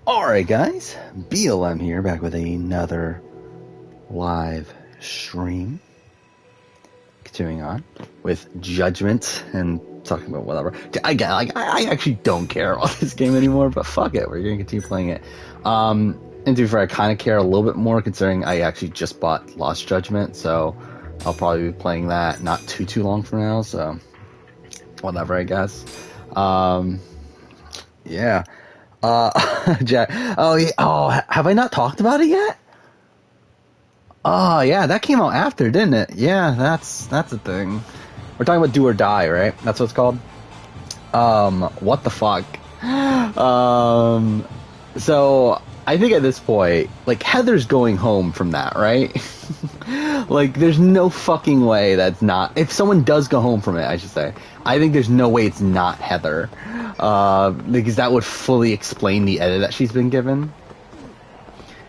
Alright guys, BLM here, back with another live stream. Continuing on with Judgment and talking about whatever. I actually don't care about this game anymore, but fuck it, we're gonna continue playing it. And to be fair, I kind of care a little bit more considering I actually just bought Lost Judgment, so I'll probably be playing that not too long from now, so whatever, I guess. Yeah. Jack. Oh, yeah. Oh, have I not talked about it yet? Oh, yeah, that came out after, didn't it? Yeah, that's a thing. We're talking about Do or Die, right? That's what it's called. What the fuck? So I think at this point, like, Heather's going home from that, right? Like, there's no fucking way that's not. If someone does go home from it, I should say, I think there's no way it's not Heather. Because that would fully explain the edit that she's been given.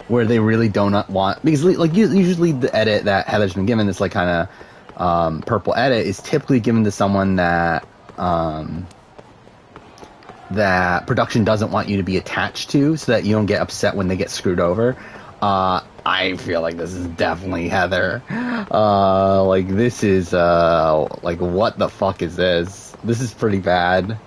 Where they really do not want, because like usually the edit that Heather's been given, this like kind of purple edit, is typically given to someone that that production doesn't want you to be attached to, so that you don't get upset when they get screwed over. I feel like this is definitely Heather. Like this is like what the fuck is this? This is pretty bad.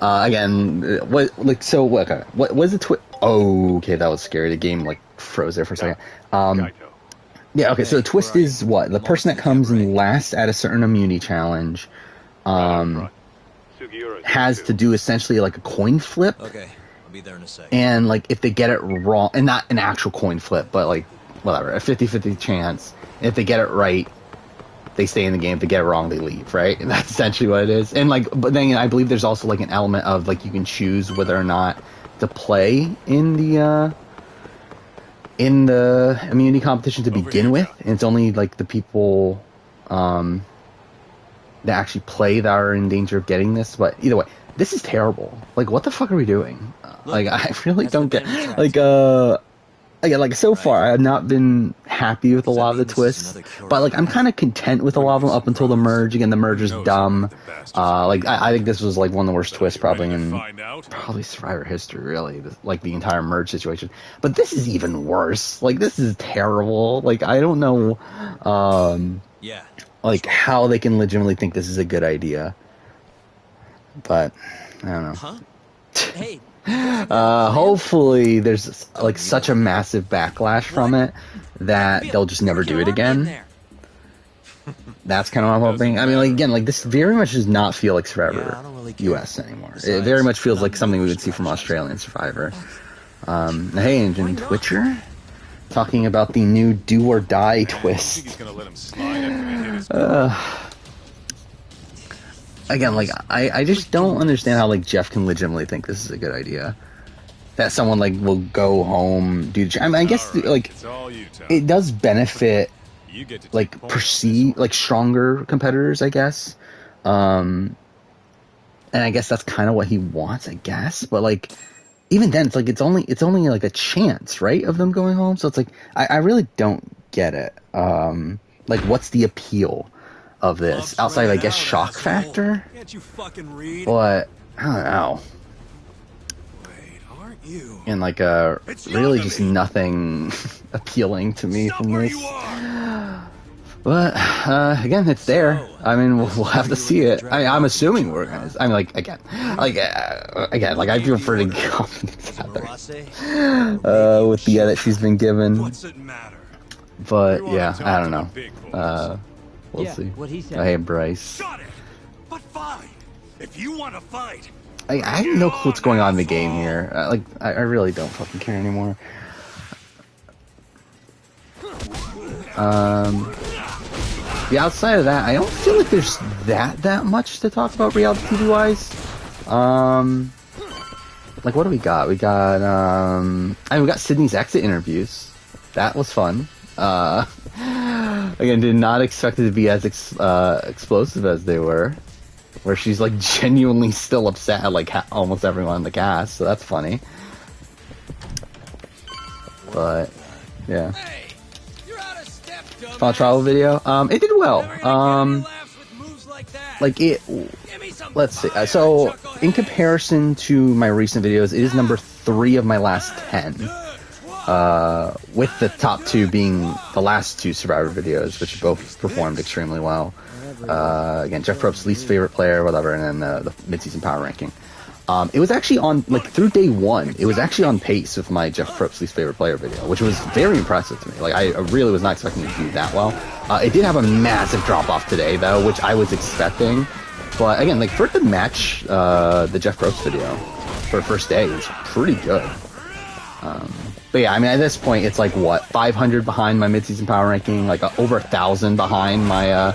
Again, what like so? What was the twist? Oh, okay, that was scary. The game like froze there for a second. Yeah, okay. So the twist is what the person that comes in last at a certain immunity challenge, has to do essentially like a coin flip. Okay, I'll be there in a sec. And like if they get it wrong, and not an actual coin flip, but like whatever, a 50-50 chance. If they get it right, they stay in the game. If they get it wrong, they leave, right? And that's essentially what it is. And like, but then I believe there's also like an element of like you can choose whether or not to play in the immunity competition to begin with. And it's only like the people that actually play that are in danger of getting this. But either way, this is terrible. Like, what the fuck are we doing? Like, I really don't get like again, like so far, I have not been happy with a lot of the twists, but like I'm kind of content with a lot of them up until the merge. Again, the merge is dumb. Like I think this was like one of the worst twists probably in Survivor history, really. Like the entire merge situation. But this is even worse. Like this is terrible. Like I don't know, like how they can legitimately think this is a good idea. But I don't know. Huh? Hey. Hopefully there's like such a massive backlash from it that they'll just never do it again. That's kind of what I'm hoping. I mean, like again, like this very much does not feel like Survivor US anymore. It very much feels like something we would see from Australian Survivor. Hey, Engine Twitcher, talking about the new Do or Die twist. Again, like, I just don't understand how, like, Jeff can legitimately think this is a good idea. That someone, like, will go home, do... I mean, I guess, like, it does benefit, like, stronger competitors, I guess. And I guess that's kind of what he wants, I guess. But, like, even then, it's, like, it's only, like, a chance, right, of them going home? So it's, like, I really don't get it. Like, what's the appeal of this outside, I guess, shock factor? But I don't know. And like really just nothing appealing to me from this. But again, it's there. I mean, we'll have to see it. I'm assuming we're gonna. I mean, like again, like I feel pretty confident with the edit she's been given. But yeah, I don't know. We'll see. Hey, Bryce. Shot it. But fine. If you want to fight. I have no clue what's going on in the game here. Like, I really don't fucking care anymore. Yeah, outside of that, I don't feel like there's that much to talk about reality TV wise. Like, what do we got? We got, I mean, we got Sydney's exit interviews. That was fun. Again, did not expect it to be as explosive as they were. Where she's like genuinely still upset at like almost everyone in the cast, so that's funny. But yeah, final travel video. It did well. Like it let's see. So, in comparison to my recent videos, it is number 3 of my last 10. With the top 2 being the last 2 Survivor videos, which both performed extremely well. Again, Jeff Probst's least favorite player, whatever, and then the mid-season power ranking. It was actually on, like, through day 1, it was actually on pace with my Jeff Probst's least favorite player video, which was very impressive to me. Like, I really was not expecting it to do that well. It did have a massive drop-off today, though, which I was expecting. But, again, like, for it to match the Jeff Probst video for first day, it was pretty good. But yeah, I mean, at this point, it's like, what, 500 behind my mid-season power ranking, like over 1,000 behind my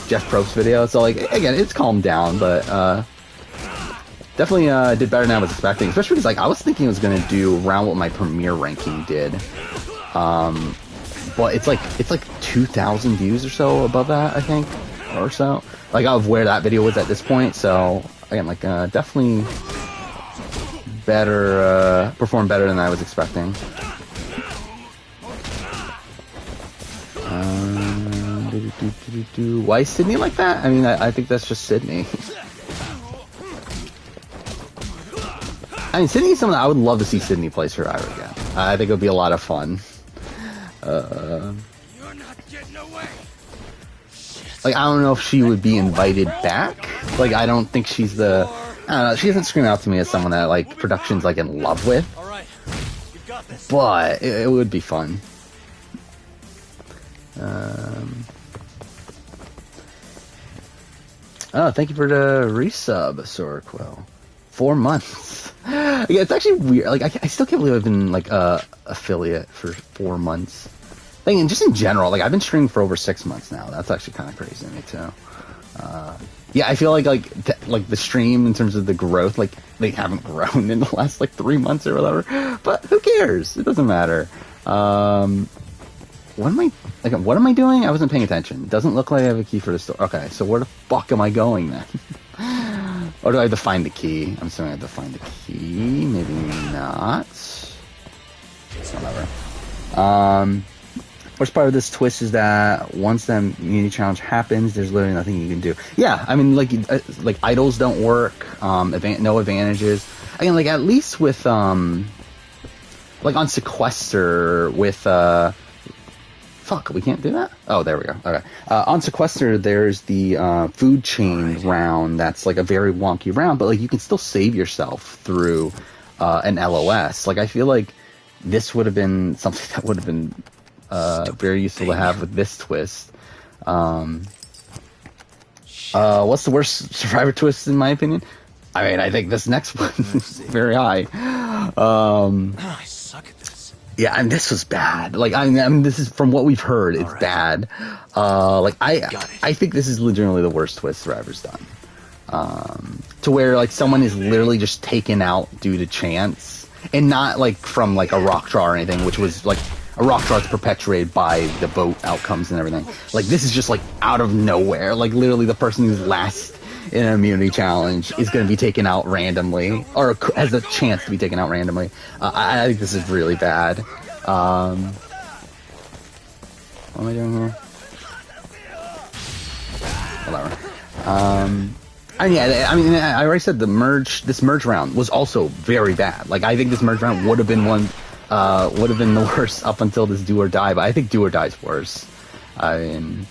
Jeff Probst video. So, like, again, it's calmed down, but definitely did better than I was expecting. Especially because, like, I was thinking it was going to do around what my premiere ranking did. But it's like 2,000 views or so above that, I think, or so. Like, of where that video was at this point. So, again, like, definitely better, performed better than I was expecting. Why is Sydney like that? I mean, I think that's just Sydney. I mean, Sydney is someone I would love to see Sydney play Survivor again. I think it would be a lot of fun. You're not getting away. Like, I don't know if she would be invited back. Like, I don't think she's the... I don't know, she doesn't scream out to me as someone that, like, production's, like, in love with. All right, you've got this. But it would be fun. Oh, thank you for the resub, Soraquill. 4 months. Yeah, it's actually weird. Like, I still can't believe I've been, like, affiliate for 4 months. Like, and just in general, like, I've been streaming for over 6 months now. That's actually kind of crazy to me, too. Yeah, I feel like the stream, in terms of the growth, like, they haven't grown in the last, like, 3 months or whatever. But who cares? It doesn't matter. What am I doing? I wasn't paying attention. It doesn't look like I have a key for the store. Okay, so where the fuck am I going then? Or do I have to find the key? I'm assuming I have to find the key. Maybe not. Whatever. Worst part of this twist is that once the immunity challenge happens, there's literally nothing you can do. Yeah, I mean, like idols don't work. No advantages. Again, like, at least with like on Sequester with fuck, we can't do that? Oh, there we go. Okay. On Sequester, there's the food chain round that's, like, a very wonky round, but, like, you can still save yourself through an LOS. Like, I feel like this would have been something that would have been very useful to have with this twist. What's the worst Survivor twist, in my opinion? I mean, I think this next one is very high. I suck at this. Yeah, and this was bad. Like, I mean, this is, from what we've heard, it's bad. Like, I think this is legitimately the worst twist Survivor's done. To where, like, someone is literally just taken out due to chance, and not, like, from, like, a rock draw or anything, which was, like, a rock draw that's perpetuated by the vote outcomes and everything. Like, this is just, like, out of nowhere. Like, literally the person who's last in an immunity challenge is going to be taken out randomly, or has a chance to be taken out randomly. I think this is really bad. What am I doing here? Whatever. I already said this merge round was also very bad. Like, I think this merge round would have been the worst up until this do or die, but I think do or die is worse. I mean,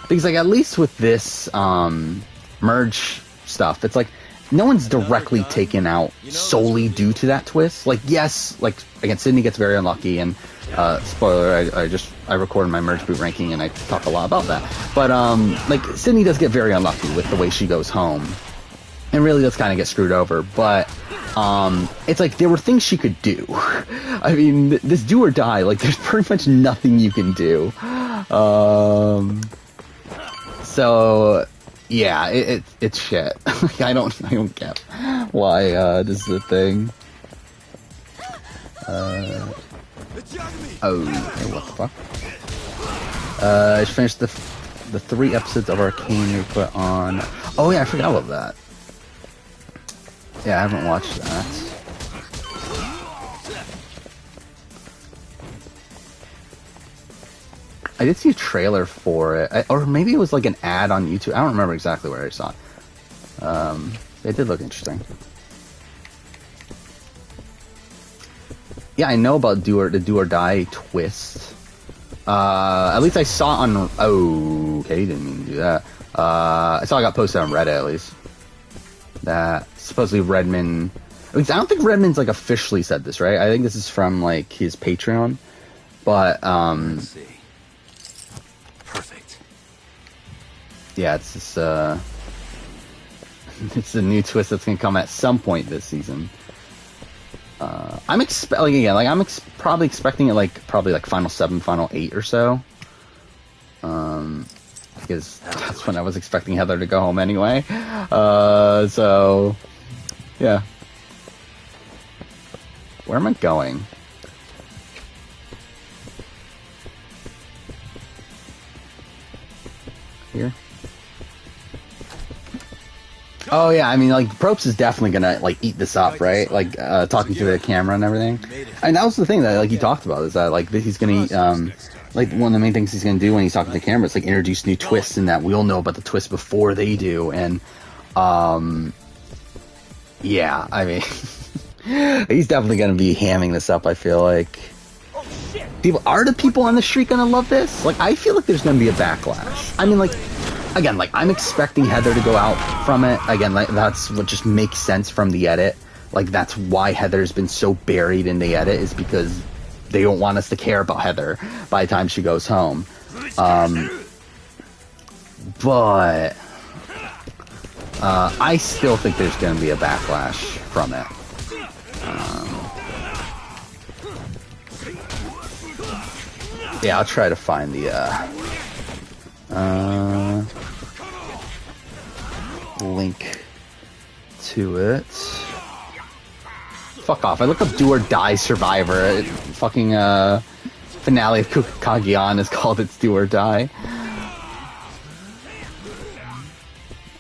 because, like, at least with this merge stuff, it's like no one's directly taken out solely due to that twist. Like, yes, like, again, Sydney gets very unlucky, and spoiler, I recorded my merge boot ranking and I talk a lot about that. But like, Sydney does get very unlucky with the way she goes home, and really does kind of get screwed over. But it's like there were things she could do. I mean, this do or die, like, there's pretty much nothing you can do. So yeah, it's shit. Like, I don't get why this is a thing. Oh, hey, what the fuck? I just finished the 3 episodes of Arcane we put on. Oh yeah, I forgot about that. Yeah, I haven't watched that. I did see a trailer for it, or maybe it was like an ad on YouTube. I don't remember exactly where I saw it. It did look interesting. Yeah, I know about the do or die twist. At least I saw on. Oh, okay, didn't mean to do that. I saw it got posted on Reddit at least. That supposedly Redmond. I don't think Redmond's like officially said this, right? I think this is from like his Patreon, but Let's see. Perfect. Yeah, it's this. It's a new twist that's gonna come at some point this season. I'm probably expecting it probably Final 7, Final 8 or so. Because that's when I was expecting Heather to go home anyway. So yeah. Where am I going? Here. Oh yeah, I mean, Probst is definitely gonna eat this up, right? Talking to the camera and everything. And that was the thing that he talked about, is that he's gonna eat, one of the main things he's gonna do when he's talking to the camera is introduce new twists, and that we'll know about the twist before they do. And yeah, I mean, he's definitely gonna be hamming this up. I feel like the people on the street gonna love this. I feel like there's gonna be a backlash. I mean, again, I'm expecting Heather to go out from it. Again, that's what just makes sense from the edit. That's why Heather's been so buried in the edit, is because they don't want us to care about Heather by the time she goes home. But I still think there's going to be a backlash from it. Yeah, I'll try to find the link to it. Fuck off. I look up Do or Die Survivor. Fucking finale of Kageon is called It's Do or Die.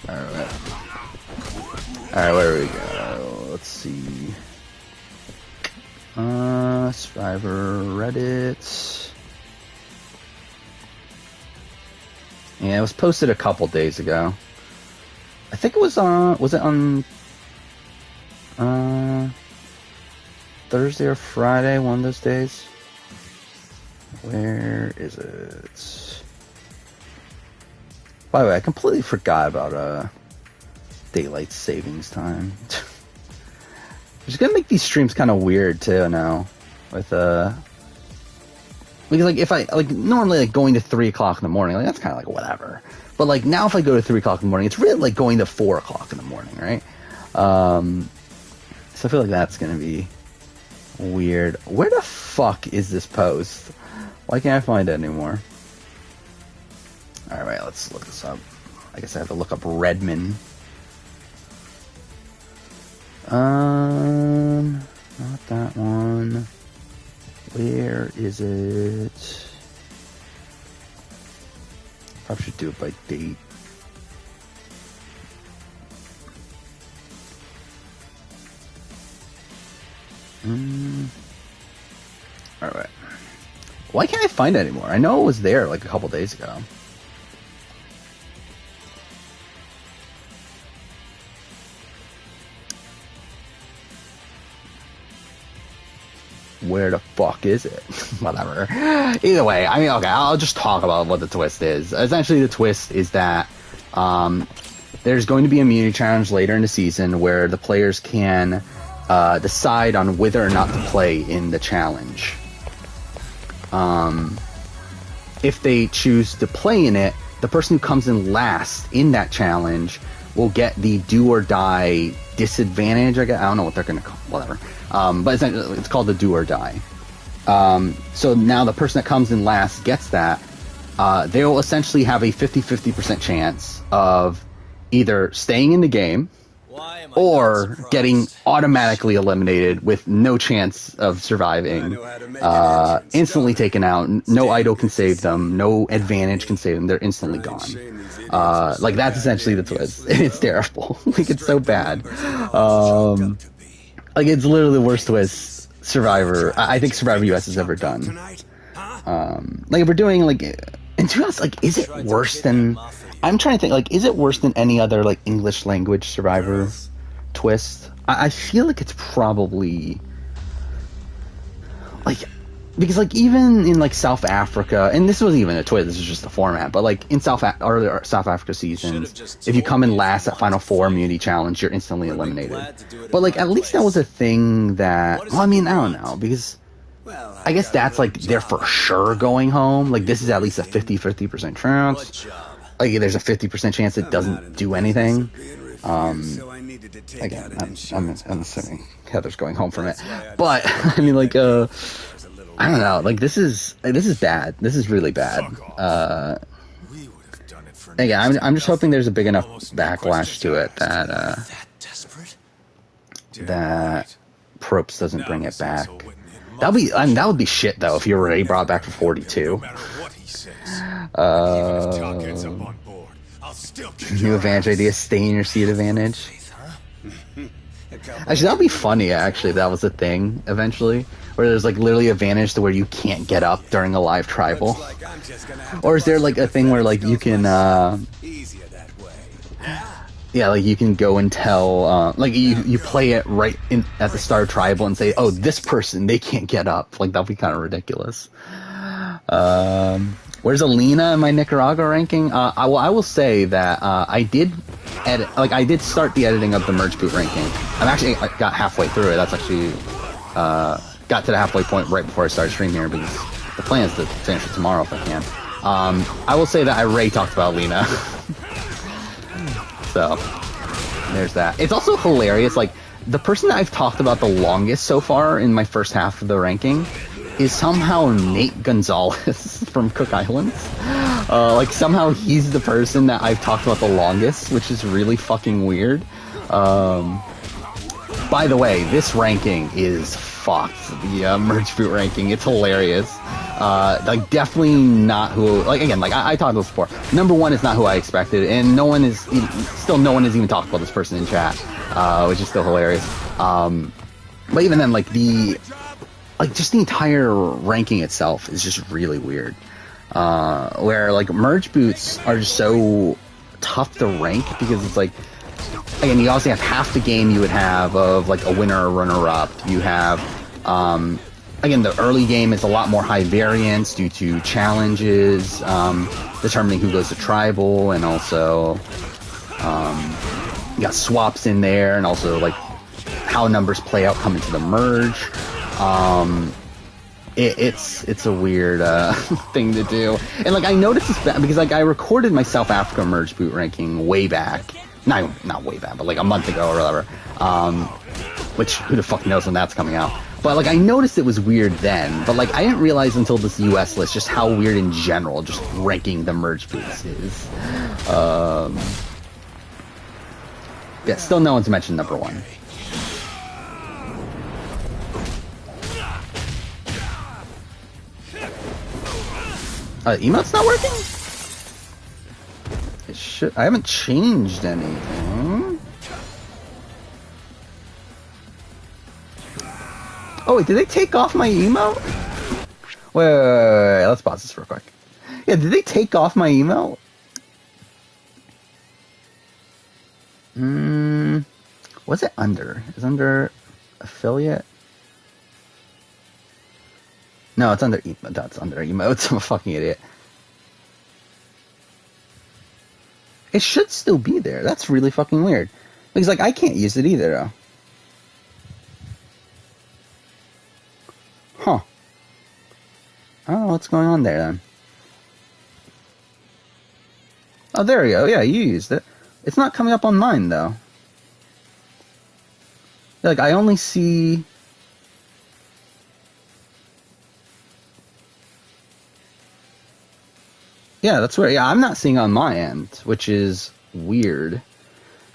Alright, where do we go? Let's see. Survivor Reddit. Yeah, it was posted a couple days ago. I think it was on, Thursday or Friday, one of those days? Where is it? By the way, I completely forgot about, daylight savings time. It's gonna make these streams kind of weird, too, now. With, because, if I, normally, going to 3 o'clock in the morning, that's kind of, whatever. But, now if I go to 3 o'clock in the morning, it's really, going to 4 o'clock in the morning, right? So I feel like that's gonna be weird. Where the fuck is this post? Why can't I find it anymore? Alright, let's look this up. I guess I have to look up Redmond. Not that one. Where is it? Probably should do it by date. Alright. Why can't I find it anymore? I know it was there a couple days ago. Where the fuck is it? Whatever. Either way, I mean, okay, I'll just talk about what the twist is. Essentially, the twist is that there's going to be a immunity challenge later in the season where the players can decide on whether or not to play in the challenge. If they choose to play in it, the person who comes in last in that challenge will get the do or die disadvantage. I don't know what they're going to call, whatever. But it's called the do or die. So now the person that comes in last gets that. They will essentially have a 50-50% chance of either staying in the game or getting automatically eliminated with no chance of surviving, instantly taken out. No idol can save them, no advantage can save them. They're instantly gone. That's essentially the twist. It's terrible. It's so bad. It's literally the worst twist Survivor, I think Survivor US has ever done. Like if we're doing like, and to be honest, like, is it worse than? I'm trying to think. Like, is it worse than any other like English language Survivor twist? I feel like it's probably like, because like even in like South Africa, and this wasn't even a twist, this is just the format, but like in South Africa seasons, if you come in last at Final Four Immunity Challenge, you're instantly eliminated. But like at least that was a thing that, well, I mean, I don't know, because I guess that's like they're for sure going home. Like this is at least a 50% chance. Like there's a 50% chance it doesn't do anything. Again, I'm assuming Heather's going home from it, but I mean, like, I don't know. Like this is bad. This is really bad. Again, I'm just hoping there's a big enough backlash to it that Probst doesn't bring it back. That would be shit though if you were already brought back for 42. New advantage idea: stay in your seat advantage. Actually, that'd be funny. Actually, that was a thing eventually, where there's like literally advantage to where you can't get up during a live tribal. Or is there like a thing where like you can, yeah, like you can go and tell, like you play it right at the start of tribal and say, oh, this person, they can't get up. Like that'd be kind of ridiculous. Where's Alina in my Nicaragua ranking? I will say that I did start the editing of the Merge Boot ranking. I got halfway through it. That's actually got to the halfway point right before I started streaming here, because the plan is to finish it tomorrow if I can. I will say that I already talked about Alina. So there's that. It's also hilarious. Like the person that I've talked about the longest so far in my first half of the ranking is somehow Nate Gonzalez from Cook Islands. Like somehow he's the person that I've talked about the longest, which is really fucking weird. By the way, this ranking is fucked. The Merge Boot ranking, it's hilarious. Like definitely not who. Like again, like I talked about this before. Number one is not who I expected, and no one has even talked about this person in chat, which is still hilarious. But even then, like just the entire ranking itself is just really weird. Where like Merge Boots are just so tough to rank because it's like, again, you obviously have half the game you would have of like a winner or runner-up. You have, again, the early game is a lot more high variance due to challenges, determining who goes to tribal, and also you got swaps in there, and also like how numbers play out coming to the merge. It's a weird thing to do, and like I noticed this because like I recorded my South Africa Merge Boot ranking way back, not way back, but like a month ago or whatever. Which who the fuck knows when that's coming out? But like I noticed it was weird then, but like I didn't realize until this US list just how weird in general just ranking the Merge Boots is. Yeah, still no one's mentioned number one. Emote's not working? It should. I haven't changed anything. Oh wait, did they take off my emote? Wait, let's pause this real quick. Yeah, did they take off my emote? What's it under? Is it under affiliate? No, it's under emote. That's under emotes. I'm a fucking idiot. It should still be there. That's really fucking weird. Because like I can't use it either though. Huh. I don't know what's going on there then. Oh, there we go. Yeah, you used it. It's not coming up on mine though. Like I only see. Yeah, that's weird. Yeah, I'm not seeing on my end, which is weird.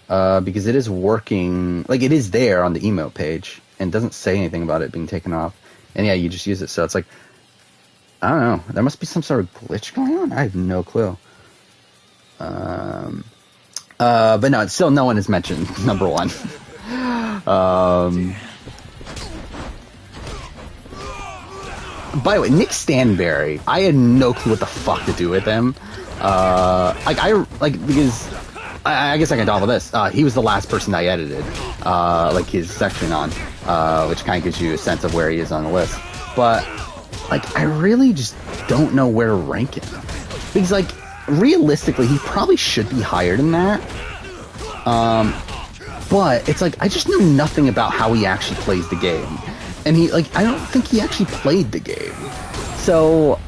Because it is working, like it is there on the emote page, and doesn't say anything about it being taken off. And yeah, you just use it, so it's like, I don't know. There must be some sort of glitch going on. I have no clue. But no, it's still no one has mentioned number one. by the way, Nick Stanberry, I had no clue what the fuck to do with him. Because I guess I can talk about this. He was the last person I edited, like his section on, which kind of gives you a sense of where he is on the list. But like, I really just don't know where to rank him because, like, realistically, he probably should be higher than that. But it's like I just know nothing about how he actually plays the game, and I don't think he actually played the game. So,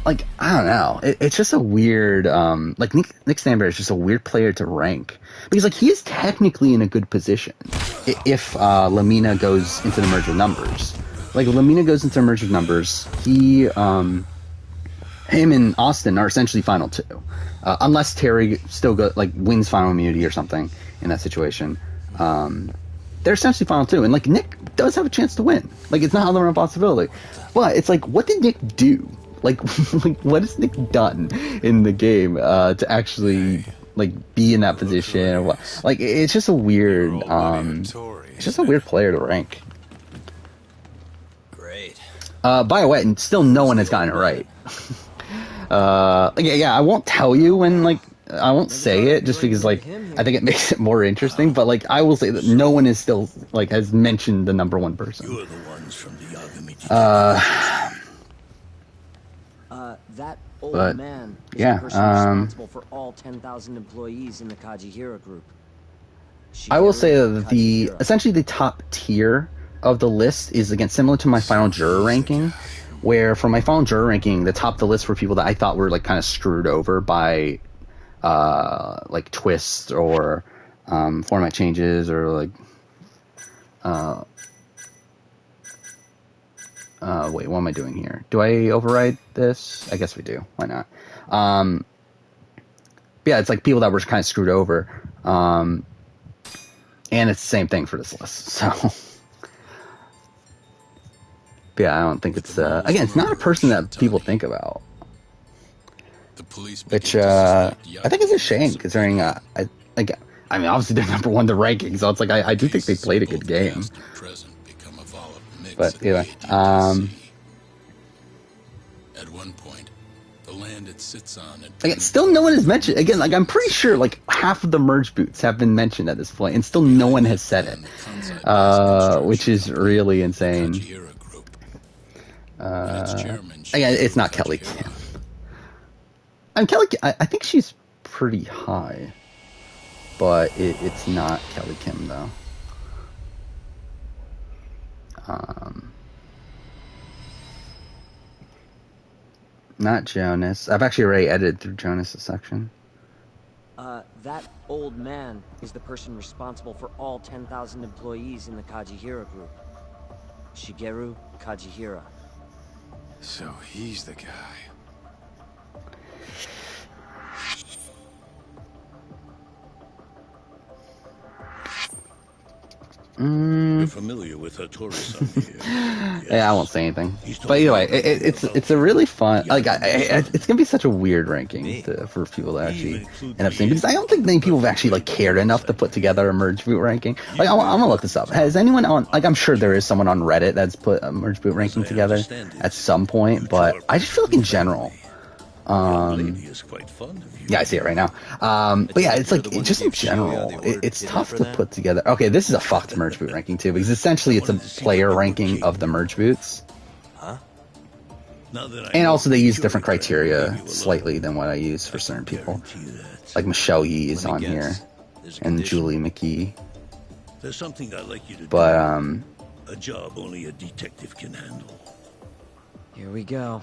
like, I don't know. It's just a weird, like, Nick Stanberry is just a weird player to rank. Because, like, he is technically in a good position if Lamina goes into the merge with numbers. Like, if Lamina goes into the merge with numbers, him and Austin are essentially final two. Unless Terry still wins final immunity or something in that situation. They're essentially final two. And, like, Nick does have a chance to win. Like, it's not out of the realm of possibility. But it's like, what did Nick do? Like, what has Nick done in the game to actually, like, be in that position? Or what? Like, it's just a weird, it's just a weird player to rank. Great. By the way, still no one has gotten it right. Yeah, I won't tell you when, like, I won't say it just because, like, I think it makes it more interesting. But, like, I will say that no one is still, like, has mentioned the number one person. You're the ones from the Yagami. That old man is the person responsible for all 10,000 employees in the Kajihira group. I will say that essentially the top tier of the list is, again, similar to my final juror ranking, where for my final juror ranking, the top of the list were people that I thought were, like, kind of screwed over by like twists or format changes or like wait, what am I doing here? Do I override this? I guess we do. Why not? Yeah, it's like people that were kind of screwed over. And it's the same thing for this list. So, yeah, I don't think it's again, it's not a person that people think about. Which I think is a shame, considering I mean, obviously they're number one in the ranking, so it's like I do think they played a good game. But anyway, at one point, the land it sits on. Again, still no one has mentioned. Again, like, I'm pretty sure like half of the merge boots have been mentioned at this point, and still no one has said it, which is really insane. Again, it's not Kelly Kim. Kelly, I think she's pretty high, but it's not Kelly Kim though. Not Jonas. I've actually already edited through Jonas' section. That old man is the person responsible for all 10,000 employees in the Kajihira group. Shigeru Kajihira. So he's the guy. You're familiar with Hattori-san here. Yes. Yeah, I won't say anything. But either way, it's a really fun. Like, it's gonna be such a weird ranking for people to actually end up seeing, because I don't think many people have actually like cared enough to put together a merge boot ranking. Like, I'm gonna look this up. Has anyone on, like, I'm sure there is someone on Reddit that's put a merge boot ranking together at some point, but I just feel like in general. Yeah, I see it right now. But yeah, it's like, just in general, it's tough to put together. Okay, this is a fucked merge boot ranking too, because essentially it's a player ranking of the merge boots. And also they use different criteria slightly than what I use for certain people. Like Michelle Yee is on here, and Julie McKee. There's something I'd like you to do. But a job only a detective can handle. Here we go.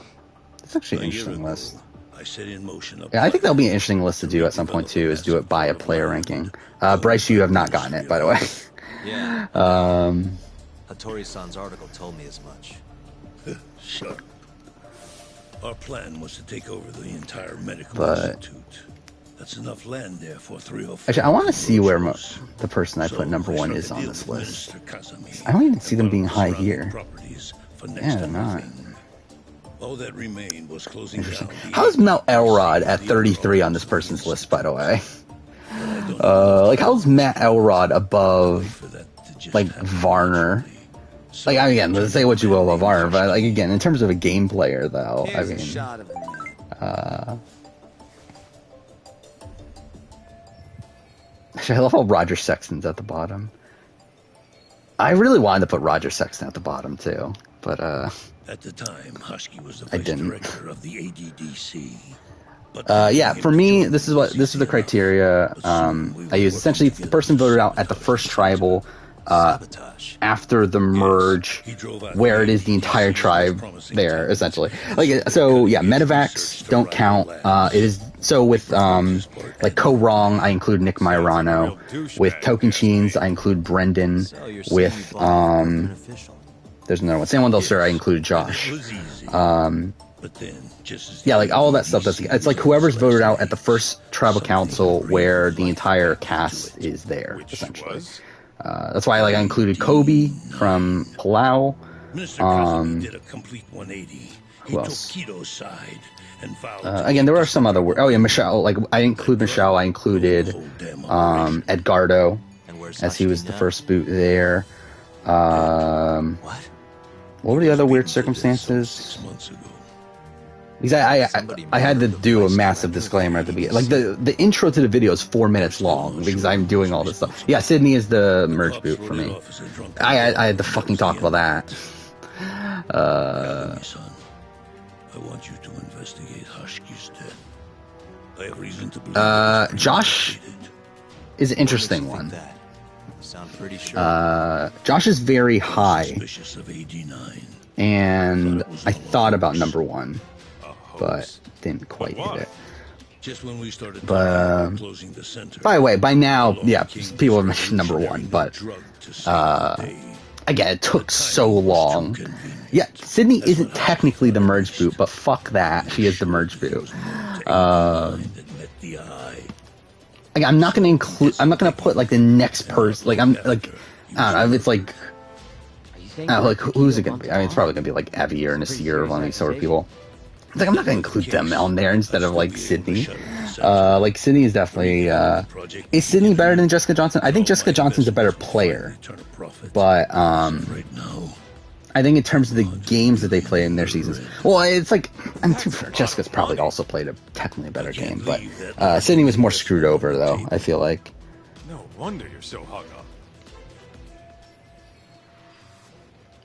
It's actually an interesting list. I set in motion Yeah, I think that'll be an interesting list to do at some point too, is do it by a player ranking. Bryce, you have not gotten it, by the way. Yeah. Hattori-san's article told me as much. Shut. Our plan was to take over the entire medical institute. That's enough land there for 304. Actually, I want to see where the person I put number one is on this list. I don't even see them being high here. Yeah, they're not. All that remained was closing down. How's Mount Elrod at 33 on this person's list, by the way? Like, how's Matt Elrod above, like, Varner Like, again, let's say what you will of Arm, but like again, in terms of a game player, though, Here's I a mean, shot of the man. I love how Roger Sexton's at the bottom. I really wanted to put Roger Sexton at the bottom too, but At the time, Husky was the I vice didn't. director of the ADDC. But yeah, for me, this is the criteria I use. Essentially, it's the person voted out at the first tribal Sabotage. after the merge, where it is the entire tribe there, essentially. Like, so yeah, medevacs don't count. It is so with like Co-Wrong, I include Nick Myrano. With Tocantins, I include Brendan. So you're saying With you bought an official. there's another one. San Juan del Sur, I included Josh. It was easy. But then, just as Yeah, like all that stuff. It's like whoever's voted out at the first tribal council, where the entire cast is there, essentially. That's why like I included Kobe from Palau. Minister Presley did a complete 180. He who took else? Keto's side and vowed Again, there are some other words. Oh yeah, Michelle. Like I include Michelle. I included Edgardo, And where's as he was Husky the now? first boot there. What? What were the other weird circumstances? 6 months ago. Because I had to do a massive disclaimer at the beginning. Like the intro to the video is 4 minutes long because I'm doing all this stuff. Yeah, Sydney is the merge boot for me. I had to fucking talk about that. My son, I want you to investigate Husky's death. I have reason to believe Josh is an interesting What one. makes you think that? You sound pretty sure. Josh is very high, suspicious of AD9. and I thought about number one, but didn't quite hit it. Just when we started But, talking about closing the center. By the way, by now, yeah, people have mentioned number one, but again, it took so long. Yeah, Sydney isn't technically the merge boot, but fuck that, she is the merge boot. Like, I'm not gonna include. I'm not gonna put like the next person. Like I'm like, I don't know. It's like, I don't know, like who's it gonna be? I mean, it's probably gonna be like Evie or Nasir or one of these sort of people. It's like I'm not gonna include them on there instead of like Sydney. Like Sydney is definitely. Is Sydney better than Jessica Johnson? I think Jessica Johnson's a better player, but right now, I think in terms of the games that they play in their seasons, well, it's like, I mean, Jessica's probably also played a technically better game, but Sydney was more screwed over, though, I feel like. No wonder you're so hung up.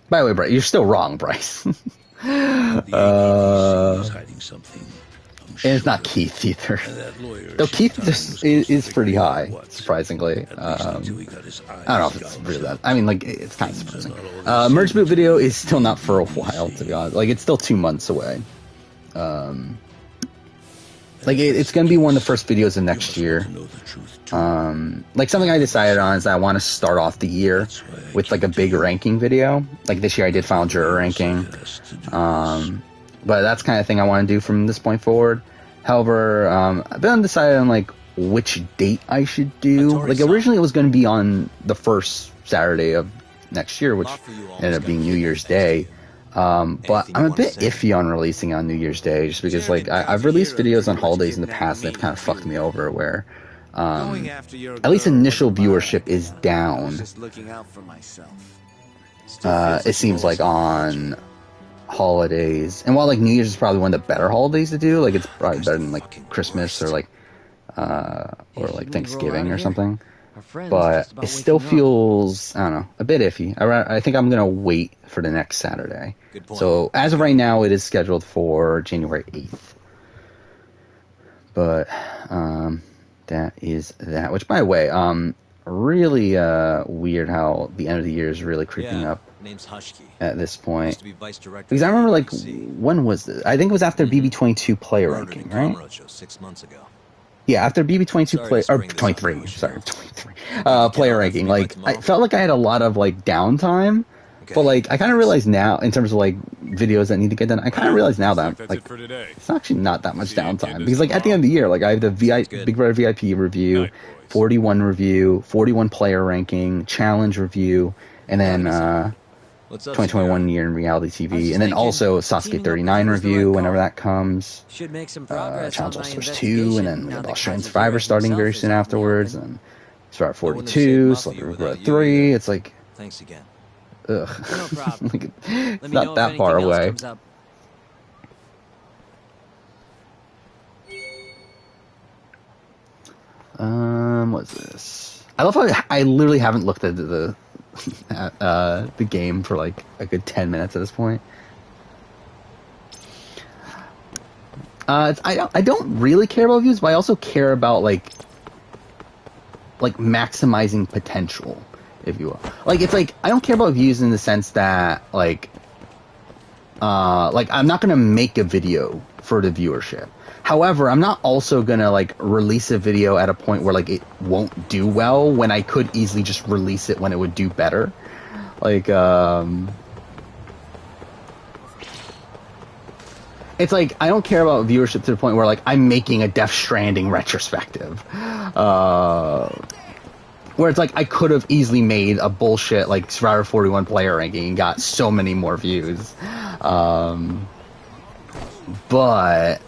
By the way, Bryce, you're still wrong, Bryce. the ADDC is hiding something. I'm And it's sure. not Keith either. And that lawyer Though she Keith found just was close to is pretty figuring out high, what. surprisingly. At least until he got his eyes I don't know if it's gouged really that. out. I mean, like, it's kind of surprising. Merge boot video is still not for a while, to be honest. Like, it's still 2 months away. Like, it's going to be one of the first videos of next year. To know the truth, too. Like, something I decided on is that I want to start off the year with, like, a big ranking video. Like, this year I did Final Juror ranking. But that's the kind of thing I want to do from this point forward. However, I've been undecided on, like, which date I should do. Like, originally it was going to be on the first Saturday of next year, which ended up being New Year's Day. But I'm a bit iffy on releasing on New Year's Day, just because, like, I've released videos on holidays in the past and they've kind of fucked me over, where at least initial viewership is down. Just looking out for myself. It seems like on holidays, and while like New Year's is probably one of the better holidays to do, like it's probably better than like Christmas or like Thanksgiving or something, but it still feels, I don't know, a bit iffy. I think I'm gonna wait for the next Saturday. So as of right now, it is scheduled for January 8th. But that is that. Which, by the way, really weird how the end of the year is really creeping up Name's Husky. at this point. Used to be vice director. Because I remember, like, ADDC. when was this? I think it was after BB22 player Murdered ranking, in right? Kamurocho 6 months ago. Yeah, after BB22 Sorry player, to or spring this 23, on you, sorry, Michelle. 23, player ranking. Like, I felt like I had a lot of, like, downtime, Okay. but, like, I kind of realize now, in terms of, like, videos that need to get done, I kind of realize now that, That's like, it for today. it's actually not that much See you again downtime. this Because, like, at the end of the year, like, I have the good. Big Brother VIP review, Night, boys. 41 review, 41 player ranking, challenge review, and then, What's up, 2021 year in reality I was TV, just and then thinking, also teaming Sasuke up 39 with you was the review right whenever call. that comes. Should make some progress Challenge on All my Stars 2, and then we investigation now have that Australian Kaji Survivor Hero starting very himself soon is out in the afterwards, open. and Survivor I wouldn't have 42, saved Celebrity Mafia Regret without you 3. either. It's like, Thanks again. Ugh. No problem. Like, Let it's me not know that if far anything else away. comes up. What's this? I love how I literally haven't looked at the game for like a good 10 minutes at this point. I don't really care about views, but I also care about like maximizing potential, if you will. Like, it's like I don't care about views in the sense that like I'm not gonna make a video for the viewership. However, I'm not also gonna like release a video at a point where like it won't do well when I could easily just release it when it would do better. Like, it's like I don't care about viewership to the point where like I'm making a Death Stranding retrospective, where it's like I could have easily made a bullshit like Survivor 41 player ranking and got so many more views, but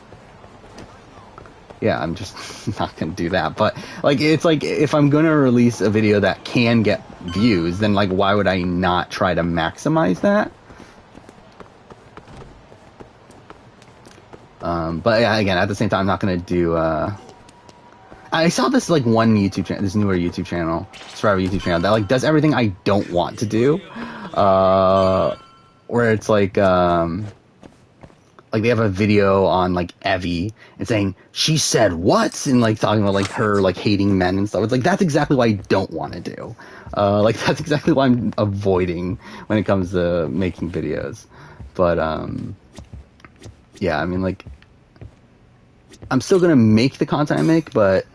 yeah, I'm just not gonna do that. But like, it's like if I'm gonna release a video that can get views, then like why would I not try to maximize that? But yeah, again, at the same time, I'm not gonna do. I saw this like one YouTube channel, this newer YouTube channel, Survivor YouTube channel that like does everything I don't want to do. Where it's like they have a video on like Evie and saying she said what, and like talking about like her like hating men and stuff. It's like that's exactly what I don't want to do. Like that's exactly what I'm avoiding when it comes to making videos. But yeah, I mean, like, I'm still gonna make the content I make, but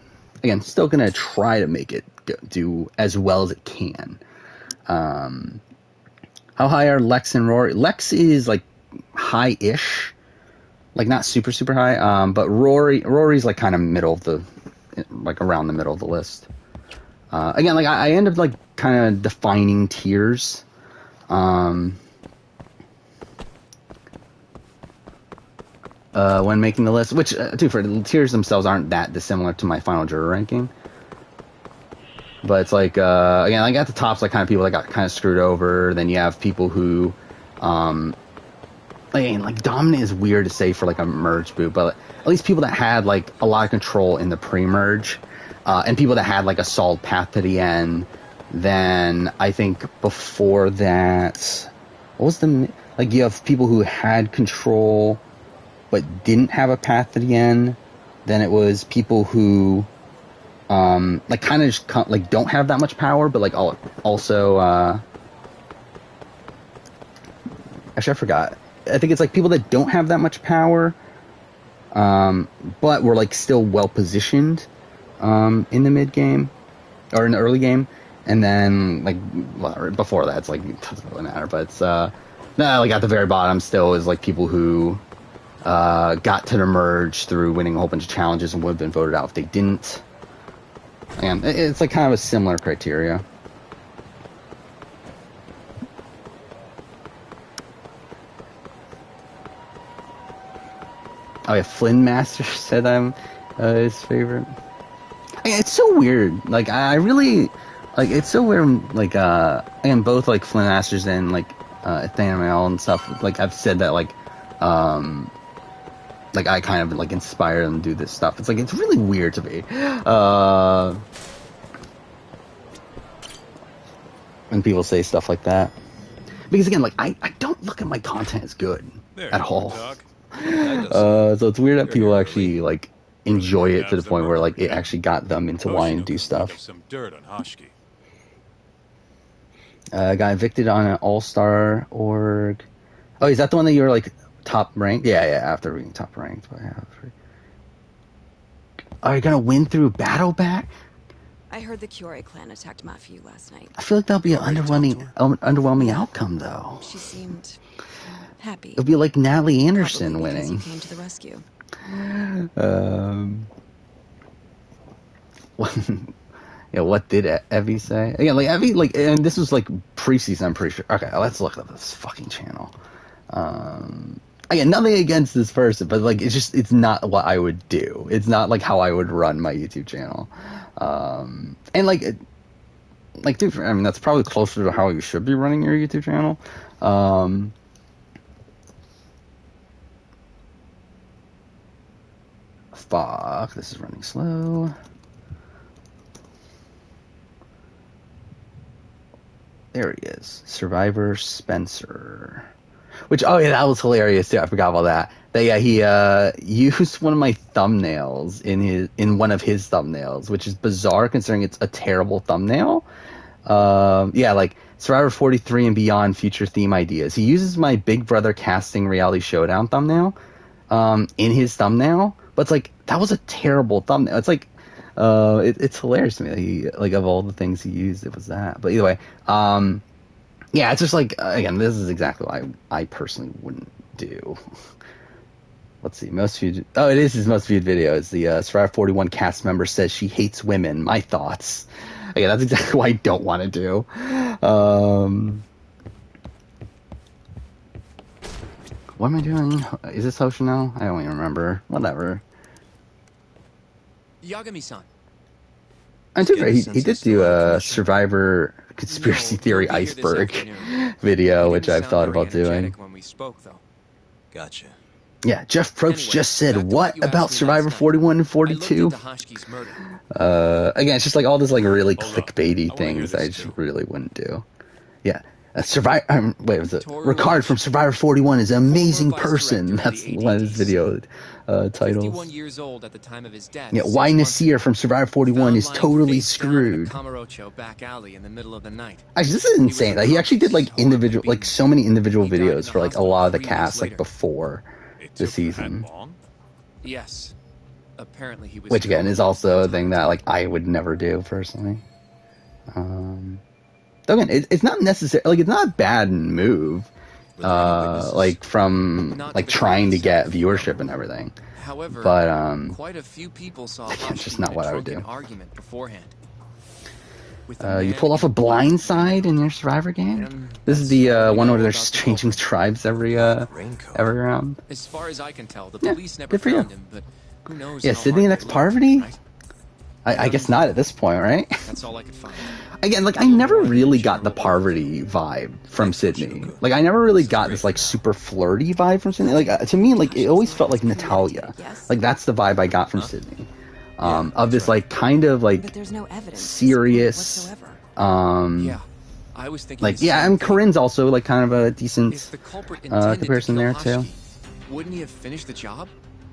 again, still gonna try to make it do as well as it can. How high are Lex and Rory? Lex is like high-ish, like not super super high. But Rory's like kind of middle of the, like around the middle of the list. Again, like I end up like kind of defining tiers. When making the list, which, too, for the tiers themselves aren't that dissimilar to my final juror ranking. But it's like, again, like at the top's like kind of people that got kind of screwed over. Then you have people who, like dominant is weird to say for like a merge boot, but at least people that had like a lot of control in the pre-merge, and people that had like a solid path to the end. Then I think before that, what was the, like you have people who had control but didn't have a path to the end. Then it was people who like kind of just like don't have that much power, but like also actually I forgot. I think it's like people that don't have that much power, but were like still well positioned in the mid game or in the early game. And then like before that, it's like it doesn't really matter. But it's like at the very bottom still is like people who got to the merge through winning a whole bunch of challenges and would have been voted out if they didn't. And it's like kind of a similar criteria. Oh yeah, Flynn Master said I'm his favorite. It's so weird. Like I really like. It's so weird. Like and both like Flynn Masters and like Nathaniel and stuff. Like I've said that like I kind of like inspire them to do this stuff. It's like it's really weird to me. When people say stuff like that, because again, like I don't look at my content as good at all. So it's weird that people actually like enjoy it to the point where like it actually got them into wanting to do stuff. Some dirt on Hoshki. Got evicted on an all-star org. Oh, is that the one that you were like top ranked? Yeah, after being top ranked. Are you gonna win through battle back? I heard the Kiore clan attacked Mafiu last night. I feel like that'll be an underwhelming outcome, though. She seemed happy. It'll be like Natalie Anderson winning. You came to the rescue. Yeah, what did Evie say? Again, like Evie, like, and this was like preseason. I'm pretty sure. Okay, let's look up this fucking channel. Again, nothing against this person, but like it's not what I would do. It's not like how I would run my YouTube channel. And like like, dude, I mean, that's probably closer to how you should be running your YouTube channel. Fuck, this is running slow. There he is. Survivor Spencer. Which, oh yeah, that was hilarious too. I forgot about that. Yeah, he used one of my thumbnails in one of his thumbnails, which is bizarre considering it's a terrible thumbnail. Yeah, like Survivor 43 and beyond future theme ideas. He uses my Big Brother casting reality showdown thumbnail in his thumbnail, but it's like that was a terrible thumbnail. It's like it's hilarious to me that he, like, of all the things he used, it was that. But either way, yeah, it's just like, again, this is exactly what I personally wouldn't do. Let's see, most viewed. Oh, it is his most viewed video. It's the Survivor 41 cast member says she hates women. My thoughts. Again, that's exactly what I don't want to do. What am I doing? Is this Hoshin now? I don't even remember. Whatever. Yagami-san. I'm too fair. He did do a Survivor conspiracy theory iceberg video, which I've thought about doing. When we spoke, though. Gotcha. Yeah, Jeff Probst just said, what about Survivor 41 and 42? Again, it's just like all this like really clickbaity things I just really wouldn't do. Yeah. Survivor. Wait, was it? Ricard from Survivor 41 is an amazing person. That's one of his video titles. 51 years old at the time of his death. Yeah, why Nasir from Survivor 41 is totally screwed. Back alley in the middle of the night. Actually, this is insane. Like, he actually did like individual, like so many individual videos for like a lot of the cast, like before the season. Yes. Apparently he was. Which again is also a thing that like I would never do personally. Again, it's not necessary. Like, it's not a bad move. Like from like trying to get viewership and everything. However, but quite a few people saw it's just not what I would do. Argument beforehand. You pull off a blind side in your Survivor game. This is the one where they're changing tribes every round. As far as I can tell, the police never good for found you. him, but who knows? Yeah, Sydney the next Parvati? Right? I guess not at this point, right? That's all I could find. Again, like, I never really got the Parvati vibe from Sydney. Like, I never really got this, like, super flirty vibe from Sydney. Like, to me, like, it always felt like Natalia. Like, that's the vibe I got from Sydney. Of this, like, kind of, like, But there's no evidence serious, Yeah. I was thinking like, yeah, and Corinne's also, like, kind of a decent if the culprit intended comparison to kill there, too. Hashki, wouldn't he have finished the job?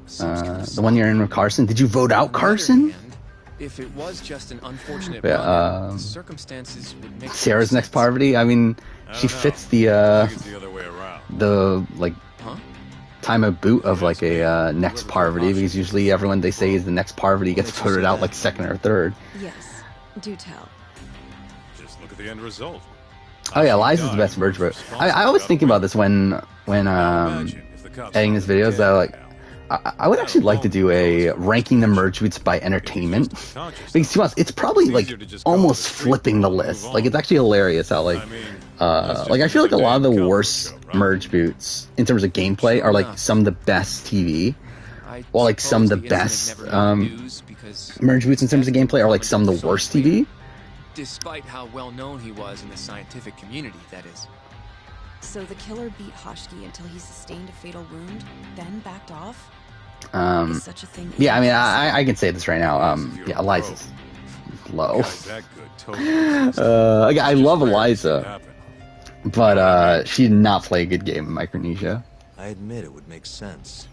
The one you're in with Carson. Did you vote out Carson? If it was just an unfortunate Yeah, the circumstances would make Sarah's next Parvati. I mean, she fits the like time of boot of like a next Parvati, because usually everyone they say is the next Parvati gets voted out like second or third. Yes, do tell. Just look at the end result. Oh yeah, Liza's the best merge vote. I was thinking about this when editing this video. Is that like I would actually like to do a ranking the merge boots by entertainment, because to us it's probably like almost flipping the list. Like, it's actually hilarious how like I feel like a lot of the worst merge boots in terms of gameplay are like some of the best TV, while like some of the best merge boots in terms of gameplay are like some of the worst TV. Despite how well known he was in the scientific community, that is. So the killer beat Hashki until he sustained a fatal wound, then backed off? Is such a thing? Yeah, I mean, I can say this right now. Yeah, Eliza's low. I love Eliza, but she did not play a good game in Micronesia. I admit it would make sense,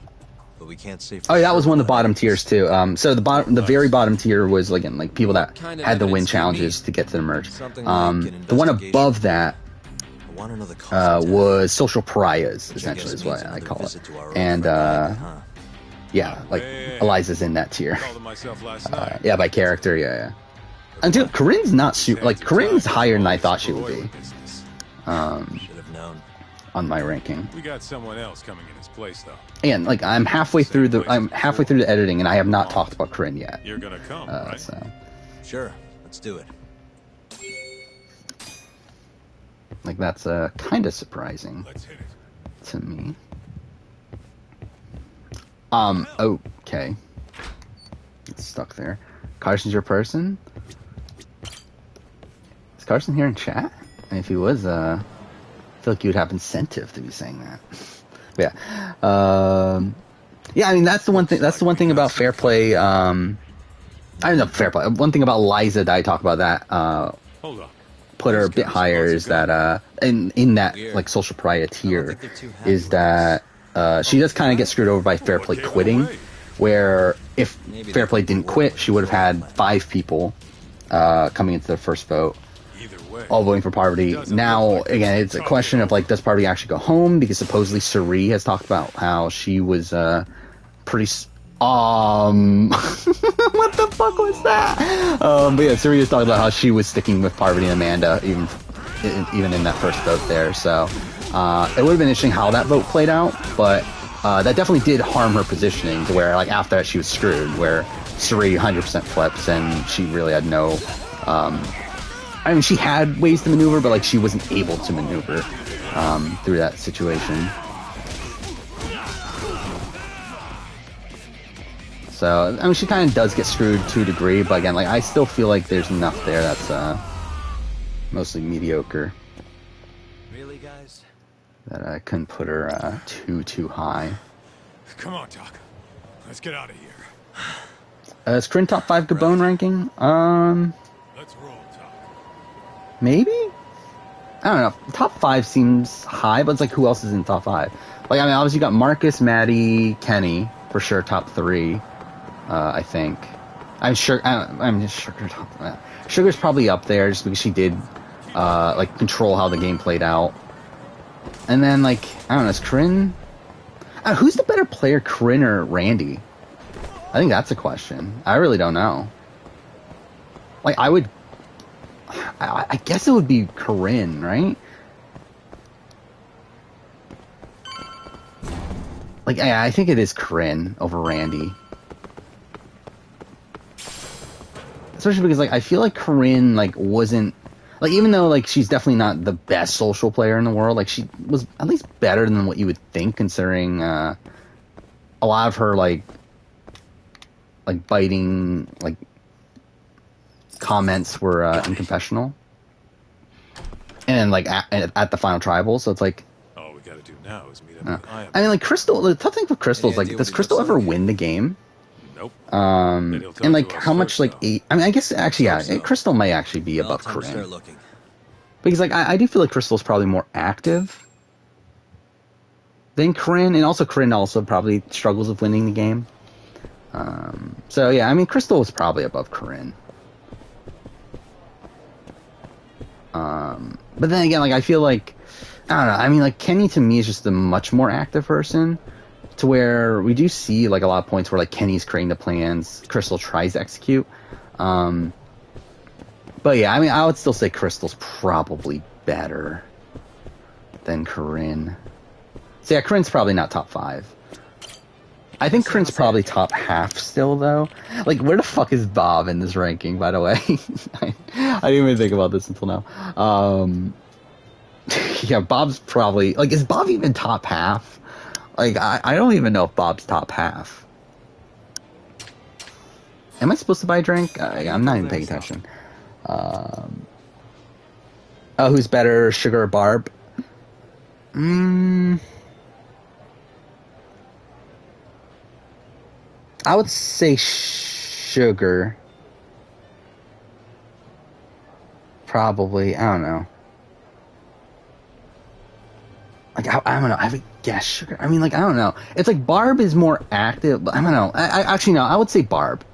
but we can't say. Oh, yeah, that was one of the bottom tiers too. So the very bottom tier was again like people that had to win challenges to get to the merge. The one above that was social pariahs, essentially, is what I call it. And yeah, like Eliza's in that tier. Yeah, by character, yeah. And dude, Corinne's not super. Like, Corinne's higher than I thought she would be. On my ranking. We got someone else coming in his place, though. And like, I'm halfway through the editing, and I have not talked about Corinne yet. You're gonna come, right? So. Sure, let's do it. Like, that's kind of surprising to me. Okay. It's stuck there. Carson's your person? Is Carson here in chat? And if he was, I feel like you would have incentive to be saying that. But yeah. Yeah, I mean, that's the one thing. That's the one thing about Fair Play. I don't know, Fair Play. One thing about Liza that I talk about that put her a bit higher is that in that like social pariah tier is that she does kind of get screwed over by Fair Play quitting, where if Fair Play didn't quit, she would have had 5 people coming into the first vote, all voting for Parvati. Now, again, it's a question of like, does Parvati actually go home? Because supposedly Suri has talked about how she was pretty. What the fuck was that? But yeah, Suri was talking about how she was sticking with Parvati and Amanda even in that first vote there. So it would have been interesting how that vote played out, but that definitely did harm her positioning to where like after that she was screwed, where Suri 100% flips and she really had no. I mean, she had ways to maneuver, but like she wasn't able to maneuver through that situation. So, I mean, she kind of does get screwed to a degree, but again, like, I still feel like there's enough there that's mostly mediocre. Really, guys? That I couldn't put her too high. Come on, Doc. Let's get out of here. Is Corinne top 5 Gabon ranking? Let's roll, Doc. Maybe? I don't know. Top 5 seems high, but it's like, who else is in top 5? Like, I mean, obviously you got Marcus, Maddie, Kenny, for sure, top 3. I think. I'm sure. I'm just Sugar. Sugar's probably up there just because she did like control how the game played out. And then like I don't know, is Corinne? Who's the better player, Corinne or Randy? I think that's a question. I really don't know. Like I guess it would be Corinne, right? Like I think it is Corinne over Randy. Especially because, like, I feel like Corinne, like, wasn't... Like, even though, like, she's definitely not the best social player in the world, like, she was at least better than what you would think, considering a lot of her, like, biting, like, comments were unconfessional. And, like, at the final tribal, so it's like... All we gotta do now is meet up with I mean, like, Crystal... The tough thing for Crystal is, like, does Crystal ever win the game? Nope. And like how much like I mean, I guess actually yeah, Crystal may actually be above Corinne. Because like I do feel like Crystal's probably more active than Corinne, and also Corinne also probably struggles with winning the game. So yeah, I mean Crystal was probably above Corinne. But then again, like I feel like I don't know. I mean, like Kenny to me is just a much more active person. To where we do see like a lot of points where like Kenny's creating the plans, Crystal tries to execute. But yeah, I mean, I would still say Crystal's probably better than Corinne. So yeah, Corinne's probably not top 5. I think Corinne's probably top half still, though. Like, where the fuck is Bob in this ranking, by the way? I didn't even think about this until now. Yeah, Bob's probably... Like, is Bob even top half? Like, I don't even know if Bob's top half. Am I supposed to buy a drink? I'm not even paying attention. Oh, who's better, Sugar or Barb? I would say Sugar. Probably. I don't know. Like, I don't know. I would guess Sugar. I mean, like, I don't know. It's like Barb is more active. But I don't know. I actually, no. I would say Barb.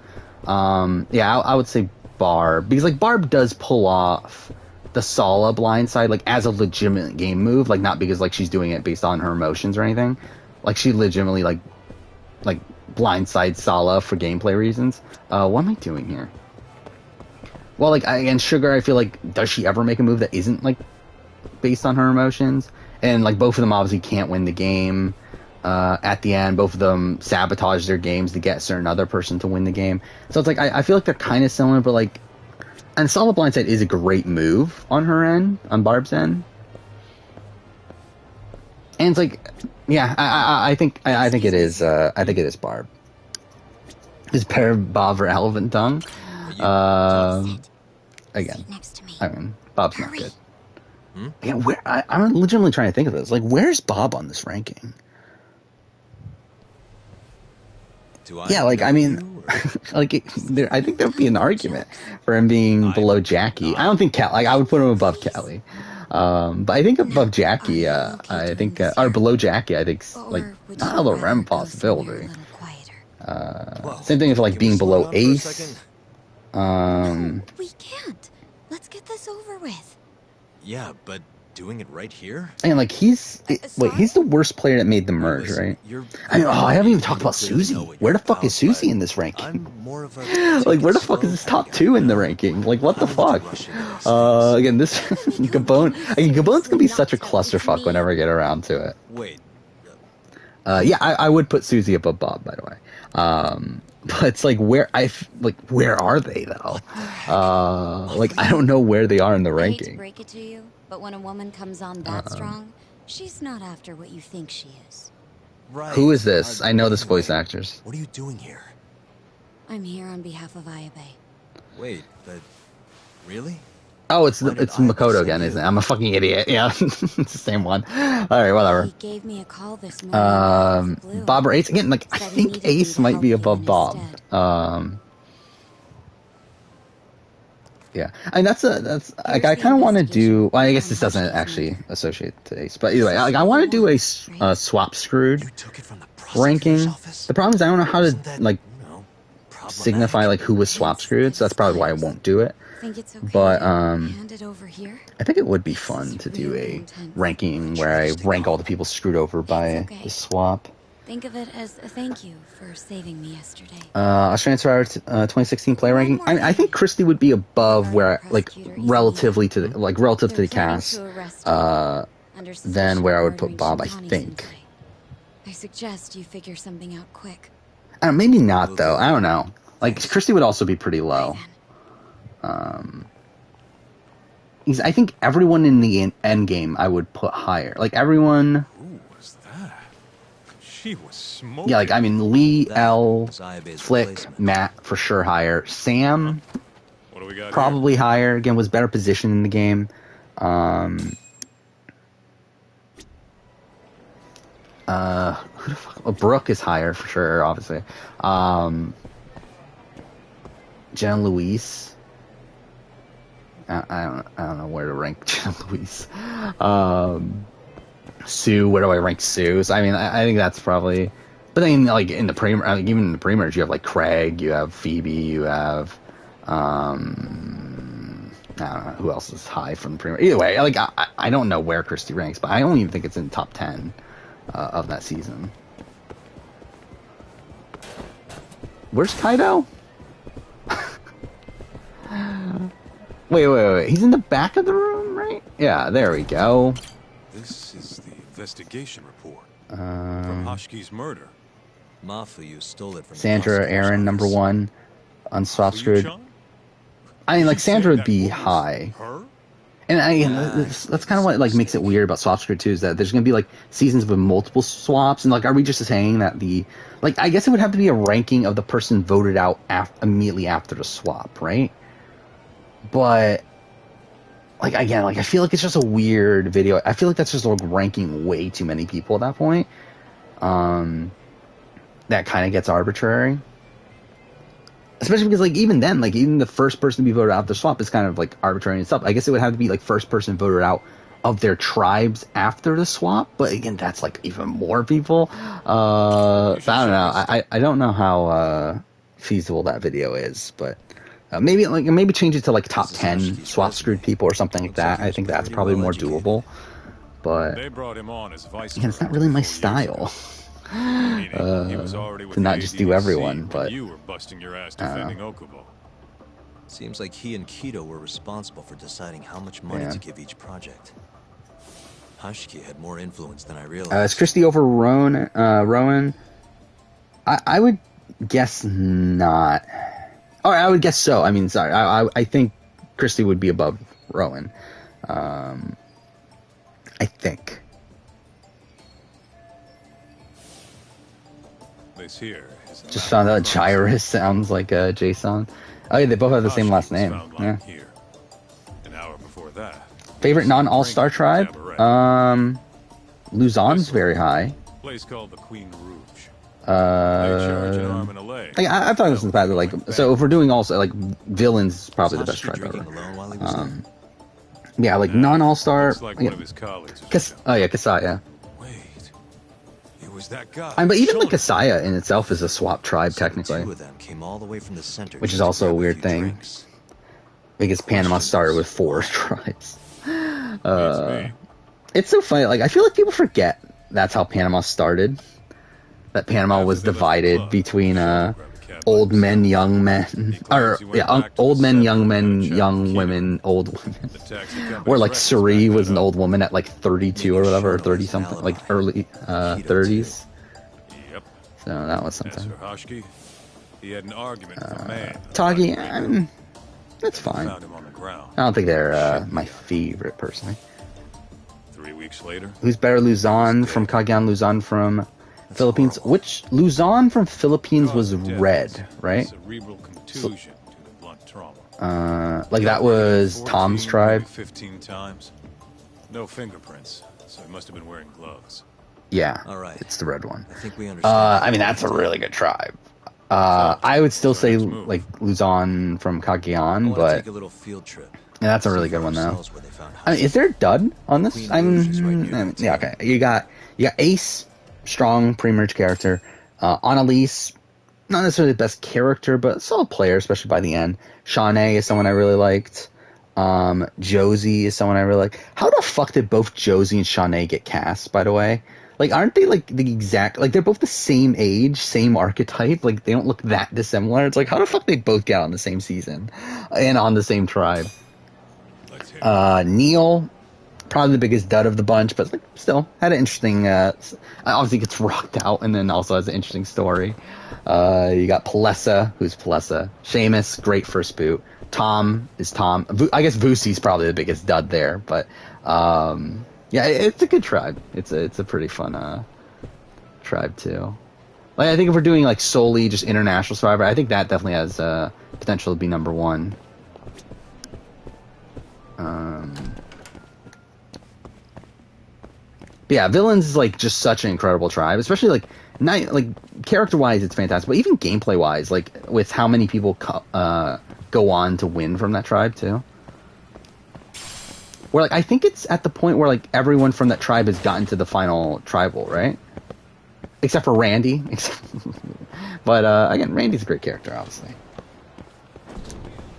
Yeah, I would say Barb. Because, like, Barb does pull off the Sala blindside, like, as a legitimate game move. Like, not because, like, she's doing it based on her emotions or anything. Like, she legitimately, like blindside Sala for gameplay reasons. What am I doing here? Well, like, again, Sugar, I feel like, does she ever make a move that isn't, like, based on her emotions? And, like, both of them obviously can't win the game at the end. Both of them sabotage their games to get a certain other person to win the game. So it's like, I feel like they're kind of similar, but, like, and Sala blindside is a great move on her end, on Barb's end. And it's like, yeah, I think it is, I think it is Barb. Is pair Bob or Elephant Tongue? Again, I mean, Bob's not good. Yeah, I'm legitimately trying to think of this. Like, where's Bob on this ranking? Yeah, like, I mean, like, I think there would be an argument for him being below Jackie. I don't think I would put him above Callie. But I think above Jackie, I think, or below Jackie, I think, like, not a Lorem possibility. Same thing with, like, being below Ace. We can't. Let's get this over with. Yeah, but doing it right here? And like he's the worst player that made the merge, right? I mean, I haven't even talked about Susie. Where the fuck is Susie in this ranking? Like, where the fuck is this top 2 in the ranking? Like, what the fuck? Again, this Gabone's gonna be such a clusterfuck whenever I get around to it. Wait. Yeah, I would put Susie above Bob, by the way. But it's like where are they though? Like, I don't know where they are in the ranking. I hate to break it to you, but when a woman comes on that strong, she's not after what you think she is. Right. Who is this? I know this voice actors. What are you doing here? I'm here on behalf of Ayabe. Wait, but really? Oh, it's Makoto again, isn't it? I'm a fucking idiot. Yeah, it's the same one. All right, whatever. He gave me a call this morning. Bob or Ace again? Like, I think Ace might be above Bob. Yeah, and that's like, I kind of want to do. Well, I guess this doesn't actually associate to Ace, but either way, like, I want to do a swap screwed ranking. The problem is I don't know how to like signify like who was swap screwed, so that's probably why I won't do it. But I think it would be fun to do a ranking where I rank all the people screwed over by the swap. Think of it as a thank you for saving me yesterday. Australian Survivor 2016 player ranking. I think Christy would be above where, like, relative to the cast. Than where I would put Bob, I think. I suggest you figure something out quick. Maybe not though. I don't know. Like, Christy would also be pretty low. I think everyone in the end game I would put higher. Like, everyone. Who was that? She was smoking. Yeah, like, I mean, Lee, L, Flick, Matt for sure higher. Sam, what do we got probably here? Higher. Again, was better positioned in the game. Who the fuck? Brooke is higher for sure, obviously. Jenna Louise. I don't know where to rank Jenna Louise. Sue, where do I rank Sue? So, I mean, I think that's probably. But then, like, in the even in the pre-merge, you have like Craig, you have Phoebe, you have I don't know who else is high from the pre-merge. Either way, like, I don't know where Christy ranks, but I don't even think it's in the top 10 of that season. Where's Kaido? Wait. He's in the back of the room, right? Yeah, there we go. This is the investigation report from Hoshki's murder. Mafu stole it from Sandra, Aaron, number 1 on Swap Screwed. I mean, like, Sandra would be high. Her? And that's kind of what, like, makes it weird about Swap Screwed too, is that there's going to be, like, seasons with multiple swaps, and, like, are we just saying that like, I guess it would have to be a ranking of the person voted out immediately after the swap, right? But, like, again, like, I feel like it's just a weird video. I feel like that's just, like, ranking way too many people at that point. That kind of gets arbitrary. Especially because, like, even then, like, even the first person to be voted out of the swap is kind of, like, arbitrary and stuff. I guess it would have to be, like, first person voted out of their tribes after the swap. But, again, that's, like, even more people. I don't know. I don't know how feasible that video is, but... maybe change it to like top 10 swap screwed people or something like that. I think that's probably more doable. But they brought him on as vice again, it's not really my style to not just do everyone. But you were busting your ass defending Okubo. Seems like he and Kido were responsible for deciding how much money to give each project. Hoshki had more influence than I realized. Is Christy over Rowan? I would guess not. Oh, I would guess so. I mean, sorry. I think Christy would be above Rowan. I think. This here just found out Gyrus sounds like Jason. Oh, yeah, they both have the same last name. Yeah. Here. An hour before that, Favorite non-All-Star tribe? Luzon's very high. Place called the Queen Rouge. I thought this in the past. Like, so if we're doing also like villains, is probably the best tribe ever. Yeah, like non-All-Star. Like one of his colleagues. Kasaya. Wait, it was that guy. But even like Kasaya in itself is a swap tribe technically, Two of them came all the way from the center, which is also a weird thing. Because Panama started with 4 tribes. It's so funny. Like, I feel like people forget that's how Panama started. That Panama was divided between old men, young men, old men, young women, old women. Where like Suri was an old woman at like 32 or whatever, or 30 something, like early 30s. Yep. So that was something. He had an argument with a man. Tagi, that's fine. I don't think they're my favorite personally. 3 weeks later. Who's better, Luzon from Cagayan, Luzon from Philippines? Horrible. Which Luzon from Philippines was red, right? Cerebral contusion due to blunt trauma. Like that was Tom's tribe. 15 times. No fingerprints, so he must have been wearing gloves. Yeah, all right. It's the red one. I think we understand. I mean, that's a really good tribe. I would still say like Luzon from Cagayan, but take a little field trip. Yeah, that's a really good one though. I mean, is there a dud on this? Yeah, okay. You got Ace, strong pre-merge character. Annalise, not necessarily the best character, but solid player, especially by the end. Shawnee is someone I really liked. Josie is someone I really like. How the fuck did both Josie and Shawnee get cast, by the way? Like, aren't they like the exact, like they're both the same age, same archetype, like they don't look that dissimilar. It's like, how the fuck they both get on the same season and on the same tribe? Neil, probably the biggest dud of the bunch, but like still had an interesting, obviously gets rocked out and then also has an interesting story. You got Palessa, who's Palessa. Seamus, great first boot. Tom is Tom. I guess Vusi's probably the biggest dud there, but, yeah, it's a good tribe. It's a pretty fun tribe too. Like, I think if we're doing like solely just international Survivor, I think that definitely has potential to be number 1. But yeah, Villains is like just such an incredible tribe, especially like character wise, it's fantastic, but even gameplay wise, like with how many people go on to win from that tribe too. Where like I think it's at the point where like everyone from that tribe has gotten to the final tribal, right? Except for Randy. But again, Randy's a great character, obviously.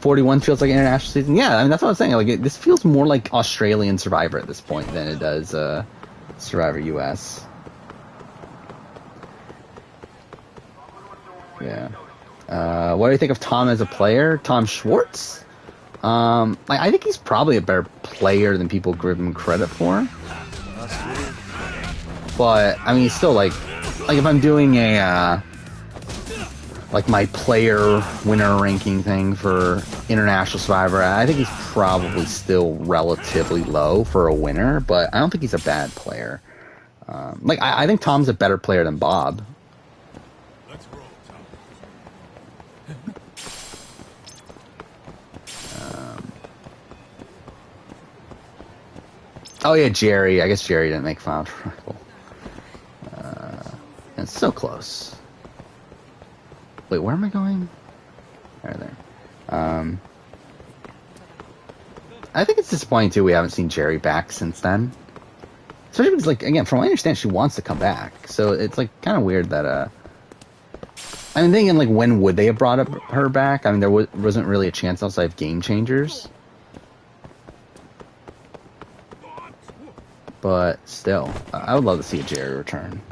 41 feels like an international season. Yeah, I mean that's what I'm saying. Like this feels more like Australian Survivor at this point than it does Survivor US. Yeah. What do you think of Tom as a player? Tom Schwartz? I think he's probably a better player than people give him credit for. But I mean, he's still like if I'm doing a like my player winner ranking thing for International Survivor, I think he's probably still relatively low for a winner, but I don't think he's a bad player. I think Tom's a better player than Bob. Oh yeah, Jerry. I guess Jerry didn't make Final Tribal. It's so close. Wait, where am I going? There. I think it's disappointing too we haven't seen Jerry back since then. Especially because, like, again, from what I understand, she wants to come back. So it's like kind of weird that I'm thinking like when would they have brought up her back? I mean, there wasn't really a chance outside of Game Changers. But still, I would love to see a Jerry return.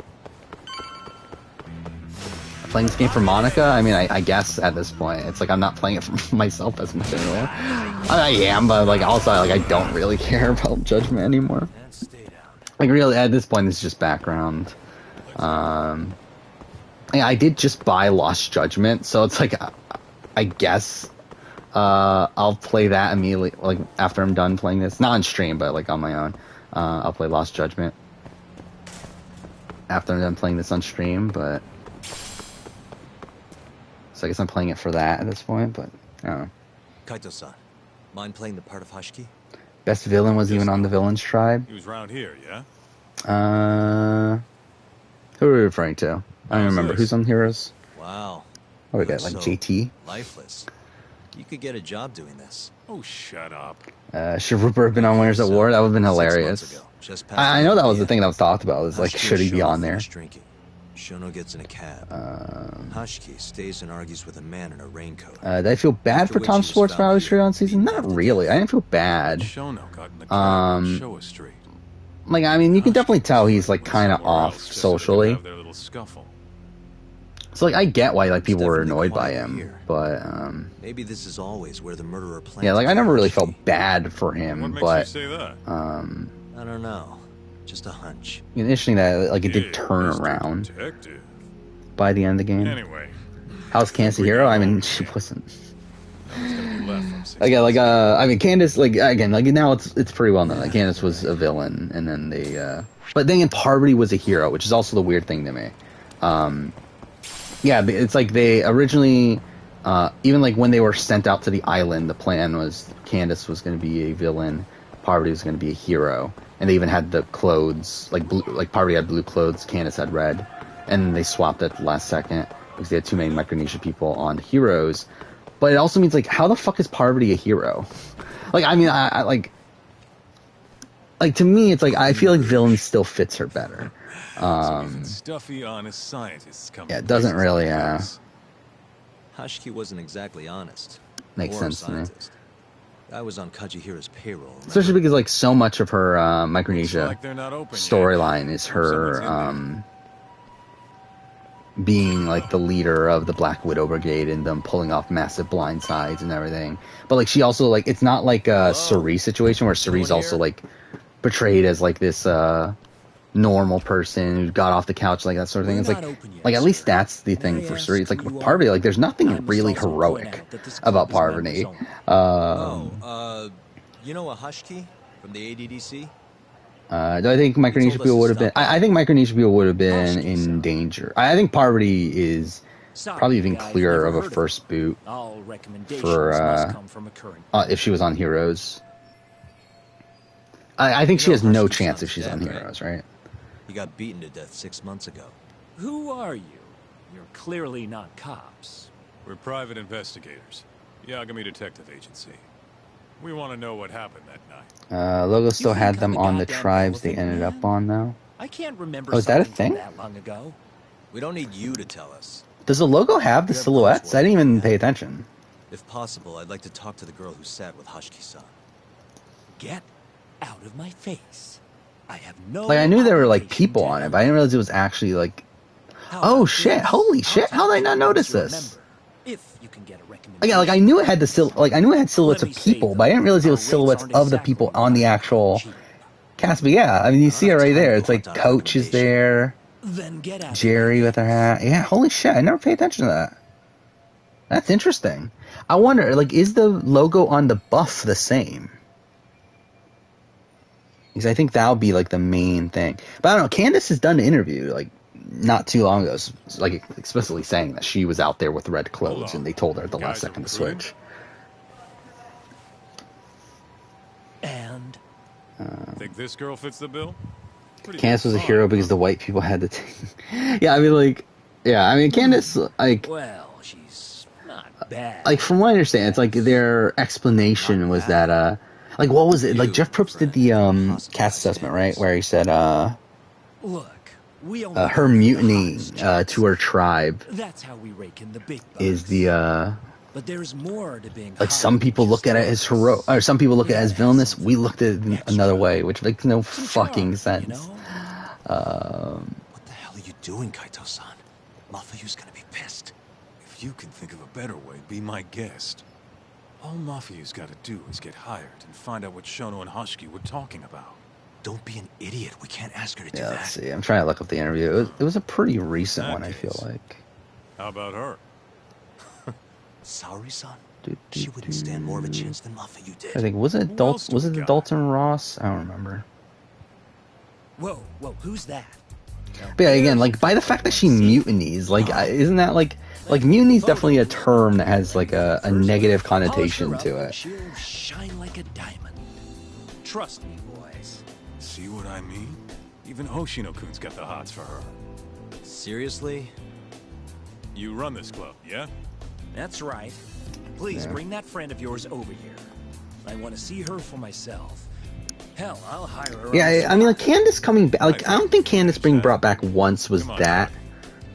Playing this game for Monica? I mean, I guess at this point, it's like I'm not playing it for myself as much anymore. I am, but like also, like I don't really care about Judgment anymore. Like really, at this point, it's just background. Yeah, I did just buy Lost Judgment, so it's like I guess I'll play that immediately, like after I'm done playing this. Not on stream, but like on my own. I'll play Lost Judgment after I'm done playing this on stream, but so I guess I'm playing it for that at this point, but I don't know. Kaito-san, mind playing the part of Hashiki? Best villain was even on the villain's tribe. He was around here, yeah? Who are we referring to? I don't remember. Who's on Heroes? Wow. What we got, like JT? Lifeless. You could get a job doing this. Oh, shut up. Should Rupert have been on Winners at War? That would have been hilarious. I know that was the thing that was talked about. Was like, should he be on there? Shono gets in a cab. Hashiki stays and argues with a man in a raincoat. Did I feel bad for Tom Schwartz for how he was treated on season? Not really. I didn't feel bad. Shono got in the car and show us straight. Like, I mean, you can definitely tell he's like kind of off socially. So like, I get why like people were annoyed by him, but maybe this is always where the murderer plans. Yeah, like I never really felt bad for him, but say that? I don't know, just a hunch. Interesting that like it did turn around by the end of the game. Anyway, how's Candace a hero? I mean, she wasn't. Again, like I mean, Candace, like again, like now it's pretty well known. Like Candace was a villain, and then they, but then Parvati was a hero, which is also the weird thing to me. Yeah, it's like they originally, even like when they were sent out to the island, the plan was Candace was going to be a villain, Parvati was going to be a hero, and they even had the clothes, like blue, like Parvati had blue clothes, Candace had red, and they swapped at the last second because they had too many Micronesia people on heroes. But it also means like, how the fuck is Parvati a hero? Like, I mean, I like to me, it's like I feel like villain still fits her better. Stuffy, honest scientists come. Yeah, it doesn't really. Hashiki wasn't exactly honest. Makes sense to me. I was on Kajihira's payroll. Remember? Especially because like so much of her Micronesia storyline is her being like the leader of the Black Widow Brigade and them pulling off massive blindsides and everything. But like she also like it's not like a Cerise situation where Cerise also like portrayed as like this normal person who got off the couch, like that sort of thing. It's like at least that's the thing for Cerise. It's like with Parvati, like there's nothing really heroic about Parvati. You know a Hashiki from the ADDC? Do I think Micronesia people would have been? I think Micronesia people would have been in danger. I think Parvati is probably even clearer of a first boot for if she was on Heroes. I think she has no chance if she's on Heroes, right? He got beaten to death 6 months ago. Who are you? You're clearly not cops. We're private investigators. Yagami Detective Agency. We want to know what happened that night. Logo still had them on the tribes they ended up on, though. I can't remember. Oh, is that a thing? That long ago. We don't need you to tell us. Does the logo have the silhouettes? I didn't even pay attention. If possible, I'd like to talk to the girl who sat with Hashiki-san. Get out of my face. I have no. Like I knew there were like people on it, but I didn't realize it was actually like. Oh shit! Holy shit! How did I not notice this? If you can get a recommendation. Yeah, like I knew it had the I knew it had silhouettes of people, but I didn't realize it was silhouettes of the people on the actual cast. But yeah, I mean you see it right there. It's like Coach is there, Jerry with her hat. Yeah, holy shit! I never paid attention to that. That's interesting. I wonder, like, is the logo on the buff the same? Because I think that would be like the main thing. But I don't know. Candace has done an interview like not too long ago, like explicitly saying that she was out there with red clothes, and they told her at the last second to switch. And think this girl fits the bill? Candace was a hero because the white people had to take. Yeah, I mean, like, yeah, I mean, Candace, like, well, she's not bad. Like, from what I understand, it's like their explanation was that, like, what was it? Like, Jeff Probst did the cast assessment, right? Where he said, look, her mutiny to her tribe that's how we rake in the big bucks. Is the but there's more to being like some people look at it as heroic, or some people look at it as villainous. We looked at it another way, which makes no fucking sense. What the hell are you doing, Kaito-san? Mafuyu's gonna be pissed. If you can think of a better way, be my guest. All Mafuyu's got to do is get hired and find out what Shono and Hashiki were talking about. Don't be an idiot. We can't ask her to do that. Let's see. I'm trying to look up the interview. It was a pretty recent one, I feel like. How about her? Saori-san? She wouldn't stand more of a chance than Mafuyu did. I think was it Dalton Ross? I don't remember. Whoa, who's that? But yeah, again, like by the fact that she mutinies, like isn't that like mutiny is definitely a term that has like a negative connotation to it. She'll shine like a diamond. Trust me, boys. See what I mean? Even Hoshino-kun's got the hots for her. Seriously? You run this club, yeah? That's right. Please bring that friend of yours over here. I want to see her for myself. Hell, I'll hire her. Yeah, I mean, like, Candace coming back, like, I don't think Candace being brought back once was that,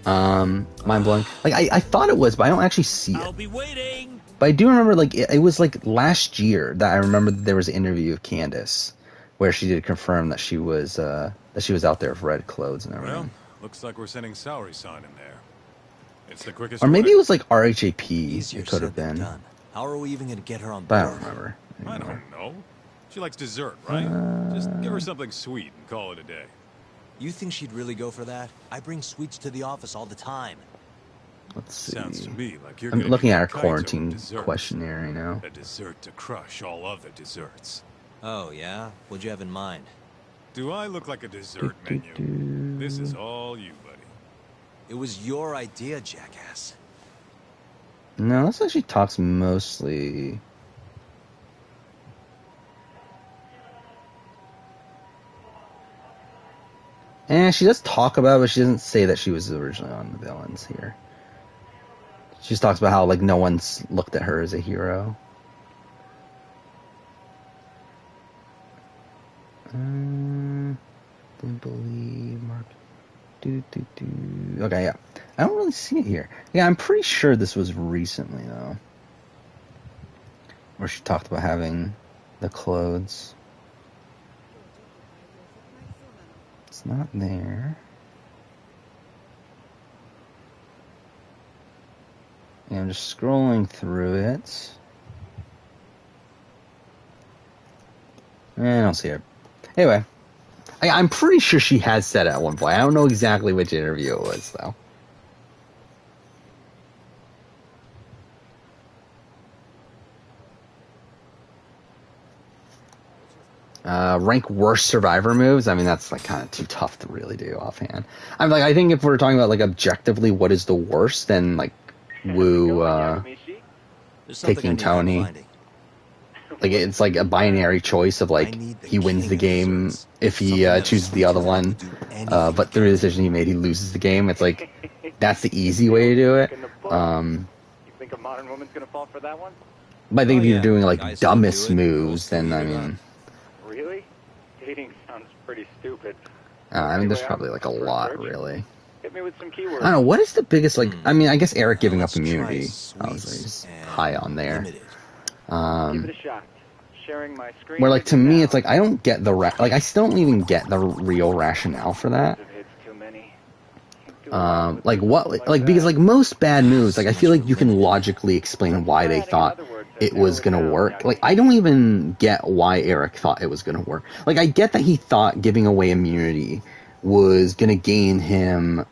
mind-blowing. Like, I thought it was, but I don't actually see it. I'll be waiting. But I do remember, like, it was, like, last year that I remember that there was an interview of Candace where she did confirm that she was out there with red clothes and everything. Well, looks like we're sending Saori-san in there. It's the quickest Or maybe way. it was, like, RHAP. It could have been. Done. How are we even going to get her on board? But I don't remember. I don't know. She likes dessert, right? Just give her something sweet and call it a day. You think she'd really go for that? I bring sweets to the office all the time. Let's see. Sounds to me like you're I'm gonna looking be at our Kaito quarantine dessert. questionnaire right now. A dessert to crush all other desserts. Oh, yeah? What'd you have in mind? Do I look like a dessert menu? This is all you, buddy. It was your idea, jackass. No, this actually talks mostly... And she does talk about it, but she doesn't say that she was originally on the villains here. She just talks about how, like, no one's looked at her as a hero. Didn't believe Mark. Okay, yeah. I don't really see it here. Yeah, I'm pretty sure this was recently, though. Where she talked about having the clothes. It's not there. Yeah, I'm just scrolling through it. I don't see her. Anyway, I'm pretty sure she has said it at one point. I don't know exactly which interview it was, though. Rank worst survivor moves. I mean, that's like kind of too tough to really do offhand. I think if we're talking about like objectively what is the worst, then like Wu taking Tony. Like it's like a binary choice of like he wins the game if he chooses the other one, but through the decision he made he loses the game. It's like that's the easy way to do it. You think a modern woman's gonna fall for that one? But I think if you're doing like dumbest moves, then I mean. Really? Dating sounds pretty stupid. I mean, there's probably like a lot, really. Hit me with some keywords. I don't know, what is the biggest, like, I mean, I guess Eric giving up immunity, obviously, is high on there. Give it a shot. Sharing my screen. Where, like, to me, it's like, I don't get the, like, I still don't even get the real rationale for that. Like, what, like, because, like, most bad moves, like, I feel like you can logically explain why they thought it was gonna work. Like, I don't even get why Eric thought it was gonna work. Like, I get that he thought giving away immunity was gonna gain him,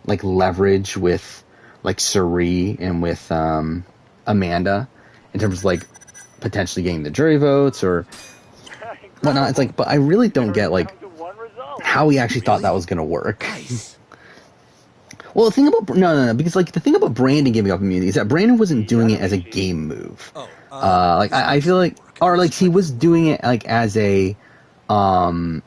like, leverage with, like, Suri and with, Amanda, in terms of, like, potentially getting the jury votes or whatnot. It's like, but I really don't get, like, how he actually thought that was gonna work. Well, the thing about no, because like the thing about Brandon giving up immunity is that Brandon wasn't doing it as a game move. Like I feel like, or like he was doing it like as a, like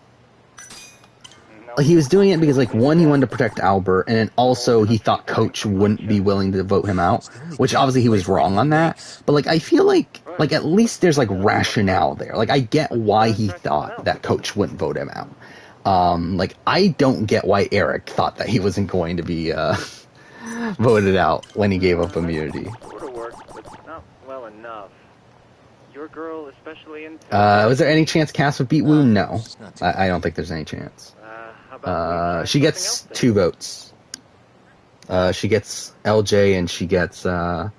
he was doing it because like one, he wanted to protect Albert, and then also he thought Coach wouldn't be willing to vote him out, which obviously he was wrong on that. But like I feel like at least there's like rationale there. Like I get why he thought that Coach wouldn't vote him out. Like, I don't get why Eric thought that he wasn't going to be, voted out when he gave up immunity. Sort of worked, but not well enough. Your girl, especially in. Was there any chance Cass would beat Wu? No. I don't think there's any chance. She gets 2 votes. She gets LJ and she gets, Jeffra.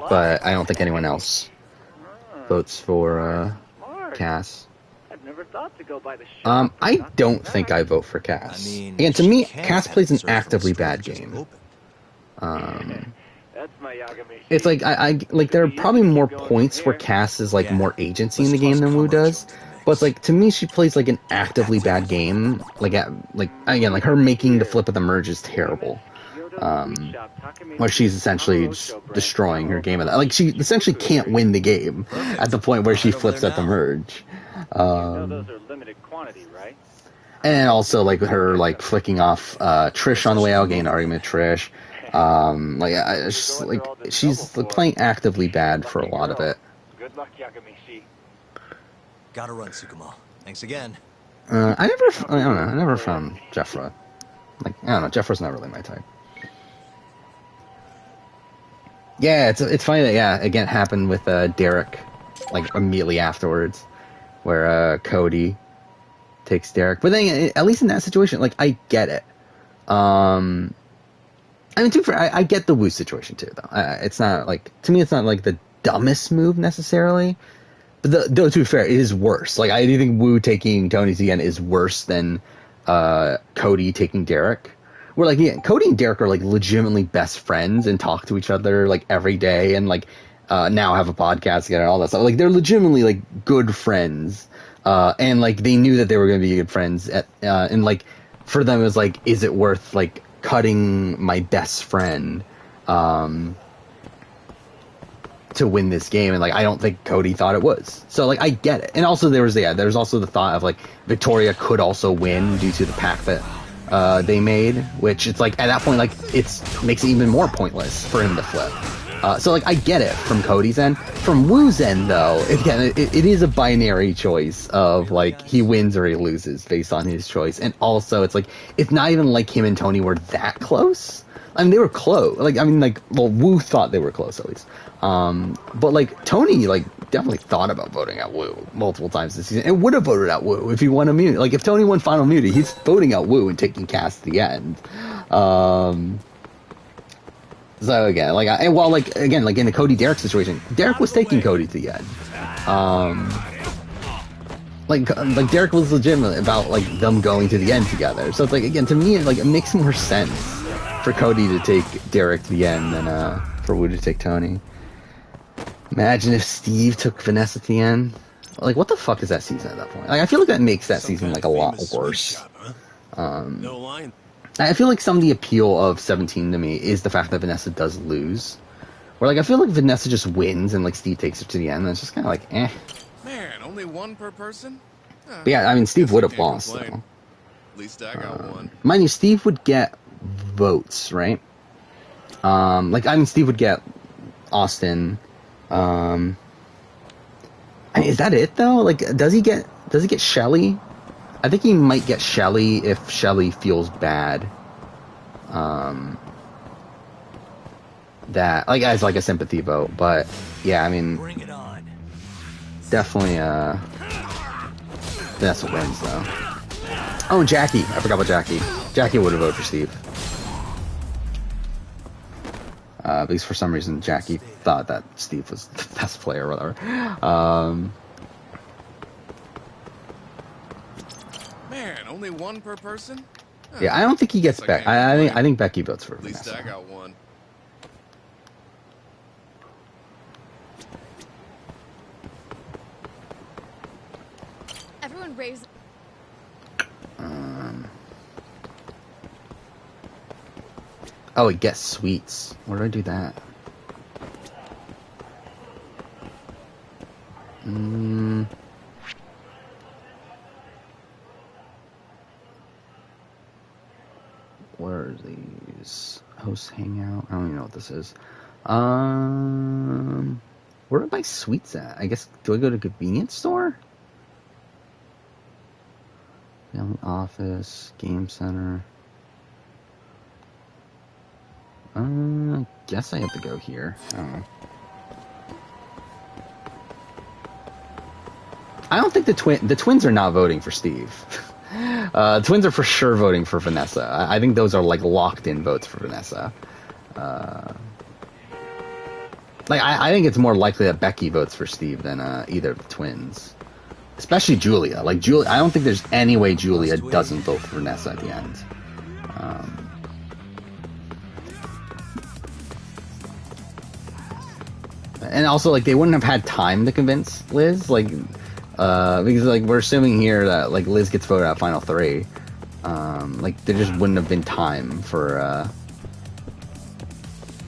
But I don't think anyone else votes for, Cass. To go by the show. I don't think I vote for Cass. Again, to me, Cass plays an actively bad game. It's like I like there are probably more points where Cass is like more agency in the game than Wu does. But it's like to me, she plays like an actively bad game. Like again, like her making the flip of the merge is terrible. where she's essentially just destroying her game. Like, she essentially can't win the game at the point where she flips at the merge. Those are limited quantity, right? And also, like, her, like, flicking off Trish on the way out, getting an argument with Trish. She's playing actively bad for a lot of it. Good luck, Yakamishi. Gotta run, Tsukumo. Thanks again. I never found Jeffra. Like, I don't know, Jeffra's not really my type. Yeah, it's funny that, yeah, again, happened with Derek, like, immediately afterwards, where Cody takes Derek. But then, at least in that situation, like, I get it. I mean, to be fair, I get the Wu situation, too, though. It's not, like, to me, it's not, like, the dumbest move, necessarily. But, though, to be fair, it is worse. Like, I do think Wu taking Tony again is worse than Cody taking Derek. Where, like, yeah, Cody and Derek are, like, legitimately best friends and talk to each other, like, every day and, like, now have a podcast together and all that stuff. Like, they're legitimately, like, good friends. And, like, they knew that they were going to be good friends. And, like, for them, it was, like, is it worth, like, cutting my best friend to win this game? And, like, I don't think Cody thought it was. So, like, I get it. And also, there's also the thought of, like, Victoria could also win due to the pact that they made, which it's like, at that point, like, makes it even more pointless for him to flip. So, like, I get it from Cody's end. From Wu's end, though, again, it is a binary choice of, like, he wins or he loses based on his choice. And also, it's like, it's not even like him and Tony were that close. I mean, they were close. Like, I mean, like, well, Wu thought they were close, at least. But, like, Tony, like, definitely thought about voting out Wu multiple times this season, and would have voted out Wu if he won immunity. Like, if Tony won final immunity, he's voting out Wu and taking Cass at the end. So, again, like, again, like, in the Cody-Derek situation, Derek was taking Cody to the end. Like, Derek was legitimate about, like, them going to the end together. So, it's like, again, to me, it makes more sense for Cody to take Derek to the end than, for Wu to take Tony. Imagine if Steve took Vanessa to the end. Like, what the fuck is that season at that point? Like, I feel like that makes that season, like, a lot worse. I feel like some of the appeal of 17 to me is the fact that Vanessa does lose. Where, like, I feel like Vanessa just wins and, like, Steve takes her to the end, and it's just kind of like, eh. Man, only one per person? But yeah, I mean, Steve would have lost, though. At least I got one. Mind you, Steve would get votes, right? Like, I mean, Steve would get Austin. I mean, is that it, though? Like, does he get Shelly? I think he might get Shelly if Shelly feels bad. That, like, as, like, a sympathy vote. But, yeah, I mean, definitely, Vanessa wins, though. Oh, Jackie. I forgot about Jackie. Jackie would have voted for Steve. Because for some reason Jackie thought that Steve was the best player or whatever. Man, only one per person? Yeah, I don't think he gets Becky. I think Becky votes for Vanessa. At least I got one. Everyone raise. Oh, it gets sweets. Where do I do that? Where are these? Host Hangout? I don't even know what this is. Where are my sweets at? I guess, do I go to convenience store? Family office, game center. I guess I have to go here. I don't know. I don't think the twins are not voting for Steve. The twins are for sure voting for Vanessa. I think those are, like, locked in votes for Vanessa. Like, I think it's more likely that Becky votes for Steve than either of the twins. Especially Julia. Like, Julia, I don't think there's any way Julia doesn't vote for Vanessa at the end. And also, like, they wouldn't have had time to convince Liz, like, because, like, we're assuming here that, like, Liz gets voted out final 3. Like, there just wouldn't have been time for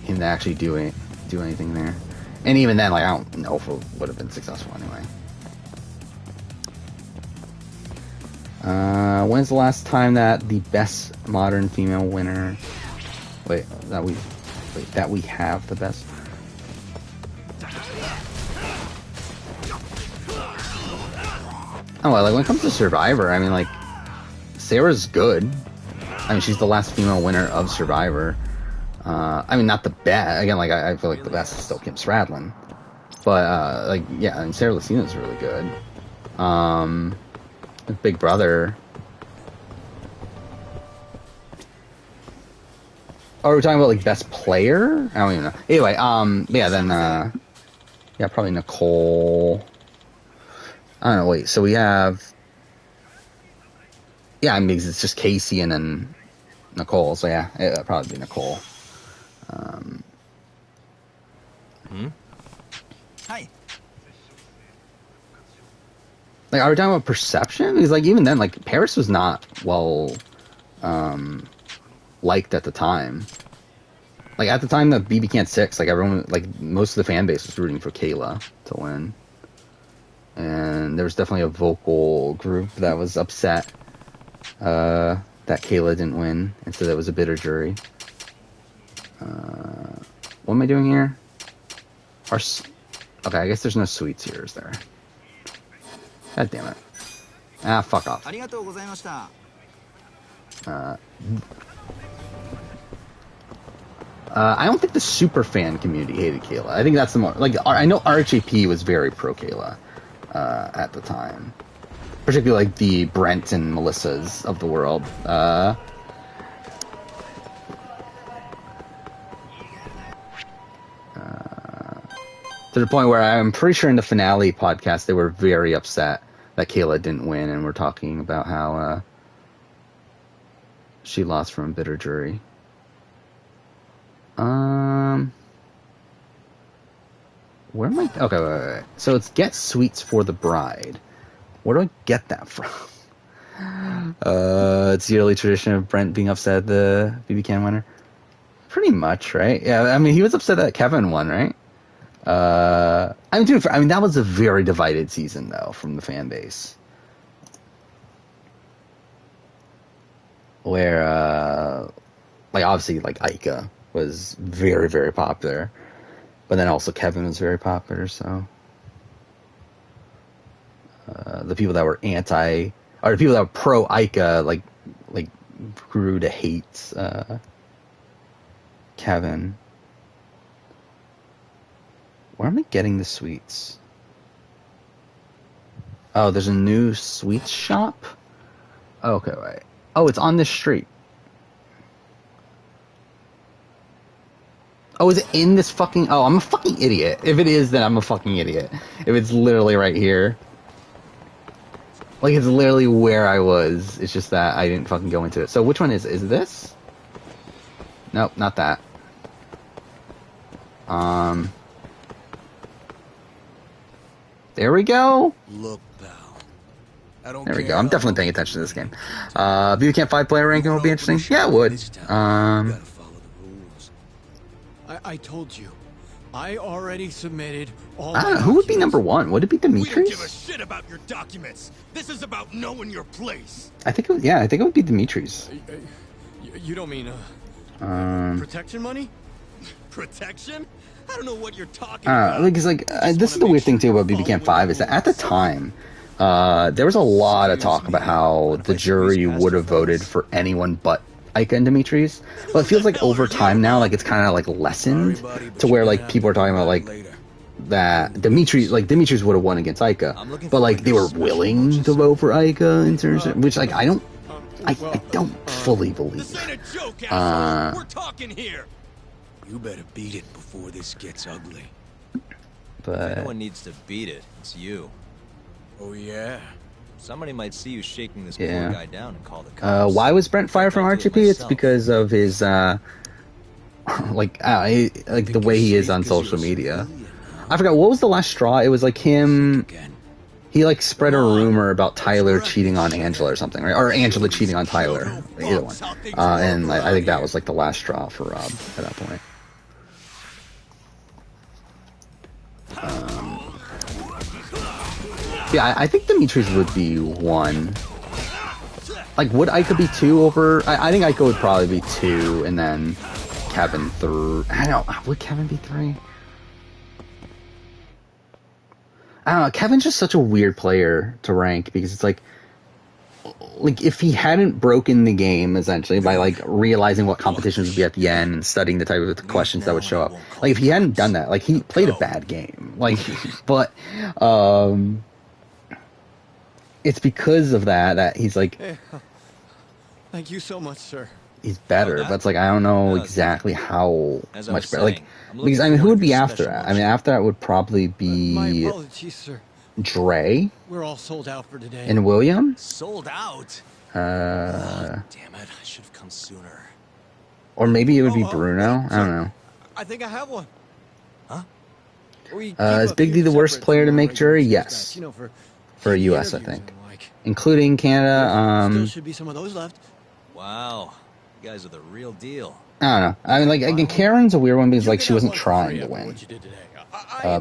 him to actually do anything there. And even then, like, I don't know if it would have been successful anyway. When's the last time that the best modern female winner... that we have the best... Oh, well, like, when it comes to Survivor, I mean, like, Sarah's good. I mean, she's the last female winner of Survivor. I mean, not the best. Again, like, I feel like the best is still Kim Stradlin. But, like, yeah, and Sarah Lucina's really good. Big Brother. Oh, we're talking about, like, best player? I don't even know. Anyway, yeah, then, yeah, probably Nicole. I don't know, wait, so we have... Yeah, I mean, it's just Casey and then Nicole, so yeah, it'd probably be Nicole. Hi. Like, are we talking about perception? Because, like, even then, like, Paris was not well, liked at the time. Like, at the time of BB Can 6, like, everyone, like, most of the fan base was rooting for Kayla to win. And there was definitely a vocal group that was upset that Kayla didn't win, and so that was a bitter jury. What am I doing here? Okay, I guess there's no sweets here, is there? God damn it. Ah, fuck off. I don't think the super fan community hated Kayla. I think that's the more... Like, I know RHAP was very pro Kayla at the time. Particularly, like, the Brent and Melissas of the world. To the point where I'm pretty sure in the finale podcast they were very upset that Kayla didn't win, and we're talking about how she lost from a bitter jury. Where am I? Okay, wait. So it's get sweets for the bride. Where do I get that from? It's the early tradition of Brent being upset at the BB Can winner. Pretty much, right? Yeah, I mean, he was upset that Kevin won, right? I mean, dude, that was a very divided season, though, from the fan base. Where, like, obviously, like, Aika was very, very popular. But then also Kevin was very popular, so... the people that were the people that were pro Aika, like grew to hate, Kevin. Where am I getting the sweets? Oh, there's a new sweets shop? Okay, wait. Oh, it's on this street. Oh, is it in this fucking... Oh, I'm a fucking idiot. If it is, then I'm a fucking idiot. If it's literally right here. Like, it's literally where I was. It's just that I didn't fucking go into it. So which one is this? Nope, not that. There we go. Look, pal. There we go. I'm definitely paying attention to this game. BB Can 5 player ranking will be interesting. Yeah, it would. I told you. I already submitted all I don't know. Who would be number one? Would it be Dimitris? We don't give a shit about your documents. This is about knowing your place. I think it would be Dimitris. You don't mean protection money? Protection? I don't know what you're talking about. Because this is the weird thing too about BB Can 5 is that at the time there was a lot of talk about how the jury would have voted for anyone but Aika and Dimitris. But it feels like over time now, like it's kind of like lessened to where like people are talking about like that Dimitris would have won against Aika, but like they were willing to vote for Aika in terms of, which like I don't fully believe. This ain't a joke, asshole. We're talking here. You better beat it before this gets ugly. But if anyone needs to beat it, it's you. Oh yeah. Somebody might see you shaking this poor guy down and call the cops. Why was Brent fired from RHP? It's because of his like the way he is on social media. I forgot what was the last straw. It was like him. He like spread a rumor about Tyler cheating on Angela or something, right? Or Angela cheating on Tyler, either one. And I think that was like the last straw for Rob at that point. Yeah, I think Dimitris would be 1. Like, would Aika be 2 over... I think Aika would probably be 2, and then Kevin 3. I don't know. Would Kevin be 3? I don't know. Kevin's just such a weird player to rank, because it's like if he hadn't broken the game, essentially, by, like, realizing what competitions would be at the end and studying the type of questions that would show up. Like, if he hadn't done that, like, he played a bad game. Like, but, it's because of that he's, like... Hey, thank you so much, sir. He's better, but it's like, I don't know exactly how much better. Like, because, I mean, who would be after that? I mean, after that would probably be... My apologies, sir. Dre? We're all sold out for today. And William? Sold out? Damn it, I should have come sooner. Or maybe it would be Bruno? I don't know. I think I have one. Huh? Is Big D the worst player to make jury? Yes. For US, I think. Including Canada, Still should be some of those left. Wow. You guys are the real deal. I don't know. I mean, like, again, Karen's a weird one because, like, she wasn't trying to win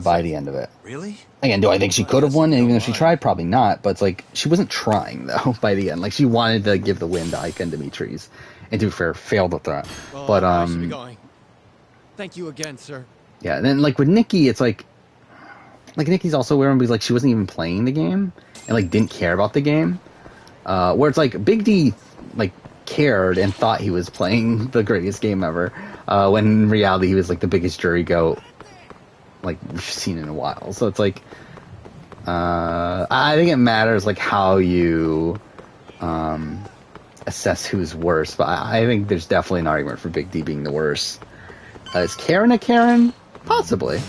by the end of it. Really? Again, do I think she could have won? Even if she tried, probably not. But it's like, she wasn't trying, though, by the end. Like, she wanted to give the win to Aika and Dimitris. And to be fair, failed at that. Well, but, I should be going. Thank you again, sir. Yeah, and then, like, with Nikki, it's like Nikki's also weird because, like, she wasn't even playing the game and, like, didn't care about the game. Where it's like, Big D, like, cared and thought he was playing the greatest game ever, when in reality he was, like, the biggest jury goat, like, we've seen in a while. So it's like, I think it matters, like, how you assess who's worse, but I think there's definitely an argument for Big D being the worst. Is Karen a Karen? Possibly.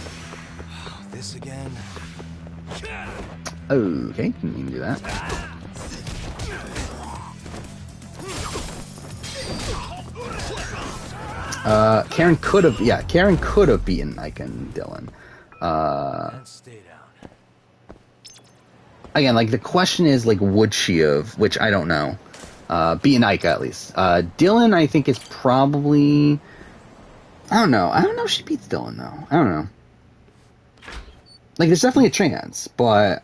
This again? Okay, you can do that. Karen could have beaten Aika and Dylan. Again, like, the question is, like, would she have, which I don't know, beaten Aika at least. Dylan, I think, is probably, I don't know if she beats Dylan, though. I don't know. Like, there's definitely a chance, but,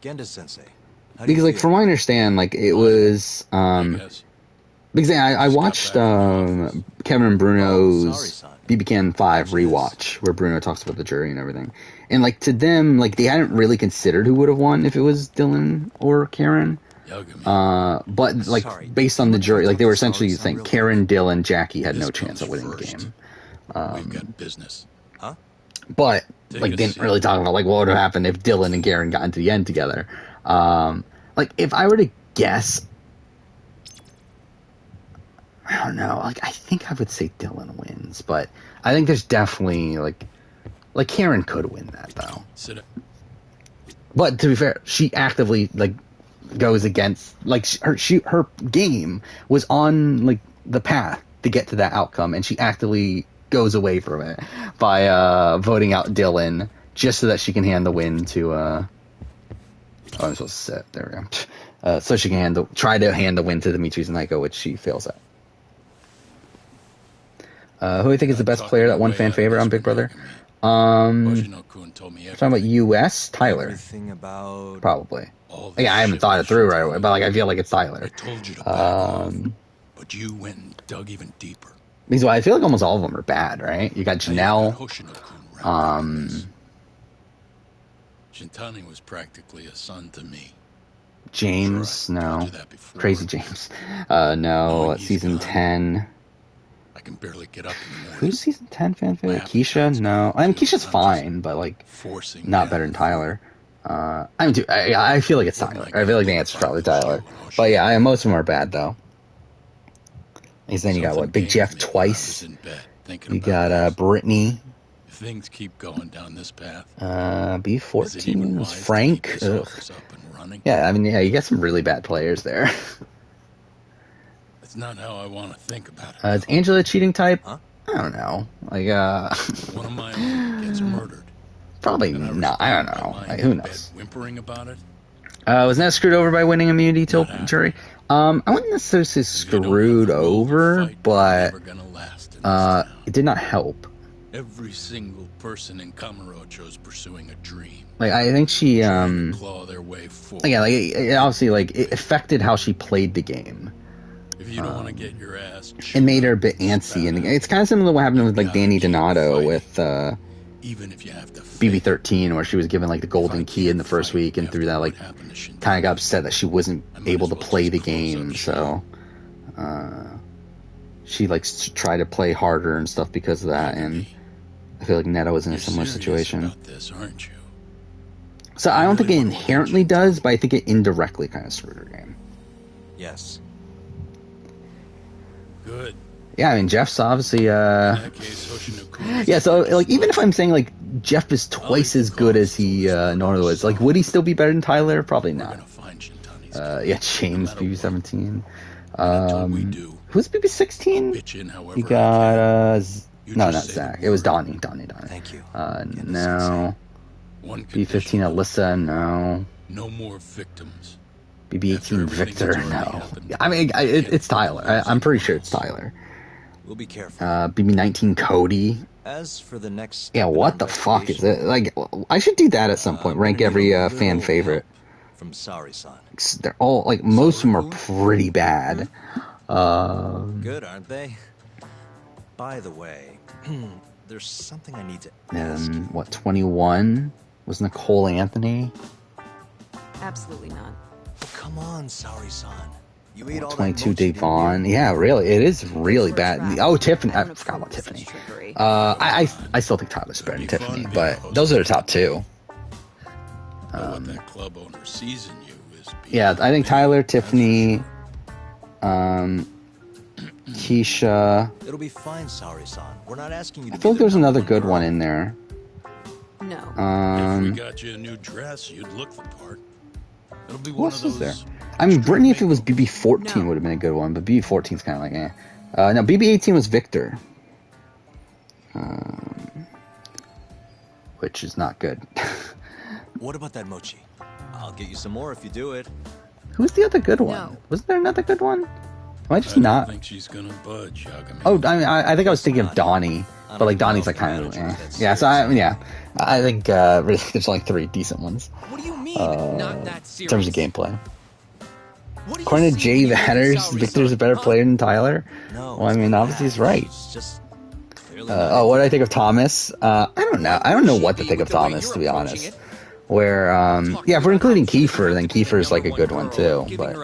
Genda-sensei. Because, like, from what I understand, like, it was, because I watched Kevin and Bruno's BB-Can 5 rewatch, where Bruno talks about the jury and everything. And, like, to them, like, they hadn't really considered who would have won if it was Dylan or Karen. But, like, based on the jury, like, they were essentially saying Karen, Dylan, Jackie had no chance of winning the game. We've got business. Huh? But, like, didn't really talk about, like, what would have happened if Dylan and Karen got into the end together. Like, if I were to guess, I don't know. Like, I think I would say Dylan wins, but I think there's definitely, like Karen could win that, though. But to be fair, she actively, like, goes against, like, her game was on, like, the path to get to that outcome, and she actively goes away from it by voting out Dylan just so that she can hand the win to I'm supposed to sit. There we go. So she can try to hand the win to Dimitris and Aika, which she fails at. Who do you think is the best player that won fan favorite on Big Brother? Talking about US, Tyler. Probably. Yeah, I haven't thought it through right away, but, like, I feel like it's Tyler. I told you to back but you went and dug even deeper. Because I feel like almost all of them are bad, right? You got Janelle. Shintani was practically a son to me. James, no. Crazy James. No. Season 10. I can barely get up in the morning. Who's season 10 fan favorite? Keisha? No. I mean, Keisha's fine, but, like, not better than Tyler. I feel like it's Tyler. I feel like the answer's probably Tyler. But yeah, most of them are bad, though. Because then you got, what, Big Jeff twice. You got Brittany. If things keep going down this path. B14 is Frank. Ugh. Yeah, I mean, yeah, you got some really bad players there. That's not how I want to think about it. Is Angela a cheating type? Huh? I don't know. Like, one of my own gets murdered. Probably not. I don't know. Like, who knows? Whimpering about it. Was Ness screwed over by winning immunity to jury? I wouldn't necessarily say screwed over, but it did not help. Every single person in Kamurocho is pursuing a dream. Like, I think she, claw their way forward. again, like, it obviously, like, it affected how she played the game. If you don't want to get your ass, it made her a bit antsy, and it's kind of similar to what happened with, like, Danny Donato with, even if you have to BB-13, where she was given, like, the golden key in the first week, and through that, like, kind of got upset that she wasn't able to play the game, so, she, like, tried to play harder and stuff because of that, and I feel like Neto was in a similar situation. about this, aren't you? So I don't think it inherently does, but I think it indirectly kind of screwed her game. Yes. Good. Yeah, I mean, Jeff's obviously, yeah, so, like, even if I'm saying, like, Jeff is twice as good as he normally was, like, would he still be better than Tyler? Probably not. Yeah, James, BB-17. Who's BB-16? You got, no, not Zach. It was Donnie. Thank you. No. BB-15, Alyssa, no. No more victims. BB-18, Victor, no. I mean, it's Tyler. I'm pretty sure it's Tyler. We'll be careful. BB-19, Cody. As for the next... Yeah, what the fuck is it? Like, I should do that at some point. Rank every fan favorite. From Sari-san. They're all, like, most of them are pretty bad. Good, aren't they? By the way, there's something I need to ask. What, 21? Was Nicole Anthony? Absolutely not. Oh, come on, Sari-san. You ate all 22 Devon. Yeah, really. It is really bad. Oh, Tiffany. I forgot about Tiffany. I still think Tyler's better than Tiffany, but those are the top two. What that club owner sees in you is yeah, I think Tyler, Tiffany, Keisha. It'll be fine, Sari-san. We're not asking you to I feel like there's another good one in there. No. If we got you a new dress, you'd look the part. It'll be Who one else of is those. there? I mean, Brittany, if it was BB-14, would have been a good one, but BB-14's kind of like, eh. No, BB-18 was Victor. Which is not good. What about that mochi? I'll get you some more if you do it. Who's the other good one? No. Was there another good one? Am I just not? I think she's gonna budge, Yagami. Oh, I mean, I think I was thinking of Donnie, but like Donnie's like kind of, yeah. So I think really there's only 3 decent ones. What do you mean? Not that serious. In terms of gameplay. According to Jay Vatters, Victor's a better player than Tyler. No. Well, I mean, obviously he's right. Just what did I think of Thomas? I don't know. I don't know what to think of Thomas, to be honest. Where, yeah, if we're including Kiefer, then Kiefer's like a good one too. But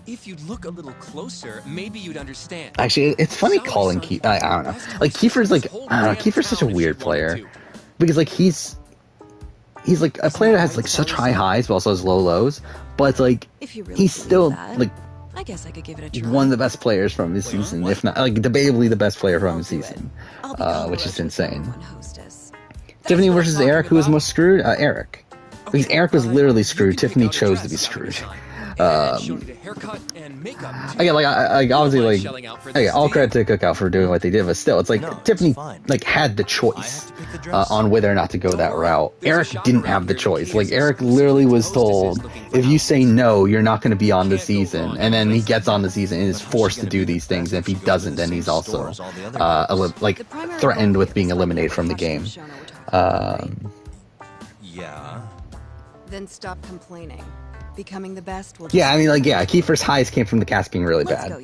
if you'd look a little closer, maybe you'd understand. Actually, it's funny calling Kiefer. I don't know. Like Kiefer's like, I don't know. Kiefer's such a weird player because like he's like a player that has like such high highs but also has low lows. But it's like he's still like I guess I could give it a try. one of the best players from his season, if not like debatably the best player from his season, which is insane. Tiffany versus Eric, who was most screwed? Eric. Because Eric was literally screwed. Tiffany chose to be screwed. Again, like obviously, like, okay, all credit to Cookout for doing what they did, but still, it's like Tiffany like had the choice on whether or not to go that route. Eric didn't have the choice. Like Eric literally was told, if you say no, you're not going to be on the season, and then he gets on the season and is forced to do these things. And if he doesn't, then he's also like threatened with being eliminated from the game. Yeah. Then stop complaining. Becoming the best will. Yeah, I mean, like, yeah, Kiefer's highs came from the cast being really bad.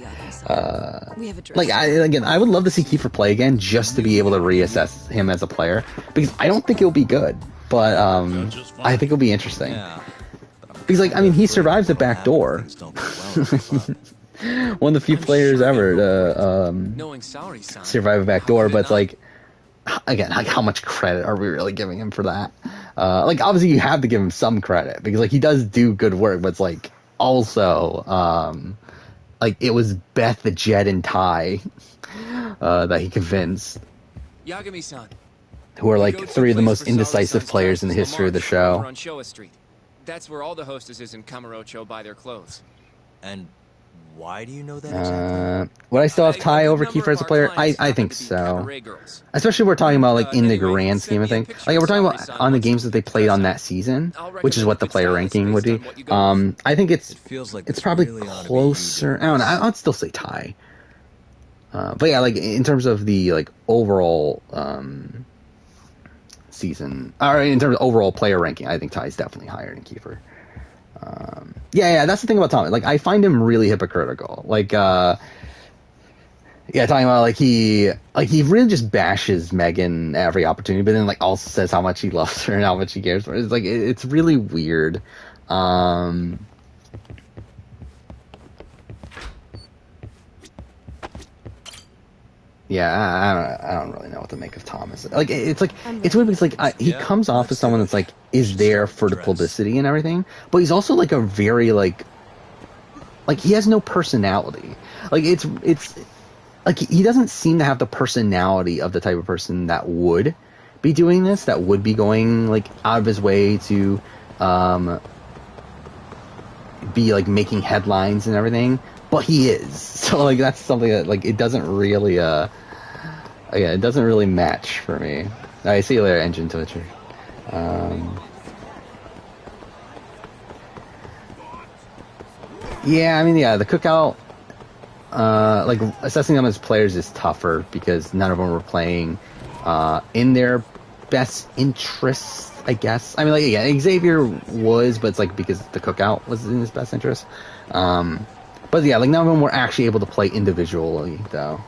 We have a like, I would love to see Kiefer play again just to be able to reassess him as a player because I don't think it'll be good, but I think it'll be interesting. Because, like, I mean, he survives the back door. One of the few players ever to survive a back door, but it's like, again, like, how much credit are we really giving him for that? Like, obviously you have to give him some credit because, like, he does do good work, but it's like also like it was Beth, the Jet, and Ty that he convinced, Yagami-san, who are like 3 of the most indecisive players in the history of the show. On Showa Street. That's where all the hostesses in Kamurocho buy their clothes. And why do you know that exactly? Would I still have Ty over Kiefer as a player? I think so. Especially if we're talking about like in the grand scheme of things. Like we're talking about on the games that they played on that season, which is what the player ranking would be. I think it's probably closer. I don't know. I'd still say Ty. But yeah, like in terms of the like overall season, or in terms of overall player ranking, I think Ty's definitely higher than Kiefer. Yeah, that's the thing about Tommy. Like, I find him really hypocritical. Like, talking about he really just bashes Megan every opportunity, but then like also says how much he loves her and how much he cares for her. It's like it's really weird. Yeah, I don't really know what to make of Thomas. Like, it's weird because like he comes off as someone that's like is there for the publicity and everything, but he's also like a very like he has no personality. Like it's like he doesn't seem to have the personality of the type of person that would be doing this, that would be going like out of his way to be like making headlines and everything. But he is. So like that's something that like it doesn't really it doesn't really match for me. I see you later, Engine Twitcher. Yeah, I mean, the cookout, like assessing them as players is tougher because none of them were playing in their best interests, I guess. I mean, like, yeah, Xavier was, but it's like because the cookout was in his best interest. But yeah, like none of them were actually able to play individually, though.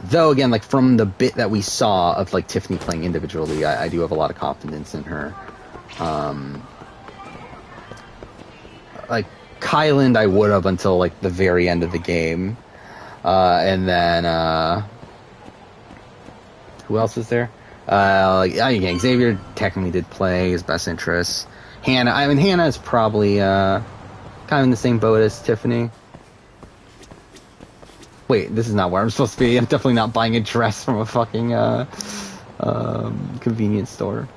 Though again, like from the bit that we saw of like Tiffany playing individually, I do have a lot of confidence in her. Like Kyland, I would have until like the very end of the game, and then who else is there? Again, Xavier technically did play his best interests. Hannah, I mean, Hannah is probably kind of in the same boat as Tiffany. Wait, this is not where I'm supposed to be. I'm definitely not buying a dress from a fucking convenience store.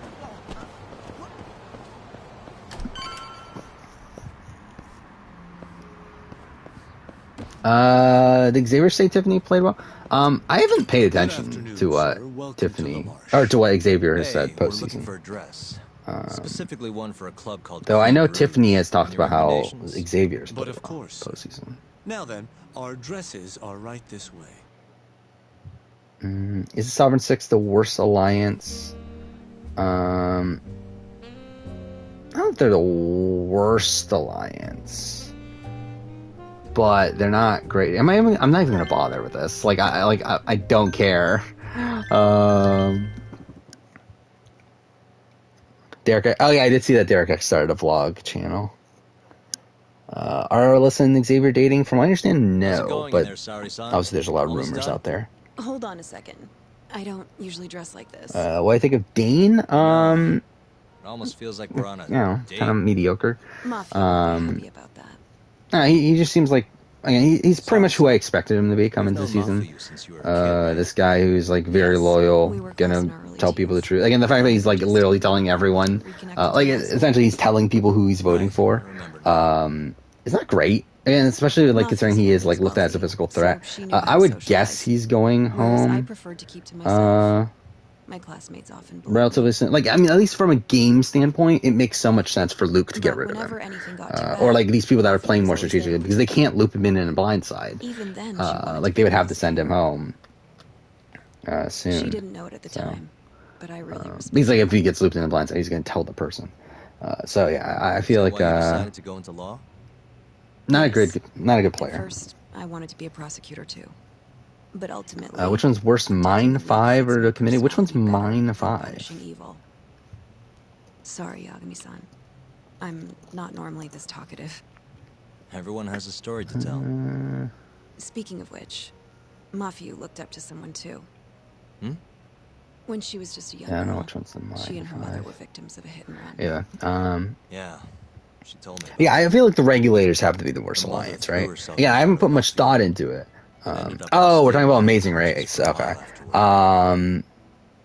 Did Xavier say Tiffany played well? I haven't paid attention to what Tiffany or to what Xavier has said postseason. For a dress. Specifically one for a club called though I know Tiffany has talked about how Xavier's played well postseason. Now then, our dresses are right this way. Is the Sovereign Six the worst alliance? I don't think they're the worst alliance, but they're not great. I'm not even gonna bother with this. Like I don't care. Derek, oh yeah, I did see that Derek X started a vlog channel. Are Alyssa and Xavier dating? From what I understand, no. But obviously there's a lot of rumors out there. Hold on a second. I don't usually dress like this. What do I think of Dane? It almost feels like we're on a date. Kind of mediocre. Happy about that. He just seems like he's pretty much who I expected him to be coming into the season. This guy who's like very loyal, gonna tell people the truth. Again, the fact that he's like literally telling everyone, like essentially he's telling people who he's voting for. It's not great, and especially like considering he is like looked at as a physical threat. I would guess he's going home. I preferred to keep to myself. My classmates often relatively soon. Like, I mean, at least from a game standpoint, it makes so much sense for Luke to get rid of him. Or like these people that are playing more strategically, because they can't loop him in a blindside. Even then, like they would have to send him home soon. She didn't know it at the time, but I really because like if he gets looped in a blindside, he's going to tell the person. So yeah, I feel like decided to go into law? not a good player. At first, I wanted to be a prosecutor too. But ultimately, which one's worse, Mine 5 or the committee? Which one's Mine 5? Evil. Sorry, Yagami-san. I'm not normally this talkative. Everyone has a story to tell. Speaking of which, Mafiu looked up to someone too. When she was just a young girl. I don't know which one's the Mine 5. She and her mother were victims of a hit and run. Yeah. Yeah. She told me. Yeah, I feel like the regulators have to be the worst alliance, right? Yeah, I haven't put much thought into it. We're talking about Amazing Race. Okay.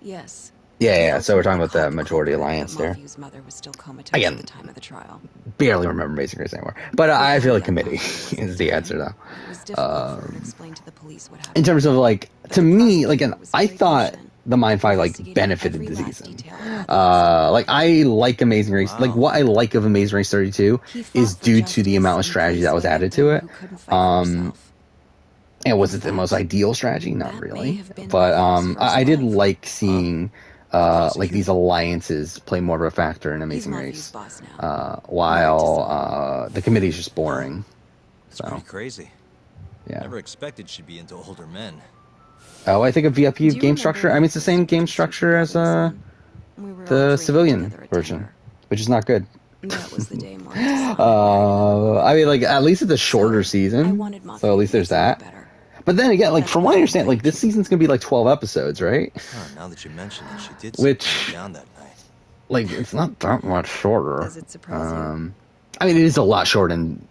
Yes. Yeah. So we're talking about the majority alliance there. Mother was still comatose Again, at the time of the trial. Barely remember Amazing Race anymore. But I feel like committee is the answer, though. It was difficult for her to explain to the police what happened. In terms of like, to me, like, I thought the Mindfight like benefited the season. Like I like Amazing Race. Like what I like of Amazing Race 32 is due to the amount of strategy that was added to it. And was it the most ideal strategy? Not really. But I did like seeing like these alliances play more of a factor in Amazing Race, while the committee is just boring. That's pretty crazy. Yeah. Never expected she'd be into older men. Oh, I think a VIP game structure. I mean, it's the same game structure as the civilian version, which is not good. That was the day Mark I mean, like at least it's a shorter season, so at least there's that. But then again, like from what I understand, like this season's gonna be like 12 episodes, right? Oh, now that you mention it, she did Which, down that night. Like, it's not that much shorter. Does it surprise you? I mean, it is a lot shorter than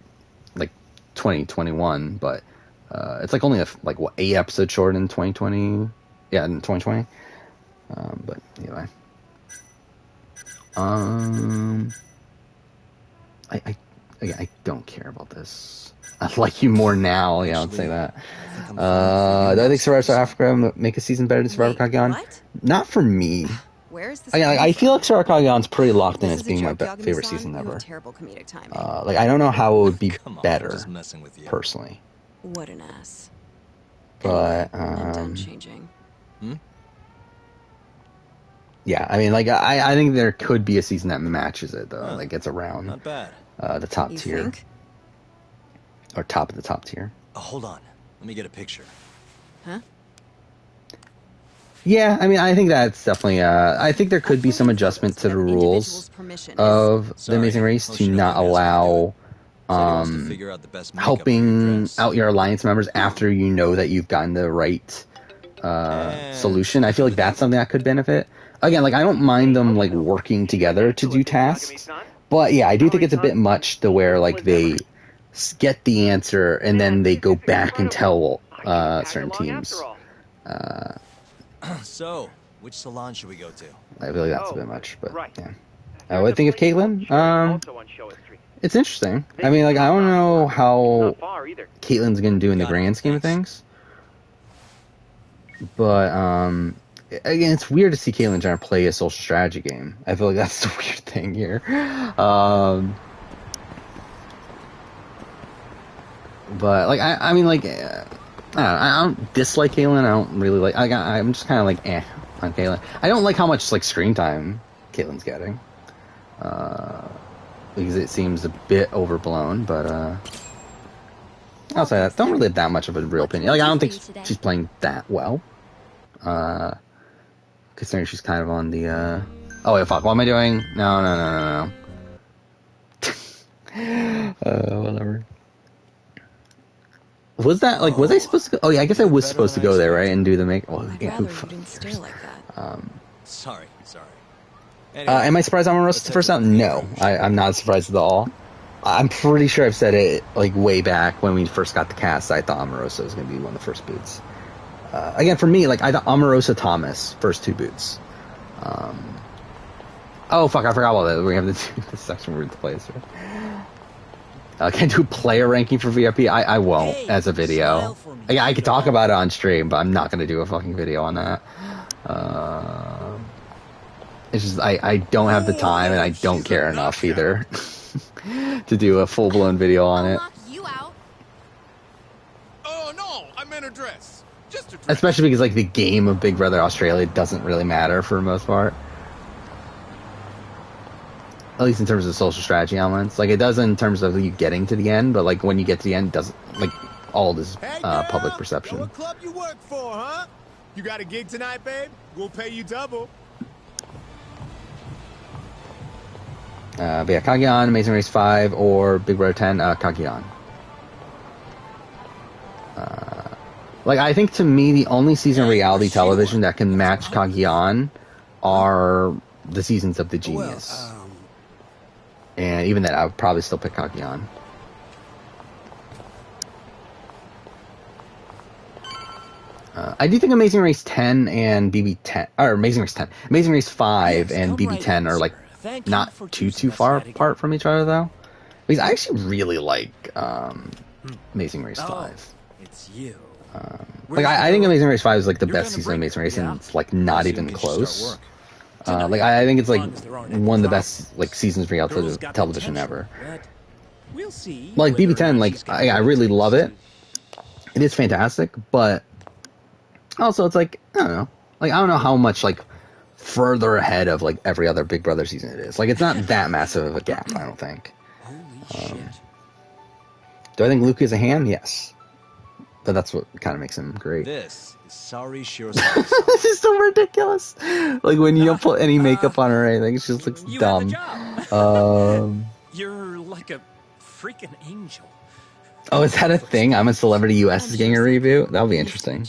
like 2021, but it's like only like what 8 episodes short in 2020. Yeah, in 2020. But anyway, I don't care about this. I like you more now. Yeah, I'd say that. Do I think Survivor South Africa make a season better than Survivor Kagyan? Not for me. Where is this? I feel like Survivor Kagyan's pretty locked in as being my favorite season ever. Terrible comedic timing. Like I don't know how it would be better personally. What an ass. But I'm done changing. Yeah, I mean, like I think there could be a season that matches it though. Like gets around Not bad. The top You tier. think? Or top of the top tier. Hold on. Let me get a picture. Huh? Yeah, I mean, I think that's definitely. I think there could be some adjustment to the rules of the Amazing Race to not allow helping out your alliance members after you know that you've gotten the right solution. I feel like that's something that could benefit. Again, like I don't mind them like working together to do tasks, but yeah, I do think it's a bit much to where like they get the answer and then they go back and tell certain teams. So, which salon should we go to? I feel like that's a bit much, but yeah. What I think of Caitlyn? It's interesting. I mean, like I don't know how Caitlyn's gonna do in the grand scheme of things, but again, it's weird to see Caitlyn trying to play a social strategy game. I feel like that's the weird thing here. But like I mean like I don't dislike Caitlyn. I don't really like. I'm just kind of like on Caitlyn. I don't like how much like screen time Caitlyn's getting, because it seems a bit overblown. But outside that, don't really have that much of a real opinion. Like I don't think she's playing that well, considering she's kind of on the. Oh wait, fuck! What am I doing? No. Whatever. Was that like? Was I supposed to go? Oh yeah, I guess I was supposed to go there, right, and do the make. Oh, yeah, who fucking cares? Sorry. Am I surprised Omarosa's the first out? No, I'm not surprised at all. I'm pretty sure I've said it like way back when we first got the cast. I thought Omarosa was going to be one of the first boots. Again, for me, like I thought Omarosa Thomas first 2 boots. Oh fuck, I forgot about that. We have the section where it's placed. Can I do player ranking for VIP? I won't as a video. I could talk about it on stream, but I'm not going to do a fucking video on that. It's just I don't have the time and I don't care enough either to do a full-blown video on it. Oh no, I meant a dress. Just a dress. Especially because like the game of Big Brother Australia doesn't really matter for the most part. At least in terms of social strategy elements. Like, it does in terms of you getting to the end, but, like, when you get to the end, it doesn't, like, all this public perception. What club you work for, huh? You got a gig tonight, babe? We'll pay you double. But yeah, Kagyan, Amazing Race 5, or Big Brother 10, Kagyan. Like, I think to me, the only season of reality television that can match Kagyan are the seasons of The Genius. And even then, I would probably still pick Kagyan. I do think Amazing Race 10 and BB10, or Amazing Race 10, Amazing Race 5 and BB10 are like not too far apart from each other though. Because I actually really like Amazing Race 5. It's you. Like I think Amazing Race 5 is like the best season of Amazing Race, and it's like not even close. Like I think it's like one of the best like seasons for reality television ever. Like BB10, like I really love it. It is fantastic, but also it's like I don't know. Like I don't know how much like further ahead of like every other Big Brother season it is. Like it's not that massive of a gap, I don't think. Do I think Luke is a ham? Yes. But that's what kind of makes him great. This is Saori Shirosaki. This is so ridiculous. Like when you don't put any makeup on her or anything, it just looks dumb. You're like a freaking angel. Oh, is that a thing? I'm a Celebrity US is getting a reboot? That'll be interesting.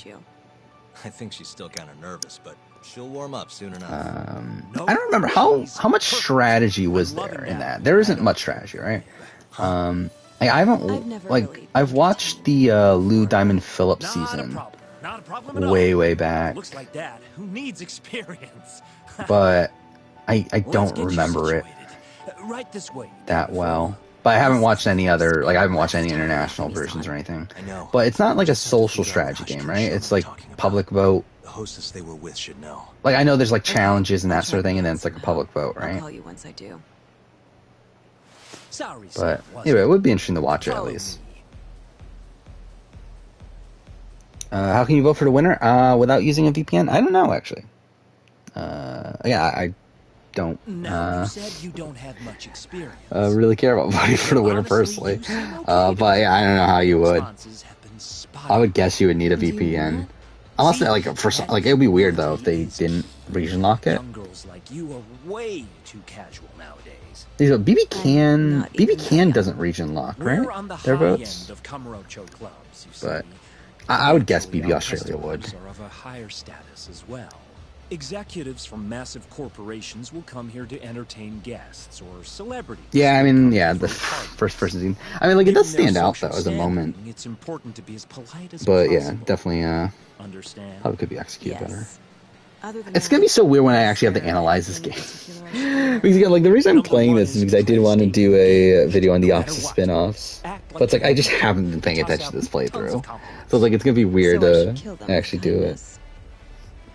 I think she's still kind of nervous, but she'll warm up soon enough. I don't remember how much strategy was there in that. There isn't much strategy, right? Like, I've watched the Lou Diamond Phillips season way back. Looks like that. Who needs experience? But I don't remember it that well. But I haven't watched any other, like I haven't watched any international versions or anything. But it's not like a social strategy game, right? It's like public vote. The hostess they were with should know. Like I know there's like challenges and that sort of thing, and then it's like a public vote, right? I'll call you once I do. But anyway, it would be interesting to watch it at least. How can you vote for the winner without using a VPN? I don't know actually. Yeah, I don't. You said you don't have much experience. Really care about voting for the winner personally. But yeah, I don't know how you would. I would guess you would need a VPN. Unless like like it would be weird though if they didn't region lock it. Young girls like you are way too casual nowadays. BB Can doesn't region lock, right? Their votes. But I would guess BB Australia would. Are of a higher status as well. Executives from massive corporations will come here to entertain guests or celebrities. Yeah, I mean, yeah, the first person scene. I mean, like it does stand out though as a moment. It's important to be as polite as but possible. Yeah, definitely. Understand? Probably could be executed better. It's gonna be so weird when I actually have to analyze this game. Because again, like the reason I'm playing this is because I did want to do a video on the Office spin-offs, but it's like I just haven't been paying attention to this playthrough, so it's like it's gonna be weird to actually do it.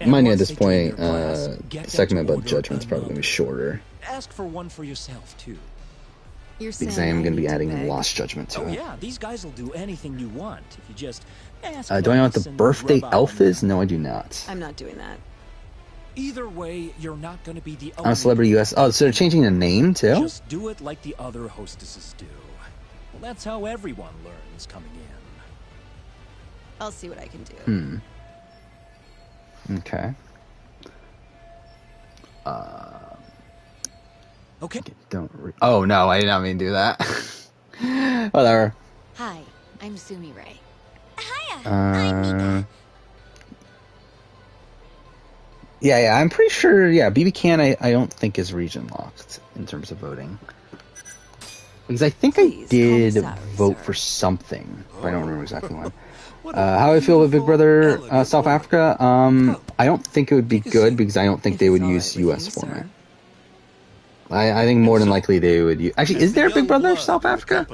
Mind you, at this point, the segment about Judgment's probably gonna be shorter. Ask for one for yourself too. Because I am gonna be adding Lost Judgment to it. Yeah, these guys will do anything you want if you just ask. Do I know what the birthday elf is? No, I do not. I'm not doing that. Either way, you're not going to be the only. I'm a Celebrity US. Oh, so they're changing the name too? Just do it like the other hostesses do. Well, that's how everyone learns coming in. I'll see what I can do. Okay. Okay. Oh no, I did not mean to do that. Whatever. Hi, I'm Sumi Ray. Hiya, I'm Mika. Yeah, I'm pretty sure, BB Can I don't think is region locked in terms of voting. Because I think I did vote for something, but I don't remember exactly when. How I feel about Big Brother South Africa, I don't think it would be good because I don't think they would use US format. I think more than likely they would use... Actually, is there a Big Brother South Africa?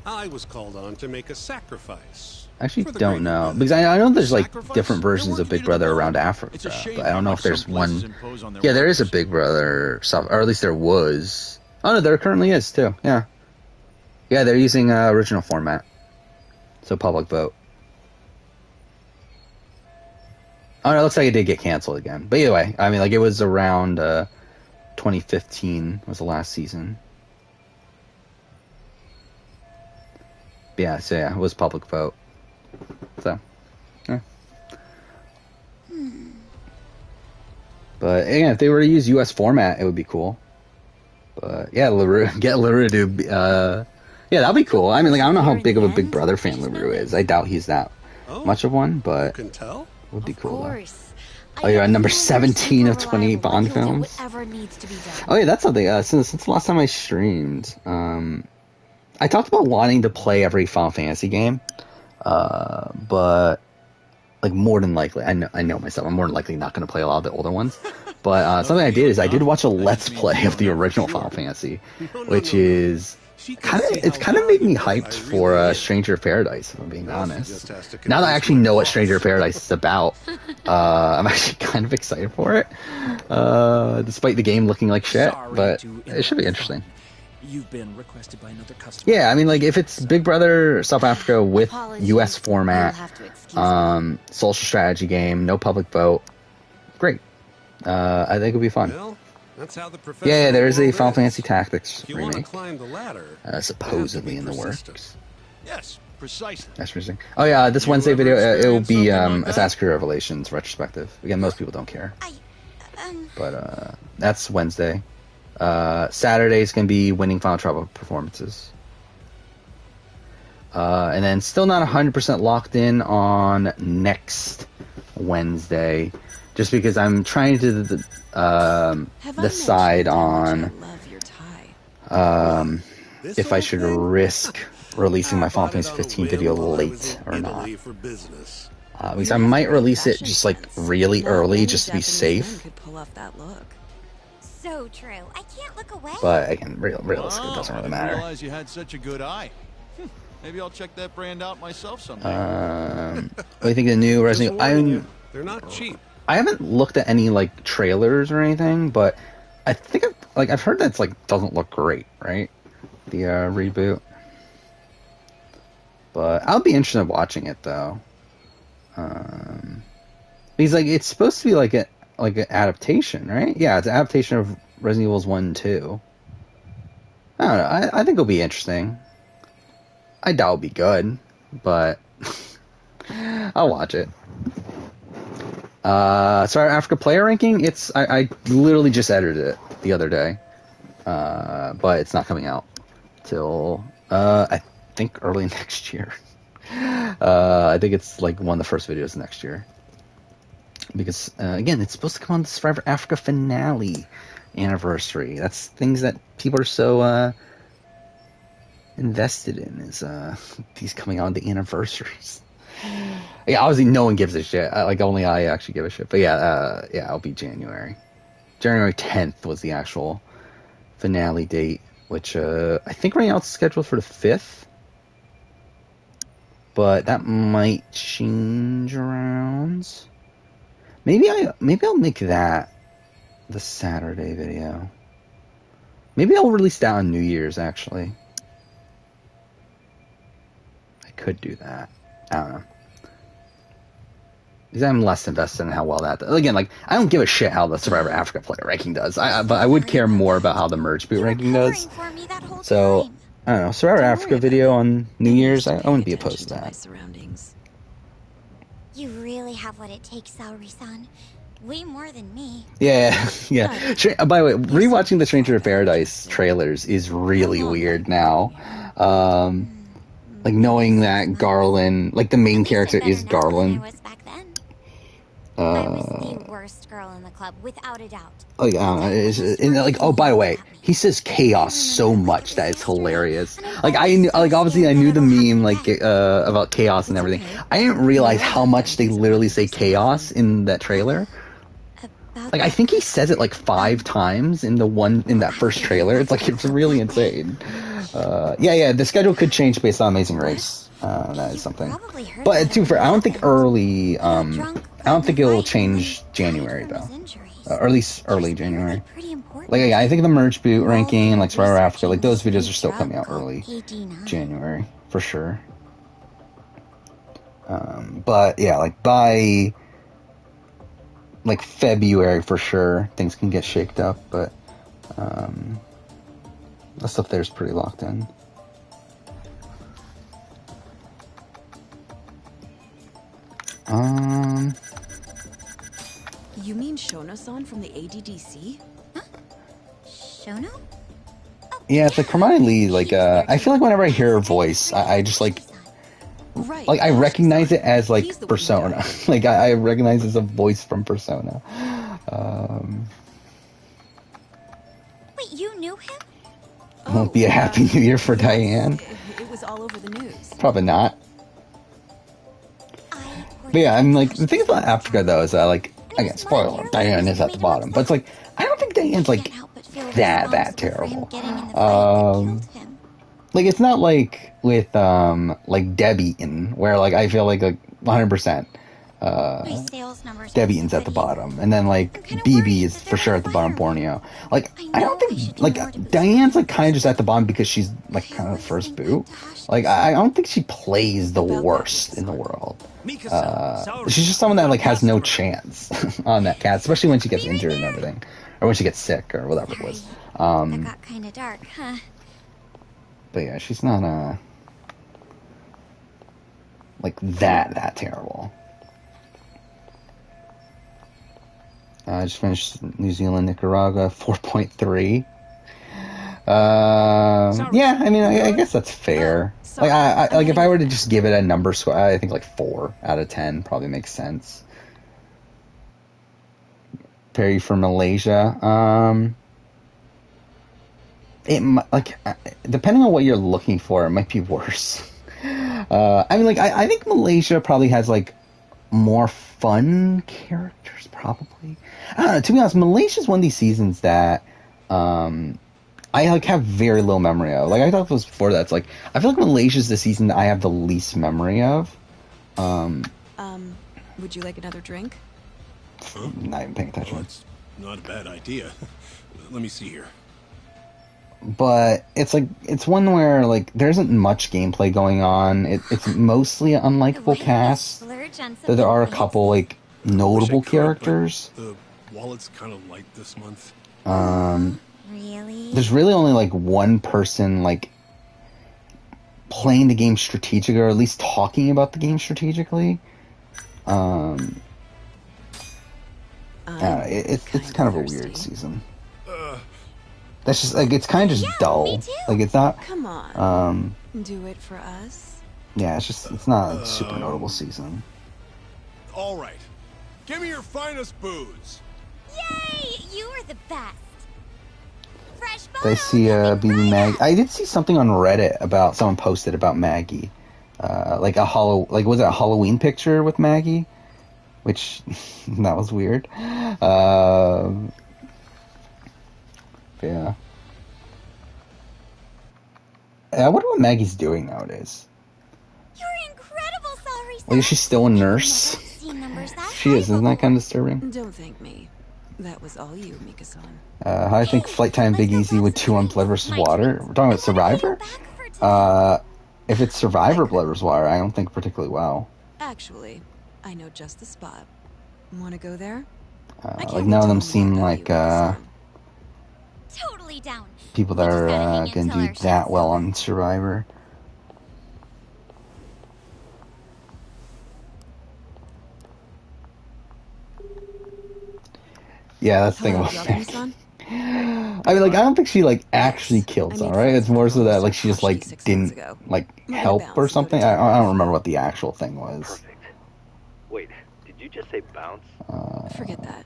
I was called on to make a sacrifice. I actually don't know, because I know there's like different versions of Big Brother around Africa, but I don't know if there's one. Yeah, there is a Big Brother South, or at least there was. Oh no, there currently is too. Yeah, they're using original format, so public vote. Oh no, it looks like it did get canceled again. But either way, I mean, like it was around 2015 was the last season. Yeah, so yeah, it was public vote. So, yeah. But again, if they were to use US format, it would be cool. But yeah, get LaRue to yeah, that'd be cool. I mean, like I don't know how big of a Big Brother fan LaRue is. I doubt he's that much of one, but it would be cool though. Oh, you're at number 17 of 28 Bond films. Oh yeah, that's something. Since the last time I streamed, I talked about wanting to play every Final Fantasy game. But like more than likely, I know myself, I'm more than likely not going to play a lot of the older ones. But something I did is I did watch a Let's Play of the original Final Fantasy, which is It's kind of made me hyped for Stranger of Paradise, if I'm being honest. Now that I actually know what Stranger of Paradise is about, I'm actually kind of excited for it. Despite the game looking like shit, but it should be interesting. You've been requested by another customer. Yeah, I mean, like, if it's Big Brother South Africa with US format, social strategy game, no public vote, great. I think it'll be fun. Well, that's how the yeah, there's a Final Fantasy Tactics you remake, climb the ladder, supposedly in the works. Yes, precisely. That's interesting. Oh yeah, this Wednesday video, it'll be Assassin's Creed Revelations retrospective. Again, most people don't care. But that's Wednesday. Saturday's gonna be winning Final Trouble performances. And then still not 100% locked in on next Wednesday, just because I'm trying to decide on if I should risk releasing my Final Fantasy 15 video late or not. Because I might release it just like really early, just to be safe. So true. I can't look away. But again, realistically, it doesn't really matter. I realize you had such a good eye. Maybe I'll check that brand out myself someday. What do you think of the new Resident Evil? They're not cheap. I haven't looked at any like trailers or anything, but I think I've heard that it's like doesn't look great, right? The reboot. But I'll be interested in watching it though. Because like it's supposed to be like an adaptation, right? Yeah, it's an adaptation of Resident Evil 1 and 2. I don't know. I think it'll be interesting. I doubt it'll be good, but I'll watch it. Sorry, Africa player ranking. I literally just edited it the other day, but it's not coming out till I think early next year. I think it's like one of the first videos next year. Because, again, it's supposed to come on the Survivor Africa finale anniversary. That's things that people are so invested in, is these coming on the anniversaries. Yeah, obviously no one gives a shit. Like, only I actually give a shit. But yeah, it'll be January. January 10th was the actual finale date, which I think right now it's scheduled for the 5th. But that might change around. Maybe I'll make that the Saturday video. Maybe I'll release that on New Year's, actually. I could do that. I don't know. Because I'm less invested in how well that does. Again, like, I don't give a shit how the Survivor Africa player ranking does. But I would care more about how the Merge Boot ranking does. So, I don't know. Survivor Africa video on New Year's, I wouldn't be opposed to that. You really have what it takes, Saori-san. Way more than me. Yeah. By the way, rewatching the Stranger of Paradise trailers is really weird now. Like, knowing that Garland, like, the main character is Garland. I was the worst girl in the club, without a doubt. Like, oh, by the way, he says chaos so much that it's hilarious. Like, obviously I knew the meme, like, about chaos and everything. I didn't realize how much they literally say chaos in that trailer. Like, I think he says it like 5 times in that first trailer. It's like, it's really insane. The schedule could change based on Amazing Race. That is something. But to be fair, I don't think I don't think it'll change January though, or at least early January. Like, I think the Merge Boot ranking and like Survivor Africa, like those videos are still coming out early January for sure. But yeah, like by like February for sure, things can get shaked up. But the stuff there's pretty locked in. You mean Shono-san from the ADDC? Huh? Shono? Yeah, it's like Hermione Lee. Like, I feel like whenever I hear her voice, I just like I recognize it as like Persona. Like, I recognize it as a voice from Persona. Wait, you knew him? Won't be a happy new year for Diane. It was all over the news. Probably not. But yeah, I'm like, the thing about Africa though is that, like, again, spoiler, Diane is at the bottom, but it's like, I don't think Diane's like that terrible. like it's not like with like Deb Eaton, where like I feel like 100%. Deb Eaton's at the bottom, and then like BB is for sure at the bottom. Borneo, like I don't think like Diane's like kind of just at the bottom because she's like kind of the first boot. Like I don't think she plays the worst in the world. She's just someone that like has no chance on that cast, especially when she gets injured and everything, or when she gets sick or whatever it was. It got kind of dark, huh? But yeah, she's not like that terrible. I just finished New Zealand, Nicaragua, 4.3. Yeah, I mean, I guess that's fair. Like, I like if I were to just give it a number score, I think like 4 out of 10 probably makes sense. Perry for Malaysia. It like depending on what you're looking for, it might be worse. I mean, like I think Malaysia probably has like more fun characters, probably. I don't know. To be honest, Malaysia's one of these seasons that I like have very little memory of. Like I talked about this before. That's like I feel like Malaysia's the season that I have the least memory of. Would you like another drink? Not even paying attention. Well, it's not a bad idea. Let me see here. But it's like it's one where like there isn't much gameplay going on. It's mostly an unlikable cast. Though there are a couple like notable characters. The wallet's kind of light this month. Really? There's really only like one person like playing the game strategically, or at least talking about the game strategically. It's kind of a weird season. That's just like it's kind of just dull. Like it's not. Come on. Do it for us. Yeah, it's not a super notable season. All right, give me your finest booze. Yay! You are the best. Fresh Did I see BB Maggie? I did see something on Reddit about someone posted about Maggie, like was it a Halloween picture with Maggie, which that was weird. Yeah. I wonder what Maggie's doing nowadays. You're incredible, Celery. Like, is she still a nurse? She is. Isn't that kind of disturbing? Don't thank me. That was all you, Mika-san. How I think Flight Time Big Easy with 2 on Blood vs. Water. We're talking about Survivor? If it's Survivor Blood vs. Water, I don't think particularly well. Actually, I know just the spot. Want to go there? Like none of them seem like Totally down. people that are going to do that well on Survivor. Yeah, that's the thing about Maggie. I mean, like, I don't think she, like, actually killed someone, right? It's more so that, like, she just, like, didn't, like, help or something. I don't remember what the actual thing was. Perfect. Wait, did you just say bounce? Forget that.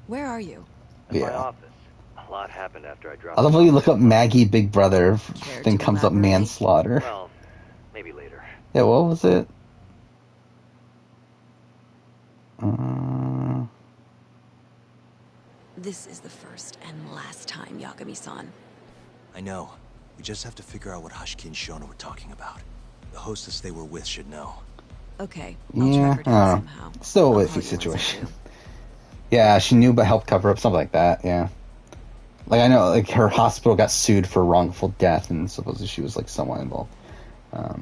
Where are you? In my office. A lot happened after I dropped. I love how you look up Maggie Big Brother, then comes up manslaughter. Well, maybe later. Yeah, what was it? This is the first and last time, Yagami-san. I know. We just have to figure out what Hashiki and Shona were talking about. The hostess they were with should know. Okay. Yeah, I don't know. Still a iffy situation. Yeah, she knew but helped cover up, something like that, yeah. Like, I know, like, her hospital got sued for wrongful death, and supposedly she was, like, somewhat involved. I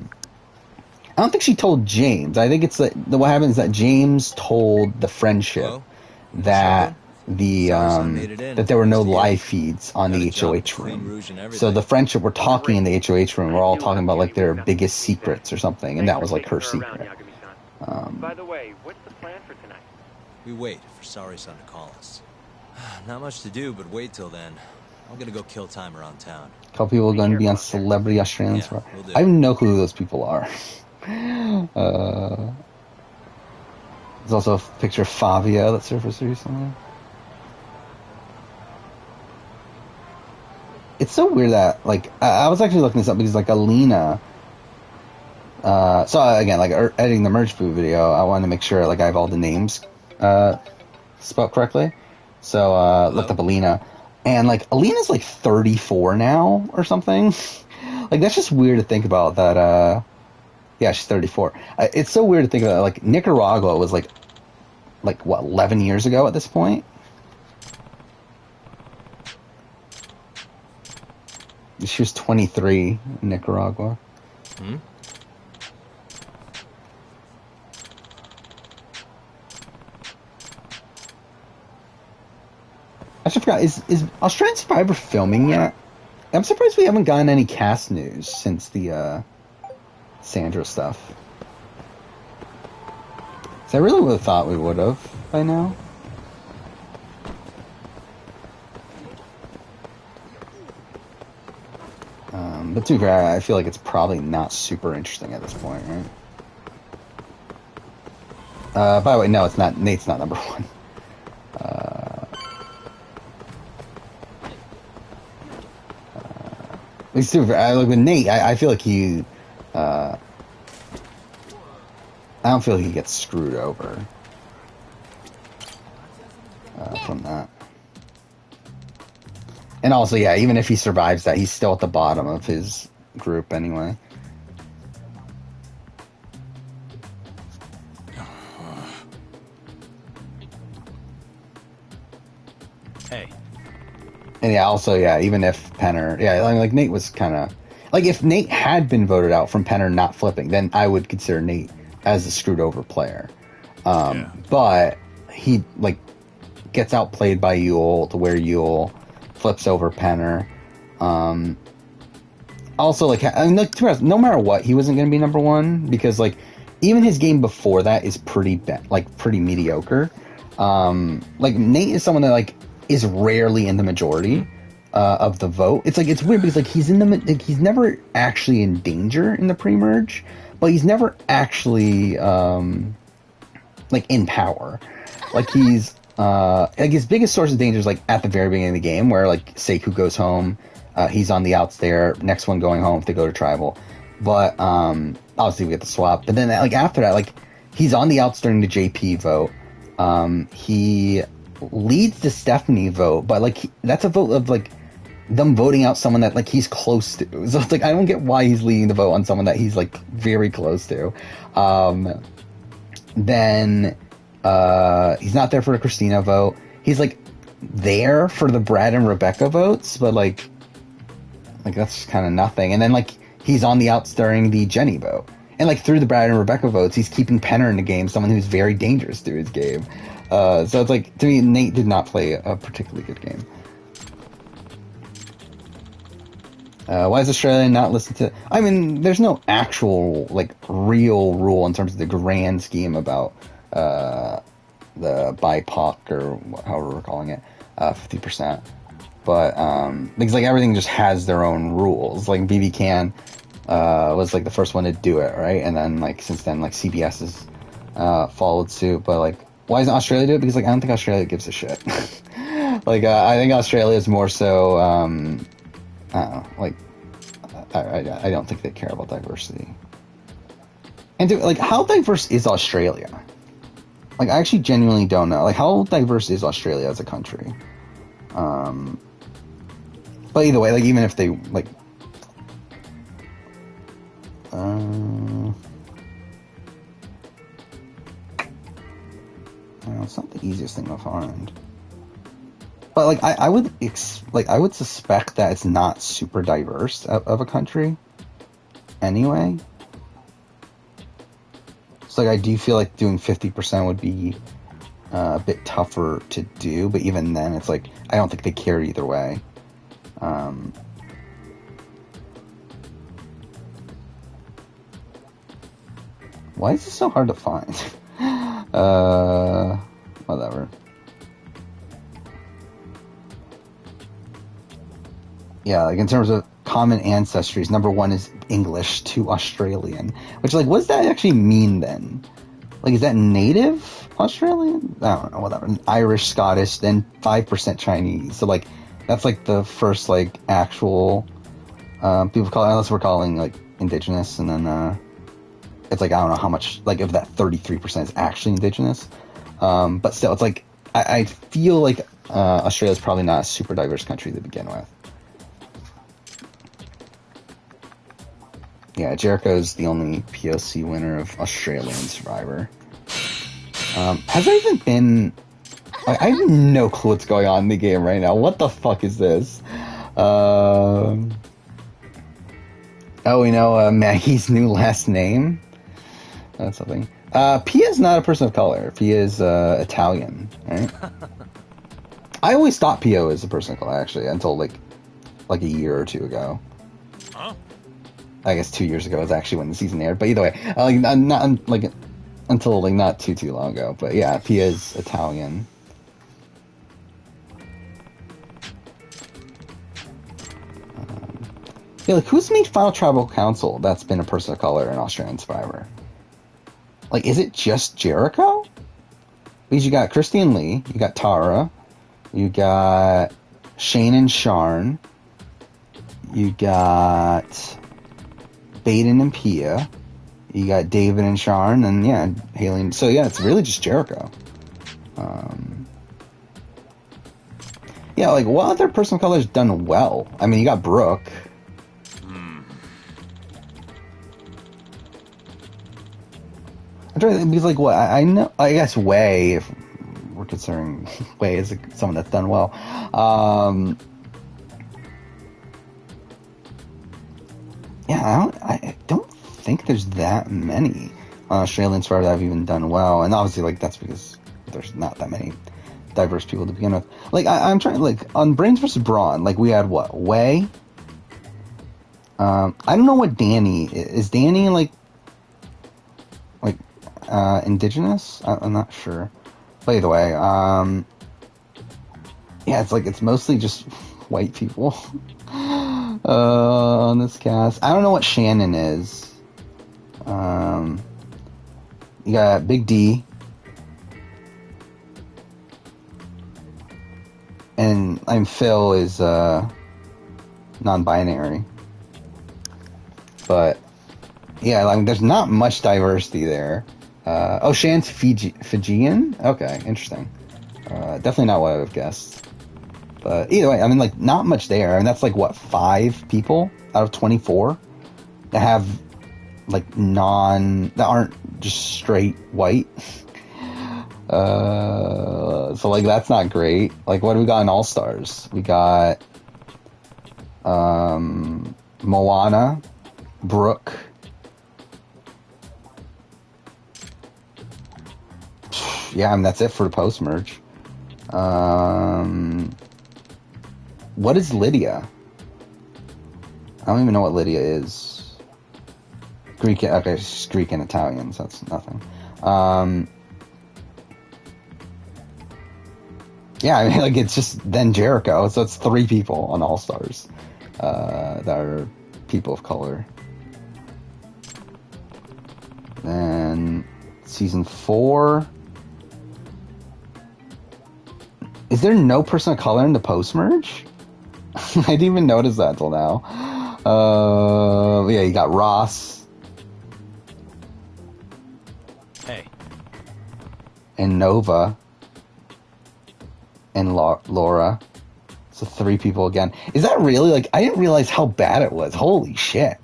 don't think she told James. I think it's like, what happened is that James told the friendship that that there were no live feeds on the HOH room. So the friendship were talking in the HOH room. We're all talking about, like, their biggest secrets or something, and that was, like, her secret. By the way, what's the plan for tonight? We wait for Sari-san to call us. Not much to do, but wait till then. I'm gonna go kill time around town. A couple people are going to be on Celebrity Australians. Yeah, I don't know who those people are. There's also a picture of Fabio that surfaced recently. It's so weird that, like, I was actually looking this up because, like, Alina. So again, like, editing the merge food video, I wanted to make sure, like, I have all the names spelled correctly. So looked up Alina, and like Alina's like 34 now or something. Like, that's just weird to think about that, yeah, she's 34. It's so weird to think about, like, Nicaragua was, like, what, 11 years ago at this point? She was 23 in Nicaragua. Hmm? I just forgot, is Australian Survivor filming yet? I'm surprised we haven't gotten any cast news since the Sandra stuff. So I really would have thought we would have by now. But to be fair, I feel like it's probably not super interesting at this point, right? By the way, no, it's not. Nate's not number one. Like with Nate, I feel like he. I don't feel like he gets screwed over from that. And also, yeah, even if he survives that, he's still at the bottom of his group anyway. Hey. And yeah, also, yeah, even if Penner... Yeah, like Nate was kind of... Like, if Nate had been voted out from Penner not flipping, then I would consider Nate as a screwed over player. But he, like, gets outplayed by Yule to where Yule flips over Penner. Also, like, I mean, like, no matter what, he wasn't going to be number one because, like, even his game before that is pretty mediocre. Like, Nate is someone that, like, is rarely in the majority of the vote. It's like, it's weird because, like, he's never actually in danger in the pre-merge, but he's never actually like in power. Like, he's like, his biggest source of danger is like at the very beginning of the game where, like, Sekou goes home, he's on the outs there, next one going home if they go to tribal. But obviously we get the swap. But then, like, after that, like, he's on the outs during the JP vote. He leads the Stephanie vote, but, like, that's a vote of, like, them voting out someone that, like, he's close to. So it's like, I don't get why he's leading the vote on someone that he's, like, very close to. Then he's not there for the Christina vote. He's, like, there for the Brad and Rebecca votes, but, like that's kind of nothing. And then, like, he's on the outs during the Jenny vote. And, like, through the Brad and Rebecca votes, he's keeping Penner in the game, someone who's very dangerous through his game. So it's like, to me, Nate did not play a particularly good game. Why is Australia not listened to? I mean, there's no actual, like, real rule in terms of the grand scheme about the BIPOC, or however we're calling it, 50%. But, because, like, everything just has their own rules. Like, BB Can was, like, the first one to do it, right? And then, like, since then, like, CBS has followed suit. But, like, why doesn't Australia do it? Because, like, I don't think Australia gives a shit. Like, I think Australia is more so, I don't know, like, I don't think they care about diversity. And, like, how diverse is Australia? Like, I actually genuinely don't know. Like, how diverse is Australia as a country? But either way, like, even if they, like, it's not the easiest thing to find. But, like, I would suspect that it's not super diverse of a country anyway. So, like, I do feel like doing 50% would be a bit tougher to do, but even then, it's like, I don't think they care either way. Why is this so hard to find? Whatever. Yeah, like, in terms of common ancestries, number one is English, 2 Australian. Which, like, what does that actually mean then? Like, is that native Australian? I don't know, whatever. Irish, Scottish, then 5% Chinese. So, like, that's, like, the first, like, actual, people call it, unless we're calling, like, indigenous, and then, it's, like, I don't know how much, like, if that 33% is actually indigenous. But still, it's, like, I feel like, Australia's probably not a super diverse country to begin with. Yeah, Jericho's the only POC winner of Australian Survivor. Has there even been... I have no clue what's going on in the game right now. What the fuck is this? Oh, we know Maggie's new last name. That's something. Pia is not a person of color. Pia is Italian, right? I always thought Pia was a person of color, actually, until like a year or two ago. Huh? I guess 2 years ago is actually when the season aired. But either way, not like until like not too long ago. But yeah, Pia is Italian. Yeah, like who's made Final Tribal Council that's been a person of color in Australian Survivor? Like, is it just Jericho? Because you got Christine Lee, you got Tara, you got Shane and Sharn, you got Baden and Pia, you got David and Sharn, and yeah, Haley. So yeah, it's really just Jericho. Yeah, like what other person of color has done well? I mean, you got Brooke. Because like what I know, I guess Wei, if we're considering Wei as someone that's done well. Yeah, I don't think there's that many Australian Survivor that have even done well, and obviously like that's because there's not that many diverse people to begin with. Like I'm trying, like on Brains vs. Brawn, like we had what, Wei. I don't know what Danny is. Danny like indigenous? I'm not sure. But either way, yeah, it's mostly just white people on this cast. I don't know what Shannon is. You got Big D. And Phil is non-binary. But yeah, like there's not much diversity there. Shan's Fijian? Okay, interesting. Definitely not what I would have guessed. But either way, I mean, like, not much there. And that's like, what, 5 people out of 24 that have, like, that aren't just straight white. So, like, that's not great. Like, what do we got in All-Stars? We got, Moana, Brooke, yeah, I mean, that's it for the post-merge. What is Lydia? I don't even know what Lydia is. Greek, okay, she's Greek and Italian, so that's nothing. Yeah, I mean, like, it's just then Jericho, so it's 3 people on All-Stars that are people of color. Then, season 4... Is there no person of color in the post-merge? I didn't even notice that till now. Yeah, you got Ross. Hey. And Nova. And Laura. So 3 people again. Is that really, like, I didn't realize how bad it was. Holy shit.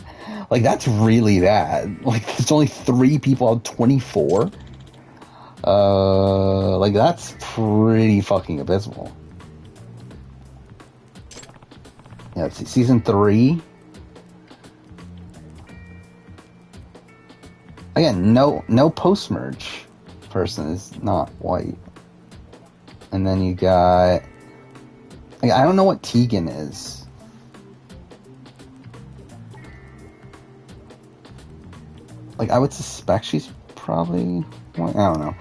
Like, that's really bad. Like, there's only 3 people out of 24. Like, that's pretty fucking abysmal. Yeah, let's see, season 3. Again, no post-merge person is not white. And then you got... I don't know what Tegan is. Like, I would suspect she's probably... I don't know.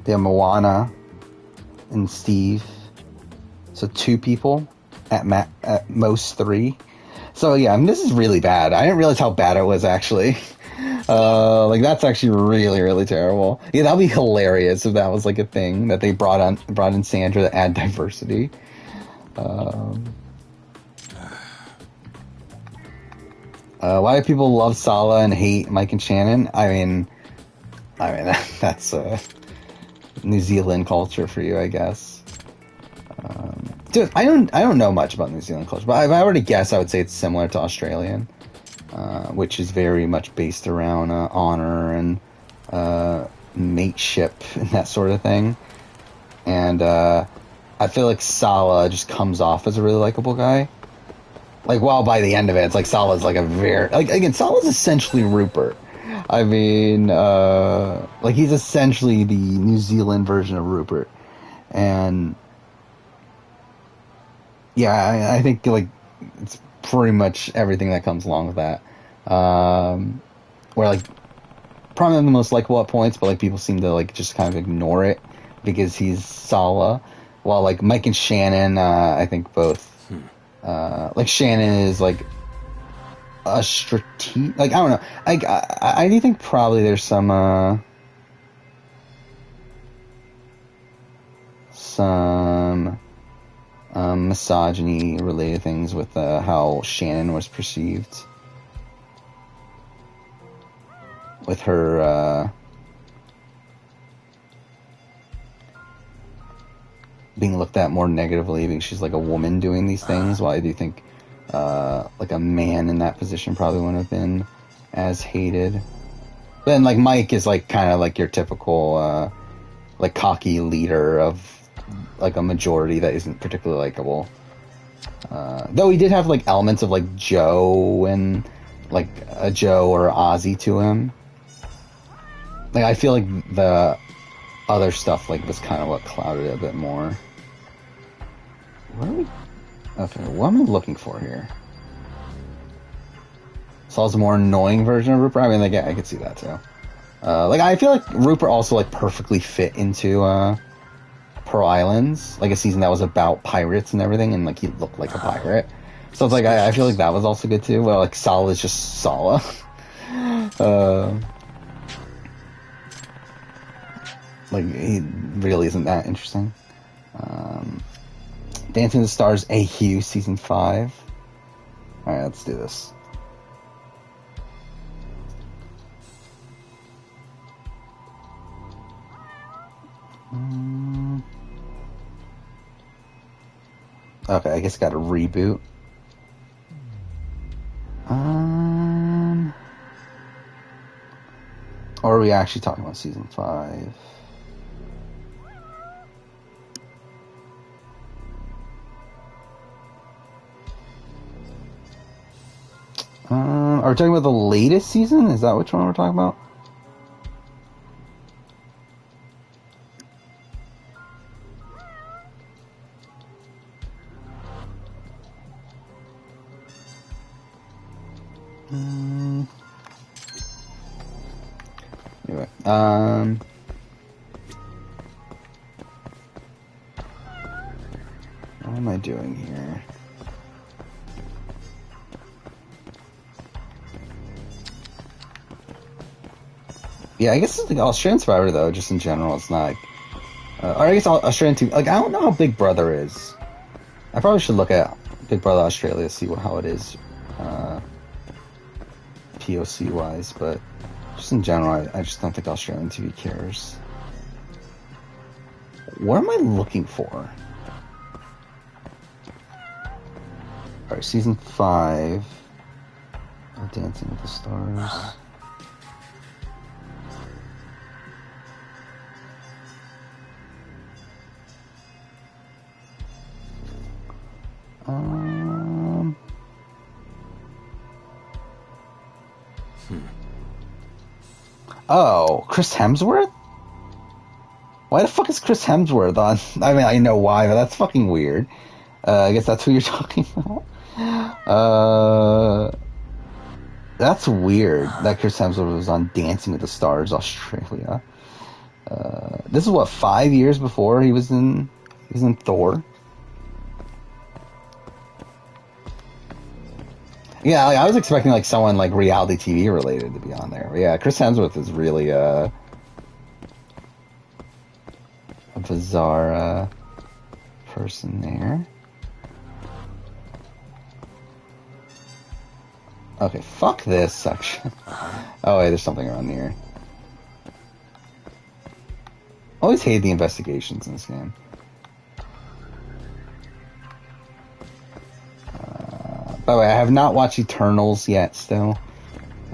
They have Moana and Steve. So 2 people. At most 3. So yeah, I mean, this is really bad. I didn't realize how bad it was, actually. Like, that's actually really, really terrible. Yeah, that'd be hilarious if that was like a thing that they brought in Sandra to add diversity. Why do people love Sala and hate Mike and Shannon? I mean, that's New Zealand culture for you, I guess. Dude, I don't know much about New Zealand culture, but if I were to guess, I would say it's similar to Australian, which is very much based around honor and mateship and that sort of thing. And I feel like Sallah just comes off as a really likable guy. Like, while by the end of it, it's like Salah's like a very... Like, again, Salah's essentially Rupert. I mean, like, he's essentially the New Zealand version of Rupert. And... yeah, I think, like, it's pretty much everything that comes along with that. Where, like, probably not the most likable at points, but, like, people seem to, like, just kind of ignore it because he's Sallah. While, like, Mike and Shannon, I think both... like, Shannon is, like, a strategic... Like, I don't know. I do think probably there's some misogyny-related things with how Shannon was perceived. With her, being looked at more negatively because she's like a woman doing these things. While I do think like a man in that position probably wouldn't have been as hated. But then like Mike is like kind of like your typical like cocky leader of like a majority that isn't particularly likable. Though he did have like elements of like Joe and like a Joe or Ozzy to him. Like I feel like the other stuff like was kind of what clouded it a bit more. Where are we? Okay, what am I looking for here? Saul's a more annoying version of Rupert. I mean, like, yeah, I could see that too. Like, I feel like Rupert also like perfectly fit into Pearl Islands, like a season that was about pirates and everything, and like he looked like a pirate. So it's like I feel like that was also good too. Well, like Sallah is just Sallah. Like he really isn't that interesting. Dancing with the Stars AU season 5. All right, let's do this. Okay, I guess got a reboot. Or are we actually talking about season 5? Are we talking about the latest season? Is that which one we're talking about? Anyway, what am I doing here? Yeah, I guess it's like Australian Survivor though, just in general, it's not like... or I guess Australian TV... Like, I don't know how Big Brother is. I probably should look at Big Brother Australia, see how it is, POC-wise, but just in general, I just don't think Australian TV cares. What am I looking for? Alright, season 5 of Dancing with the Stars. Oh, Chris Hemsworth? Why the fuck is Chris Hemsworth on? I mean, I know why, but that's fucking weird. I guess that's who you're talking about. That's weird that Chris Hemsworth was on Dancing with the Stars Australia. This is what, 5 years before he was in Thor? Yeah, like, I was expecting like someone like reality TV related to be on there. But yeah, Chris Hemsworth is really a bizarre person there. Okay, fuck this section. Oh wait, there's something around here. Always hate the investigations in this game. By the way, I have not watched Eternals yet. Still,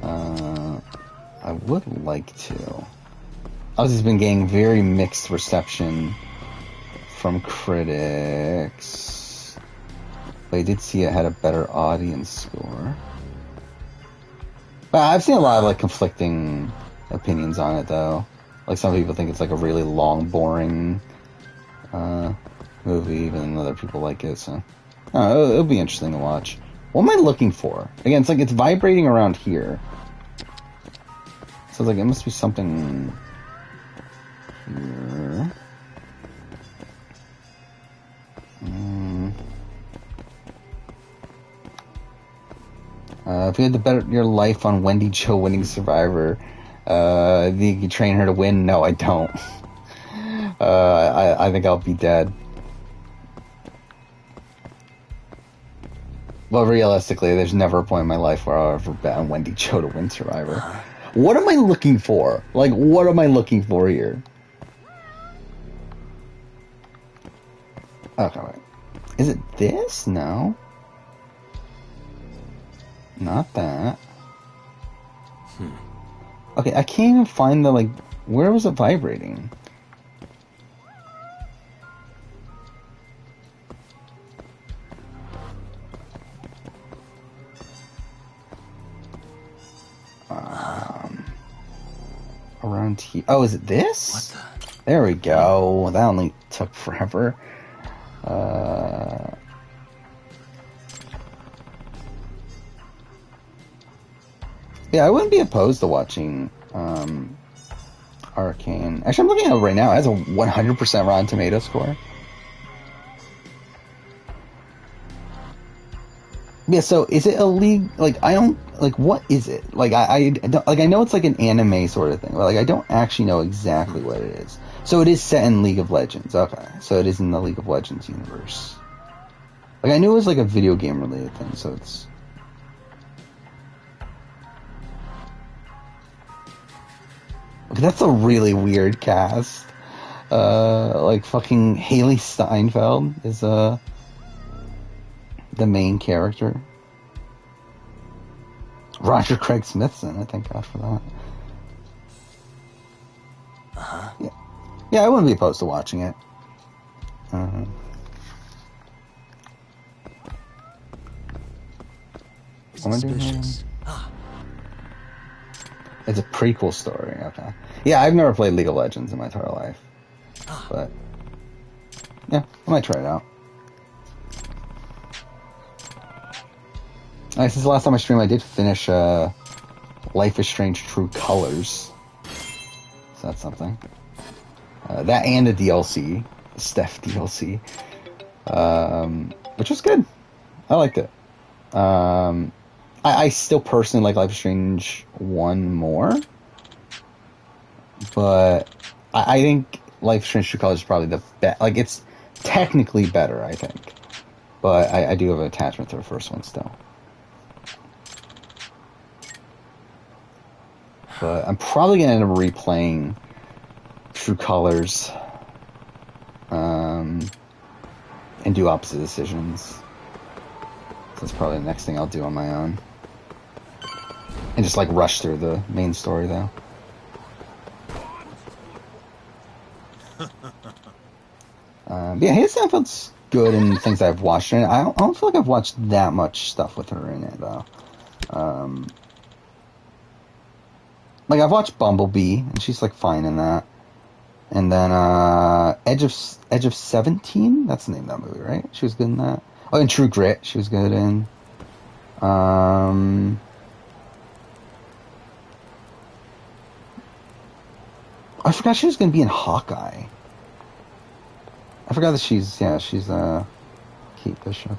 I would like to. This has been getting very mixed reception from critics. But I did see it had a better audience score. But I've seen a lot of like conflicting opinions on it, though. Like some people think it's like a really long, boring movie, and other people like it. So it'll be interesting to watch. What am I looking for? Again, it's like it's vibrating around here. So it's like it must be something here. If you had to bet your life on Wendy Jo winning Survivor, do you train her to win? No, I don't. I think I'll be dead. Well, realistically, there's never a point in my life where I'll ever bet on Wendy Jo to win Survivor. What am I looking for? Like, what am I looking for here? Okay, wait. Is it this? No. Not that. Okay, I can't even find the, like, where was it vibrating? Around here. Oh, is it this? What the? There we go. That only took forever. Yeah, I wouldn't be opposed to watching Arcane. Actually, I'm looking at it right now. It has a 100% Rotten Tomato score. Yeah, so is it a league? Like, I don't, like, what is it? Like, I don't, like, I know it's like an anime sort of thing, but like, I don't actually know exactly what it is. So it is set in League of Legends. Okay, so it is in the League of Legends universe. Like, I knew it was like a video game related thing, so it's. Okay, that's a really weird cast. Like, fucking Haley Steinfeld is, the main character. Roger Craig Smithson, I thank God for that. Yeah, I wouldn't be opposed to watching it. Suspicious. It's a prequel story, okay. Yeah, I've never played League of Legends in my entire life. But, yeah, I might try it out. Since the last time I streamed, I did finish Life is Strange True Colors. So that's something. That and the DLC, the Steph DLC, which was good. I liked it. I still personally like Life is Strange 1 more, but I think Life is Strange True Colors is probably the best. Like, it's technically better, I think, but I do have an attachment to the first one still. But I'm probably going to end up replaying True Colors and do Opposite Decisions. So that's probably the next thing I'll do on my own. And just like rush through the main story though. Yeah, Haley Steinfeld's good in things I've watched her in. I don't feel like I've watched that much stuff with her in it though. Like, I've watched Bumblebee, and she's, like, fine in that. And then, Edge of 17? That's the name of that movie, right? She was good in that. Oh, and True Grit, she was good in. I forgot she was going to be in Hawkeye. I forgot that she's Kate Bishop.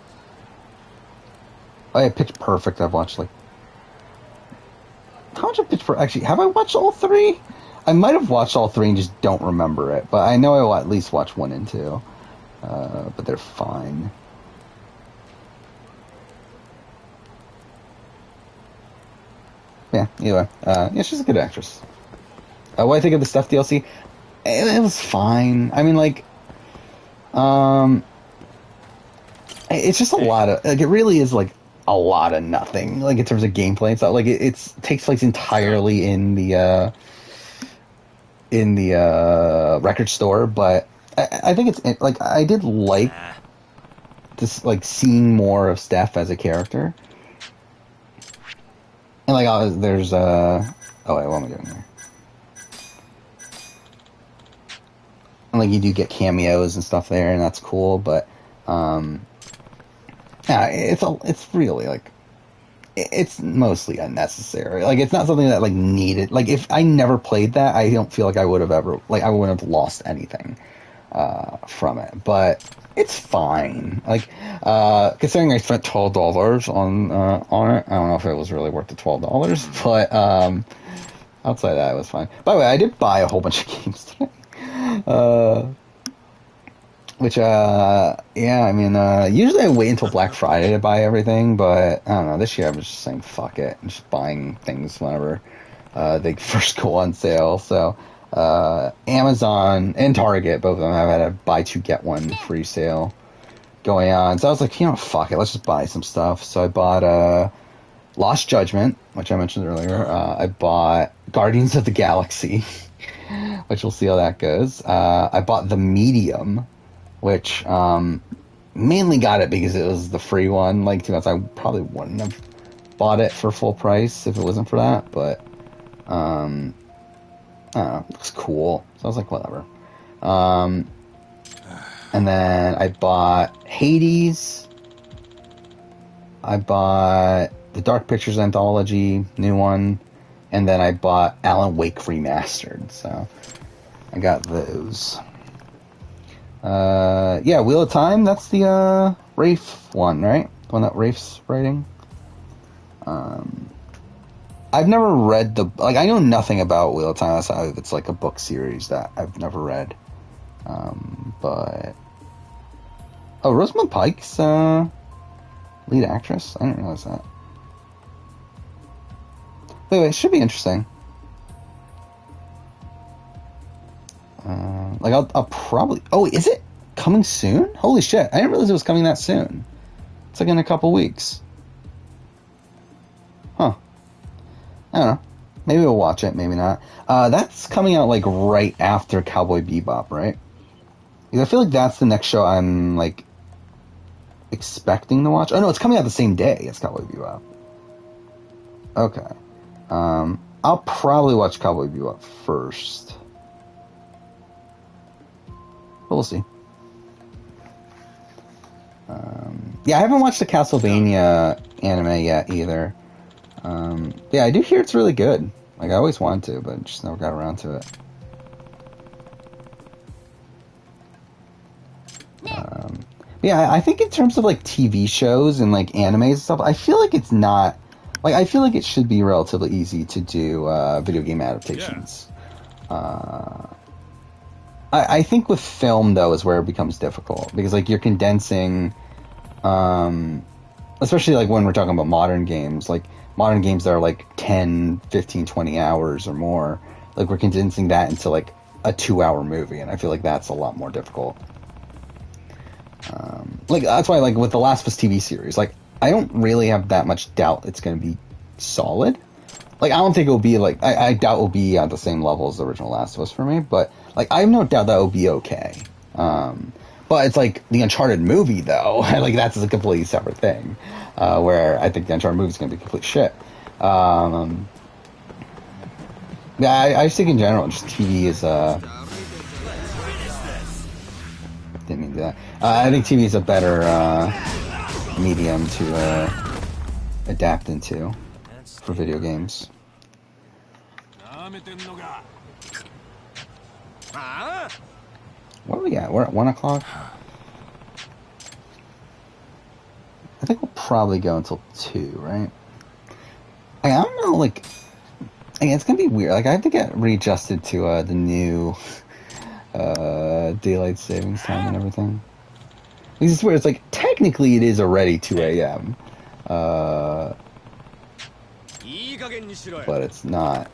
Oh, yeah, Pitch Perfect, I've watched, like, how much of Pitch Perfect? Actually, have I watched all three? I might have watched all three and just don't remember it, but I know I will at least watch 1 and 2. But they're fine. Yeah, anyway. Yeah, she's a good actress. What do I think of the Stuff DLC? It was fine. I mean, like, it's just a lot of, like, it really is, like, a lot of nothing, like in terms of gameplay and stuff. Like it takes place entirely in the record store, but I think it's like I did like this, like seeing more of Steph as a character, and like there's oh wait, what am I doing here? And like you do get cameos and stuff there, and that's cool, but yeah, it's really like it's mostly unnecessary. Like it's not something that like needed. Like if I never played that, I don't feel like I would have ever I wouldn't have lost anything from it. But it's fine. Like considering I spent $12 on it, I don't know if it was really worth the $12, but outside of that, it was fine. By the way, I did buy a whole bunch of games today. Which, yeah, I mean, usually I wait until Black Friday to buy everything, but I don't know, this year I was just saying fuck it, and just buying things whenever they first go on sale. So, Amazon and Target, both of them have had a buy two get one free sale going on. So I was like, you know, fuck it, let's just buy some stuff. So I bought Lost Judgment, which I mentioned earlier. I bought Guardians of the Galaxy, which we'll see how that goes. I bought The Medium, which mainly got it because it was the free one. Like, to be honest, I probably wouldn't have bought it for full price if it wasn't for that. But I don't know, it looks cool, so I was like, whatever. And then I bought Hades. I bought the Dark Pictures Anthology, new one, and then I bought Alan Wake Remastered. So I got those. Yeah, Wheel of Time, that's the Rafe one, right? The one that Rafe's writing. I've never read I know nothing about Wheel of Time outside of it's like a book series that I've never read. But Rosamund Pike's lead actress? I didn't realize that. But anyway, it should be interesting. Like I'll probably. Oh, is it coming soon? Holy shit! I didn't realize it was coming that soon. It's like in a couple weeks. Huh. I don't know. Maybe we'll watch it. Maybe not. That's coming out like right after Cowboy Bebop, right? Because I feel like that's the next show I'm like expecting to watch. Oh no, it's coming out the same day as Cowboy Bebop. Okay. I'll probably watch Cowboy Bebop first. But we'll see. Yeah, I haven't watched the Castlevania anime yet either. Yeah, I do hear it's really good. Like, I always wanted to, but just never got around to it. Yeah, I think in terms of like TV shows and like animes and stuff, I feel like it's not. Like, I feel like it should be relatively easy to do video game adaptations. Yeah. I think with film, though, is where it becomes difficult. Because, like, you're condensing... especially, like, when we're talking about modern games. Like, modern games that are, like, 10, 15, 20 hours or more. Like, we're condensing that into, like, a 2-hour movie. And I feel like that's a lot more difficult. Like, that's why, like, with the Last of Us TV series, like, I don't really have that much doubt it's going to be solid. Like, I don't think it will be, like... I doubt it will be at the same level as the original Last of Us for me, but... Like, I have no doubt that will be okay. But it's like the Uncharted movie, though. Like, that's a completely separate thing. Where I think the Uncharted movie is going to be complete shit. Yeah, I just think in general, just TV is... Didn't mean to do that. I think TV is a better medium to adapt into for video games. What are we at? We're at 1 o'clock? I think we'll probably go until 2, right? I don't know, like... it's gonna be weird. Like, I have to get readjusted to the new daylight savings time and everything. Because it's weird. It's like, technically it is already 2 a.m. But it's not.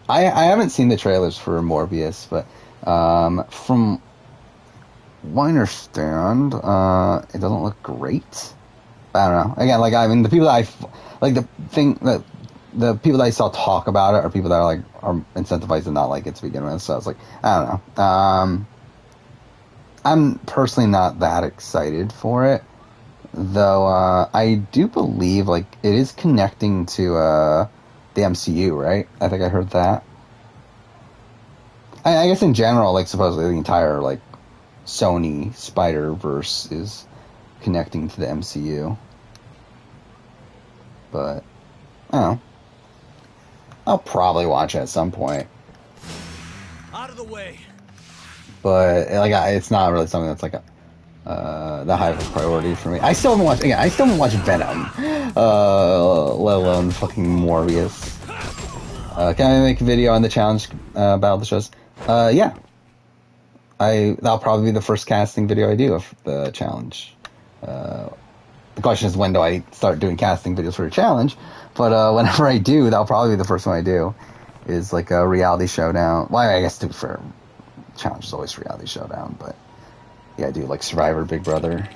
I haven't seen the trailers for Morbius, but from understand. It doesn't look great. I don't know. Again, like, I mean, the people that the people that I saw talk about it are people that are incentivized to not like it to begin with. So I was like, I don't know. I'm personally not that excited for it, though. I do believe like it is connecting to the MCU, right? I think I heard that. I guess in general, like supposedly the entire like Sony Spider-Verse is connecting to the MCU. But I don't know. I'll probably watch it at some point. Out of the way. But like, it's not really something that's like the high priority for me. I still haven't watched. Again, I still haven't watched Venom, let alone fucking Morbius. Can I make a video on the challenge about the shows? Yeah. That'll probably be the first casting video I do of the challenge. The question is, when do I start doing casting videos for a challenge? But whenever I do, that'll probably be the first one I do. Is like a reality showdown. Well, I guess for challenge is always reality showdown, but yeah, I do like Survivor, Big Brother.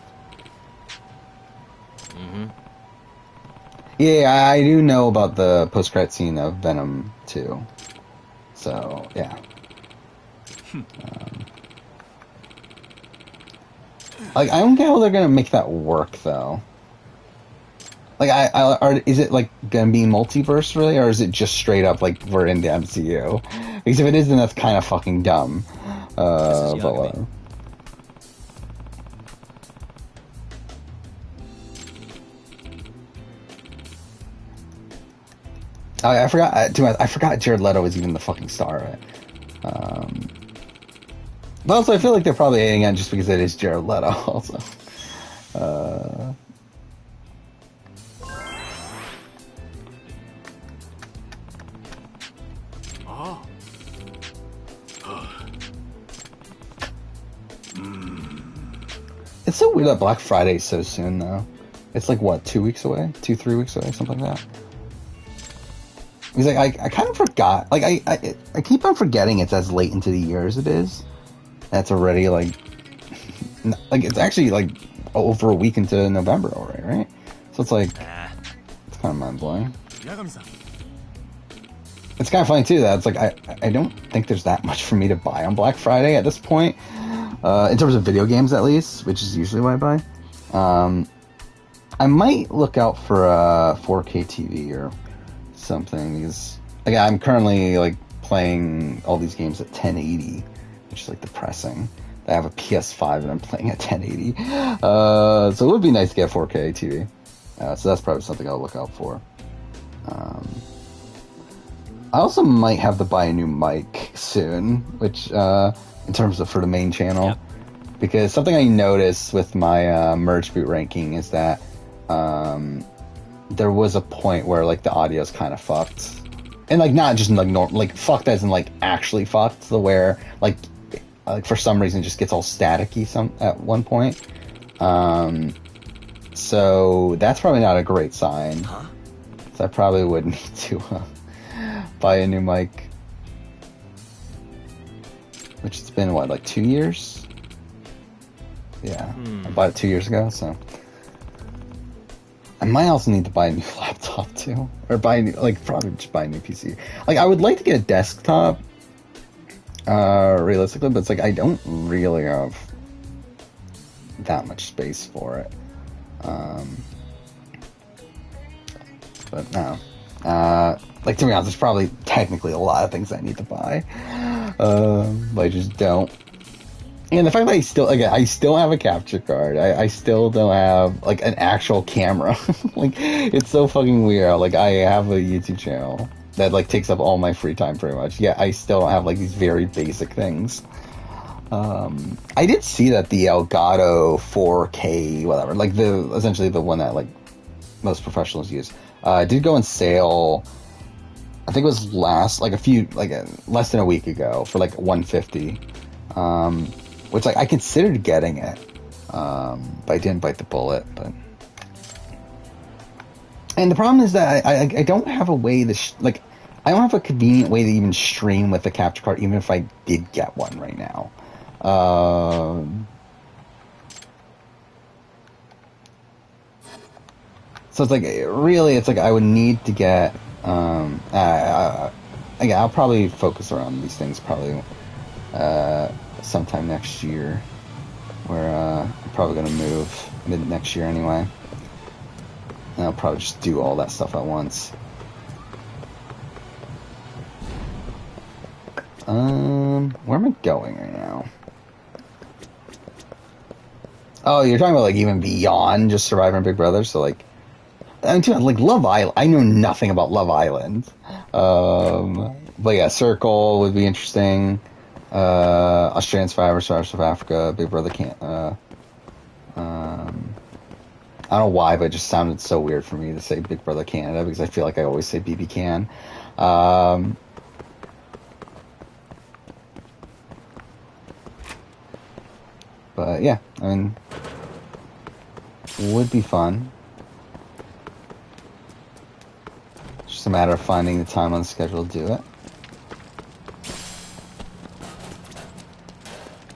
Mm-hmm. Yeah, I do know about the post-credit scene of Venom 2. So yeah. Like, I don't get how they're gonna make that work though. Like, is it like gonna be multiverse really, or is it just straight up like we're in the MCU? Because if it is, then that's kind of fucking dumb. But whatever. I forgot. I forgot Jared Leto was even the fucking star of it. But also, I feel like they're probably hating on just because it is Jared Leto. Also. It's so weird that Black Friday is so soon, though. It's like, what, 2 weeks away? 2-3 weeks away? Something like that. Because, like, I kind of forgot. Like, I keep on forgetting it's as late into the year as it is. That's already, like... like, it's actually, like, over a week into November already, right? So it's like... It's kind of mind-blowing. It's kind of funny, too, that it's like, I don't think there's that much for me to buy on Black Friday at this point. In terms of video games, at least, which is usually what I buy. I might look out for a 4K TV or something, because again, I'm currently like playing all these games at 1080, which is like depressing. I have a PS5 and I'm playing at 1080. So it would be nice to get a 4K TV. So that's probably something I'll look out for. I also might have to buy a new mic soon, which in terms of for the main channel. Yep. Because something I noticed with my Merge Boot ranking is that there was a point where like the audio is kind of fucked, and like not just like like fucked as in like actually fucked, to where like for some reason it just gets all staticky at one point. So that's probably not a great sign. So I probably would need to buy a new mic, which it's been what, like 2 years? Yeah, I bought it 2 years ago, so I might also need to buy a new laptop too, or buy a new, like probably just buy a new PC. Like I would like to get a desktop, realistically, but it's like I don't really have that much space for it. But no, like to be honest, there's probably technically a lot of things I need to buy, but I just don't. And the fact that I still have a capture card. I still don't have like an actual camera. Like it's so fucking weird. Like I have a YouTube channel that like takes up all my free time pretty much. Yeah, I still don't have like these very basic things. I did see that the Elgato 4K whatever, like essentially the one that like most professionals use, did go on sale. I think it was less than a week ago for like $150. Which like I considered getting it, but I didn't bite the bullet. And the problem is that I don't have a way to I don't have a convenient way to even stream with the capture card, even if I did get one right now. So it's like, really, it's like I would need to get, again, I'll probably focus around these things probably sometime next year, where I'm probably going to move mid next year anyway. And I'll probably just do all that stuff at once. Where am I going right now? Oh, you're talking about like even beyond just Survivor and Big Brother, so like, I mean, like Love Island. I know nothing about Love Island, but yeah, Circle would be interesting. Australian Survivor, South Africa, Big Brother can't. I don't know why, but it just sounded so weird for me to say Big Brother Canada because I feel like I always say BB Can. But yeah, I mean, would be fun. Just a matter of finding the time on the schedule to do it.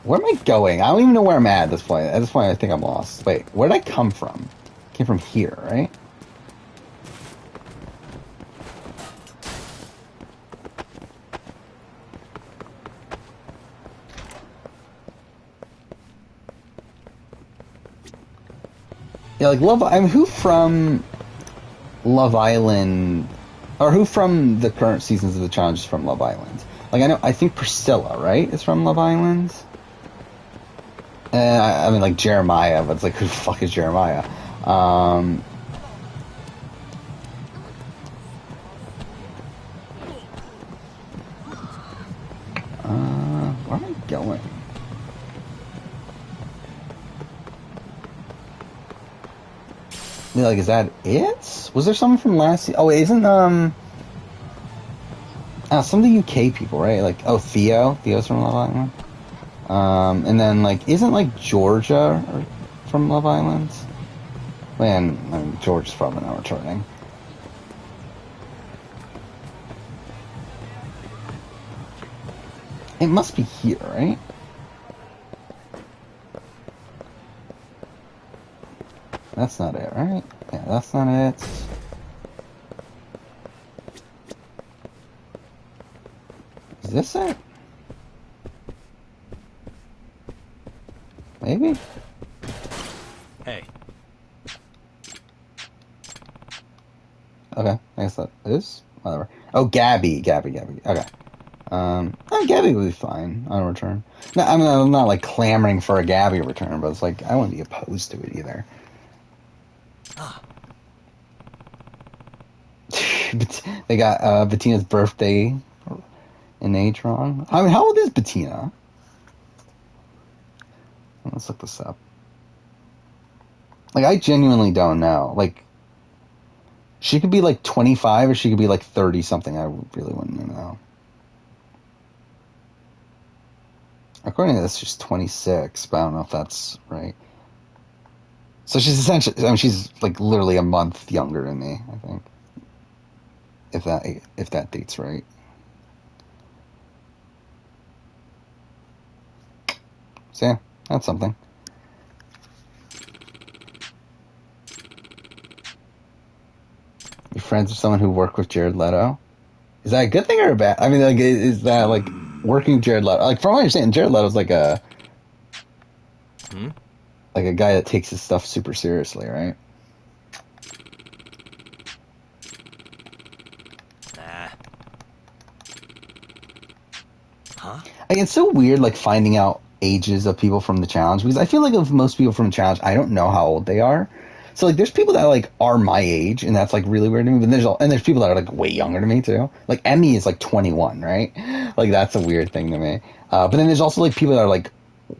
Where am I going? I don't even know where I'm at this point. At this point, I think I'm lost. Wait, where did I come from? I came from here, right? Yeah, like who from Love Island, or who from the current seasons of the challenge is from Love Island? Like I think Priscilla, right, is from Love Island. I mean, like Jeremiah, but it's like, who the fuck is Jeremiah? Where am I going? Yeah, like, is that it? Was there someone from last season? Oh, isn't some of the UK people, right? Like, oh, Theo's from Love Island. And then, like, isn't, like, Georgia from Love Island? Man, I mean, Georgia's probably not returning. It must be here, right? That's not it, right? Yeah, that's not it. Is this it? Maybe? Hey. Okay, I guess that is. Whatever. Oh, Gabby. Okay. Gabby would be fine on a return. No, I mean, I'm not, like, clamoring for a Gabby return, but it's like, I wouldn't be opposed to it either. They got Bettina's birthday in age wrong. I mean, how old is Bettina? Let's look this up. Like, I genuinely don't know. Like, she could be like 25 or she could be like 30 something. I really wouldn't know. According to this, she's 26, but I don't know if that's right. So she's essentially, I mean, she's like literally a month younger than me, I think. If that date's right. So yeah, that's something. You're friends with someone who worked with Jared Leto? Is that a good thing or a bad? I mean, like, is that like working with Jared Leto? Like, from what you're saying, Jared Leto's like a like a guy that takes his stuff super seriously, right? Like, it's so weird, like, finding out ages of people from the challenge, because I feel like of most people from the challenge, I don't know how old they are. So, like, there's people that, like, are my age, and that's, like, really weird to me, but there's people that are, like, way younger than me, too. Like, Emmy is, like, 21, right? Like, that's a weird thing to me. But then there's also, like, people that are, like,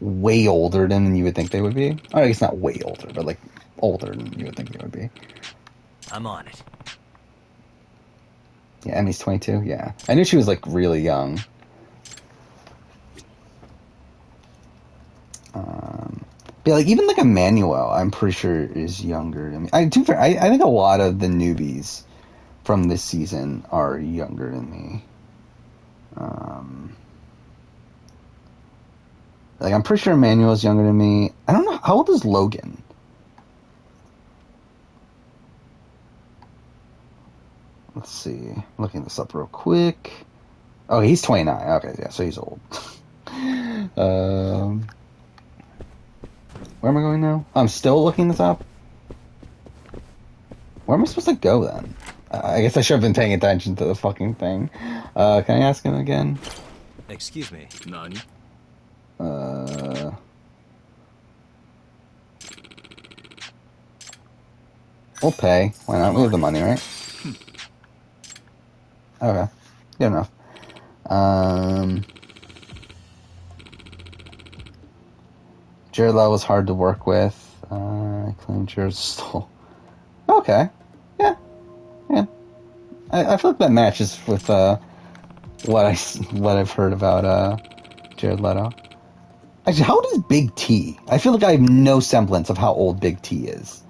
way older than you would think they would be. Or I guess not way older, but, like, older than you would think they would be. I'm on it. Yeah, Emmy's 22, yeah. I knew she was, like, really young. Yeah, like, even, like, Emmanuel, I'm pretty sure is younger than me. I think a lot of the newbies from this season are younger than me. Like, I'm pretty sure Emmanuel's younger than me. I don't know, how old is Logan? let's see. I'm looking this up real quick. Oh, he's 29. Okay, yeah, so he's old. Where am I going now? I'm still looking this up. Where am I supposed to go then? I guess I should have been paying attention to the fucking thing. Can I ask him again? Excuse me. Nani? We'll pay. Why not? We have the money, right? Okay. Good enough. Jared Leto was hard to work with. I claim Jared stole. Okay. Yeah. I feel like that matches with what I've heard about Jared Leto. Actually, how old is Big T? I feel like I have no semblance of how old Big T is.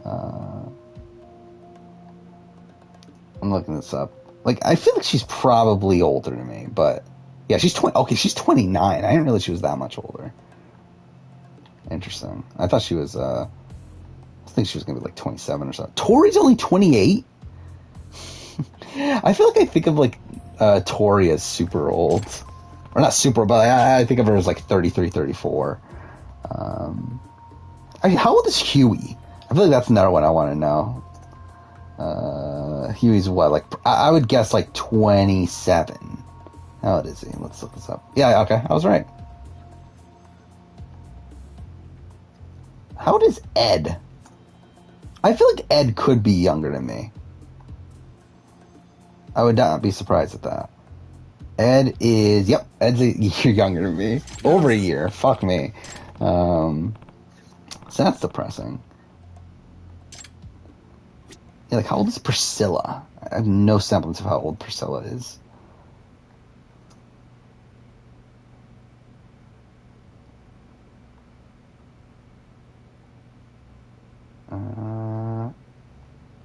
I'm looking this up. Like, I feel like she's probably older than me, but yeah, she's 20. Okay, she's 29. I didn't realize she was that much older. Interesting. I thought she was. I think she was gonna be like 27 or so. Tori's only 28. I feel like I think of like Tori as super old, or not super, but I think of her as like 33, 34. How old is Huey? I feel like that's another one I want to know. Huey's what? Like, I would guess like 27. How old is he? Let's look this up. Yeah, okay, I was right. How old is Ed? I feel like Ed could be younger than me. I would not be surprised at that. Ed is, yep, Ed's a year younger than me. Over a year. Fuck me. So that's depressing. Yeah, like, how old is Priscilla? I have no semblance of how old Priscilla is.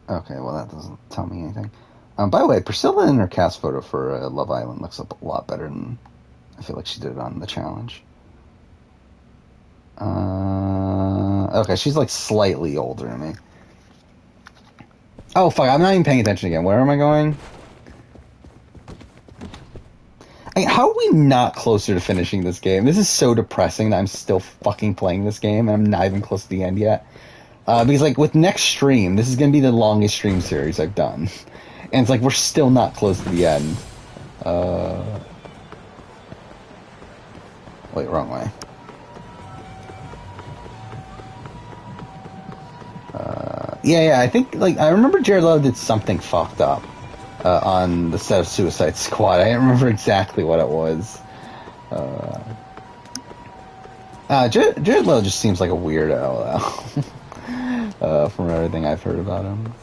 Okay, well, that doesn't tell me anything. By the way, Priscilla in her cast photo for Love Island looks a lot better than I feel like she did it on the challenge. Okay, she's like slightly older than me. Oh, fuck, I'm not even paying attention again. Where am I going? How are we not closer to finishing this game? This is so depressing that I'm still fucking playing this game, and I'm not even close to the end yet. Because, like, with next stream, this is going to be the longest stream series I've done. And it's like, we're still not close to the end. Wait, wrong way. Yeah, I think, like, I remember Jared Leto did something fucked up on the set of Suicide Squad. I don't remember exactly what it was. Jared Leto just seems like a weirdo, though. From everything I've heard about him.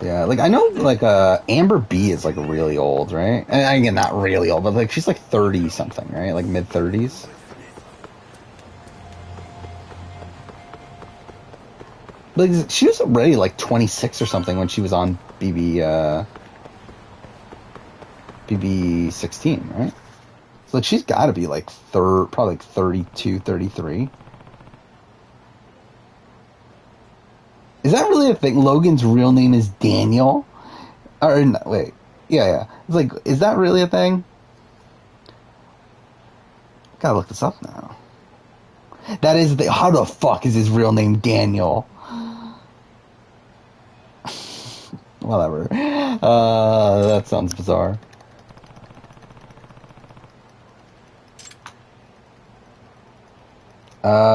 Yeah, like, I know, like, Amber B is, like, really old, right? And again, not really old, but, like, she's, like, 30-something, right? Like, mid-30s? Like, she was already, like, 26 or something when she was on BB16, right? So, like, she's gotta be, like, probably, like, 32, 33. Is that really a thing? Logan's real name is Daniel? Or, no, wait. Yeah. It's like, is that really a thing? Gotta look this up now. That is the... How the fuck is his real name Daniel? Whatever. That sounds bizarre.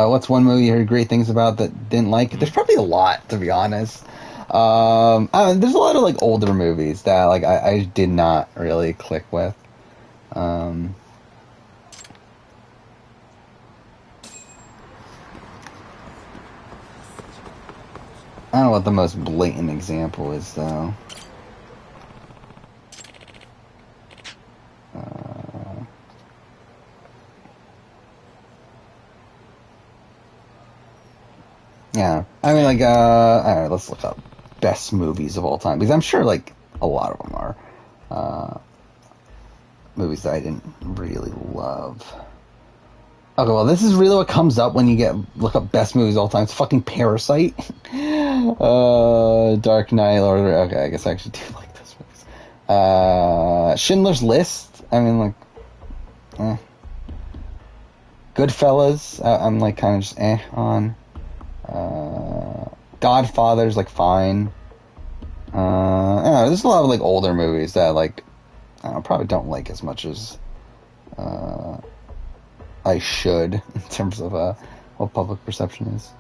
What's one movie you heard great things about that didn't like? There's probably a lot, to be honest. There's a lot of, like, older movies that, like, I did not really click with. I don't know what the most blatant example is, though. Yeah, I mean, like, alright, let's look up best movies of all time, because I'm sure, like, a lot of them are. movies that I didn't really love. Okay, well, this is really what comes up when you look up best movies all the time. It's fucking Parasite, Dark Knight, okay, I guess I actually do like those movies. Schindler's List. I mean, like, Goodfellas. I'm like kind of just on. Godfather's like fine. I don't know, there's a lot of like older movies that like I probably don't like as much as I should in terms of what public perception is.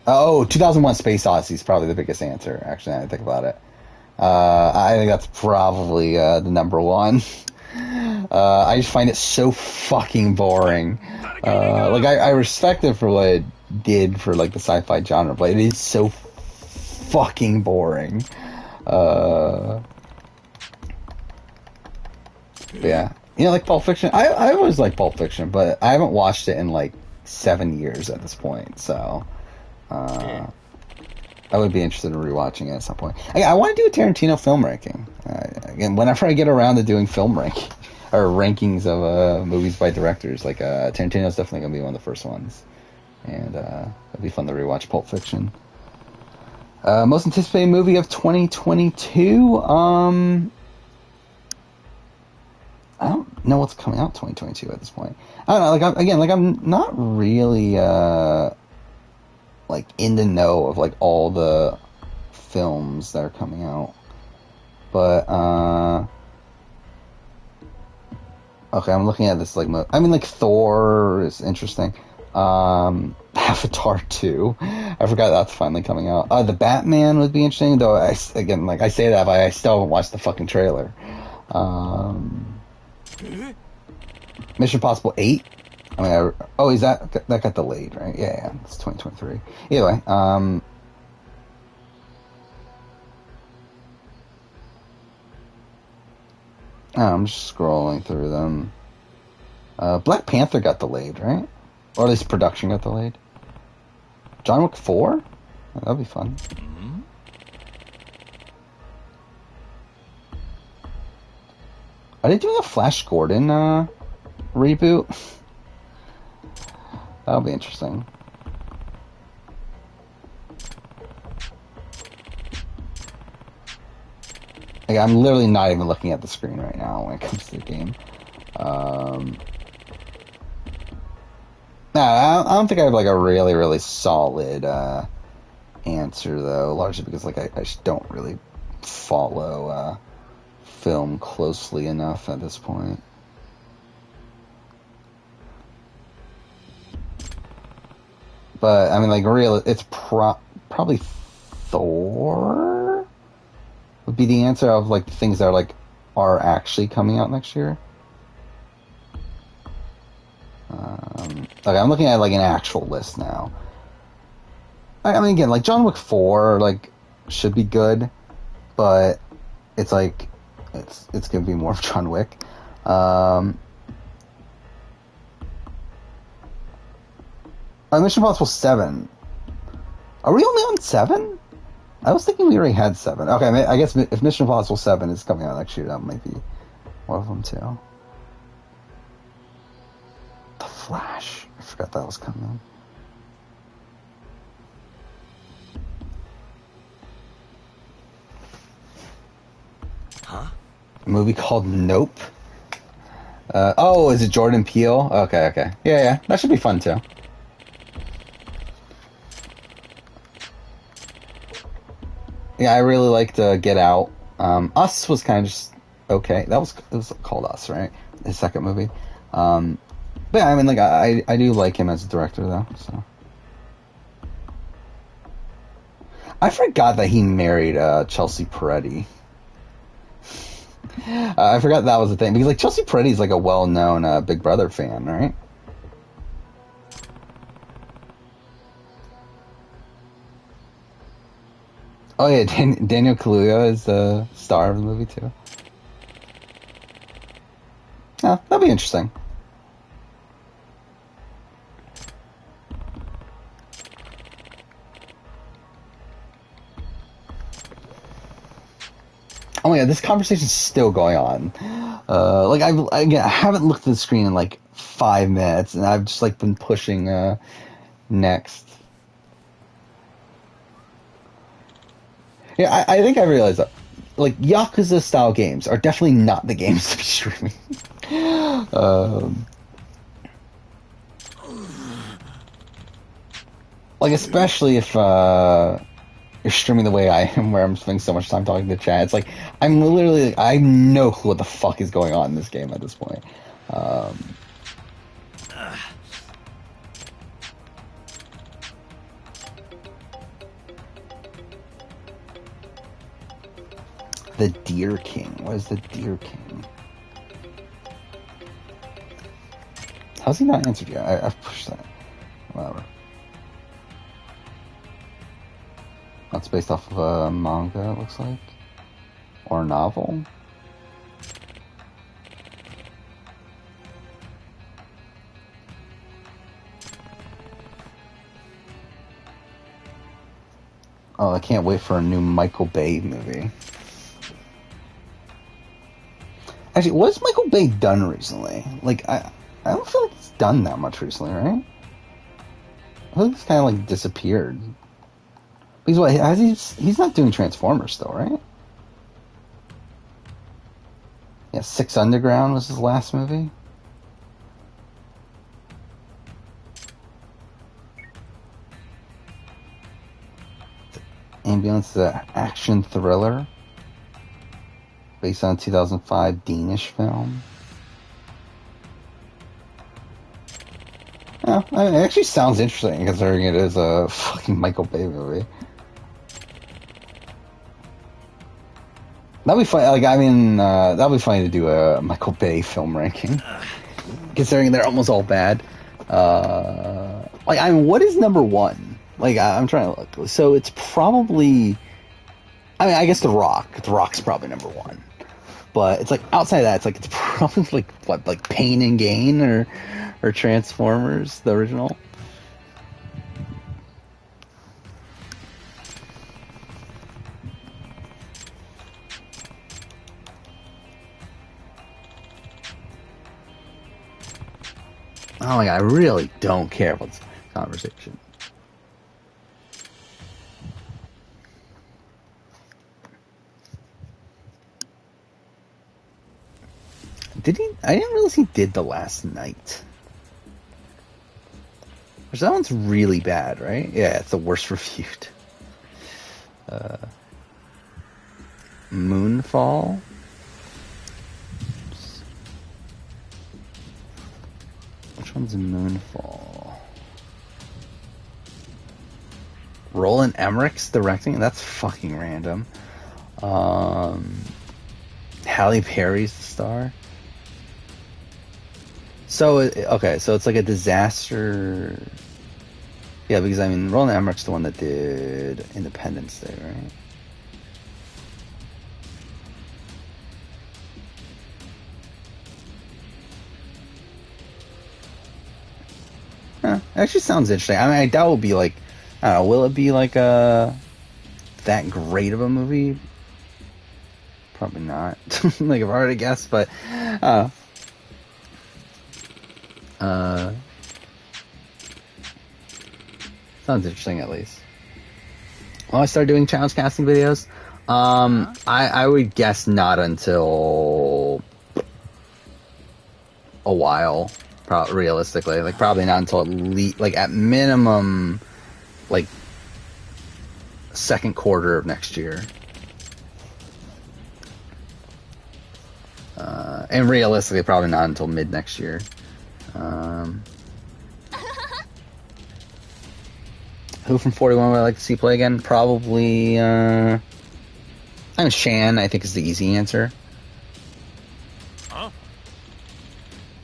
Oh, 2001: Space Odyssey is probably the biggest answer. Actually, now I think about it. I think that's probably the number one. I just find it so fucking boring. Like I respect it for what it did for like the sci-fi genre, but it is so fucking boring. Yeah, you know, like Pulp Fiction. I always like Pulp Fiction, but I haven't watched it in like 7 years at this point. So I would be interested in rewatching it at some point. I want to do a Tarantino film ranking. Again, whenever I get around to doing film ranking or rankings of movies by directors, like Tarantino's definitely gonna be one of the first ones, and it'll be fun to rewatch Pulp Fiction. Most anticipated movie of 2022. I don't know what's coming out 2022 at this point. I don't know. I'm not really like in the know of like all the films that are coming out, but okay, I'm looking at this like I mean, like Thor is interesting. Avatar 2, I forgot that's finally coming out. The Batman would be interesting, though. I say that, but I still haven't watched the fucking trailer. Mission Impossible 8. I mean, is that got delayed, right? Yeah, it's 2023. Either way, I'm just scrolling through them. Black Panther got delayed, right? Or at least production got delayed. John Wick 4? That'd be fun. Mm-hmm. Are they doing a Flash Gordon reboot? That'll be interesting. Like, I'm literally not even looking at the screen right now when it comes to the game. I don't think I have like a really, really solid answer though, largely because like I just don't really follow film closely enough at this point. But I mean, like, it's probably Thor would be the answer of like the things that are actually coming out next year. Okay, I'm looking at like an actual list now. I mean, again, like John Wick 4 like should be good, but it's like it's gonna be more of John Wick. Mission Impossible 7. Are we only on 7? I was thinking we already had 7. Okay, I guess if Mission Impossible 7 is coming out next year, that might be one of them too. The Flash. I forgot that was coming. Huh? A movie called Nope. Is it Jordan Peele? Okay. Yeah. That should be fun too. Yeah, I really liked Get Out. Us was kind of just okay. It was called Us, right? His second movie. But yeah, I mean, like I do like him as a director though. So I forgot that he married Chelsea Peretti. I forgot that was a thing because like Chelsea Peretti is like a well-known Big Brother fan, right? Oh yeah, Daniel Kaluuya is the star of the movie too. Yeah, that'll be interesting. Oh my god, this conversation's still going on. Like I haven't looked at the screen in like 5 minutes, and I've just like been pushing next. Yeah, I think I realized that. Like, Yakuza style games are definitely not the games to be streaming. Like, especially if you're streaming the way I am, where I'm spending so much time talking to chat. It's like, I'm literally, like, I have no clue what the fuck is going on in this game at this point. The Deer King. What is the Deer King? How's he not answered yet? I've pushed that. Whatever. That's based off of a manga, it looks like. Or a novel. Oh, I can't wait for a new Michael Bay movie. Actually, what's Michael Bay done recently? Like, I don't feel like he's done that much recently, right? I feel like he's kind of like disappeared. Because what, he's not doing Transformers still, right? Yeah, Six Underground was his last movie. Ambulance is an action thriller based on a 2005 Danish film. Oh, it actually sounds interesting considering it is a fucking Michael Bay movie. That'd be fun. Like, I mean, that'd be funny to do a Michael Bay film ranking, considering they're almost all bad. Like, I mean, what is number one? Like, I'm trying to look. So it's probably, I mean, I guess The Rock. The Rock's probably number one. But it's like, outside of that, it's like, it's probably like, what, like Pain and Gain or Transformers, the original? Oh my god, I really don't care about this conversation. Did he? I didn't realize he did The Last Night. Which, that one's really bad, right? Yeah, it's the worst reviewed. Moonfall. Which one's Moonfall? Roland Emmerich's directing? That's fucking random. Halle Berry's the star. So, okay, so it's like a disaster. Yeah, because, I mean, Roland Emmerich's the one that did Independence Day, right? Huh, it actually sounds interesting. I mean, I doubt it'll be like, I don't know, will it be like that great of a movie? Probably not. Like, I've already guessed, but sounds interesting at least. Well, I started doing challenge casting videos. I would guess not until a while, realistically. Like, probably not until at least, like, at minimum, like, second quarter of next year. And realistically, probably not until mid next year. Who from 41 would I like to see play again? Probably, I mean, Shan, I think, is the easy answer. Huh?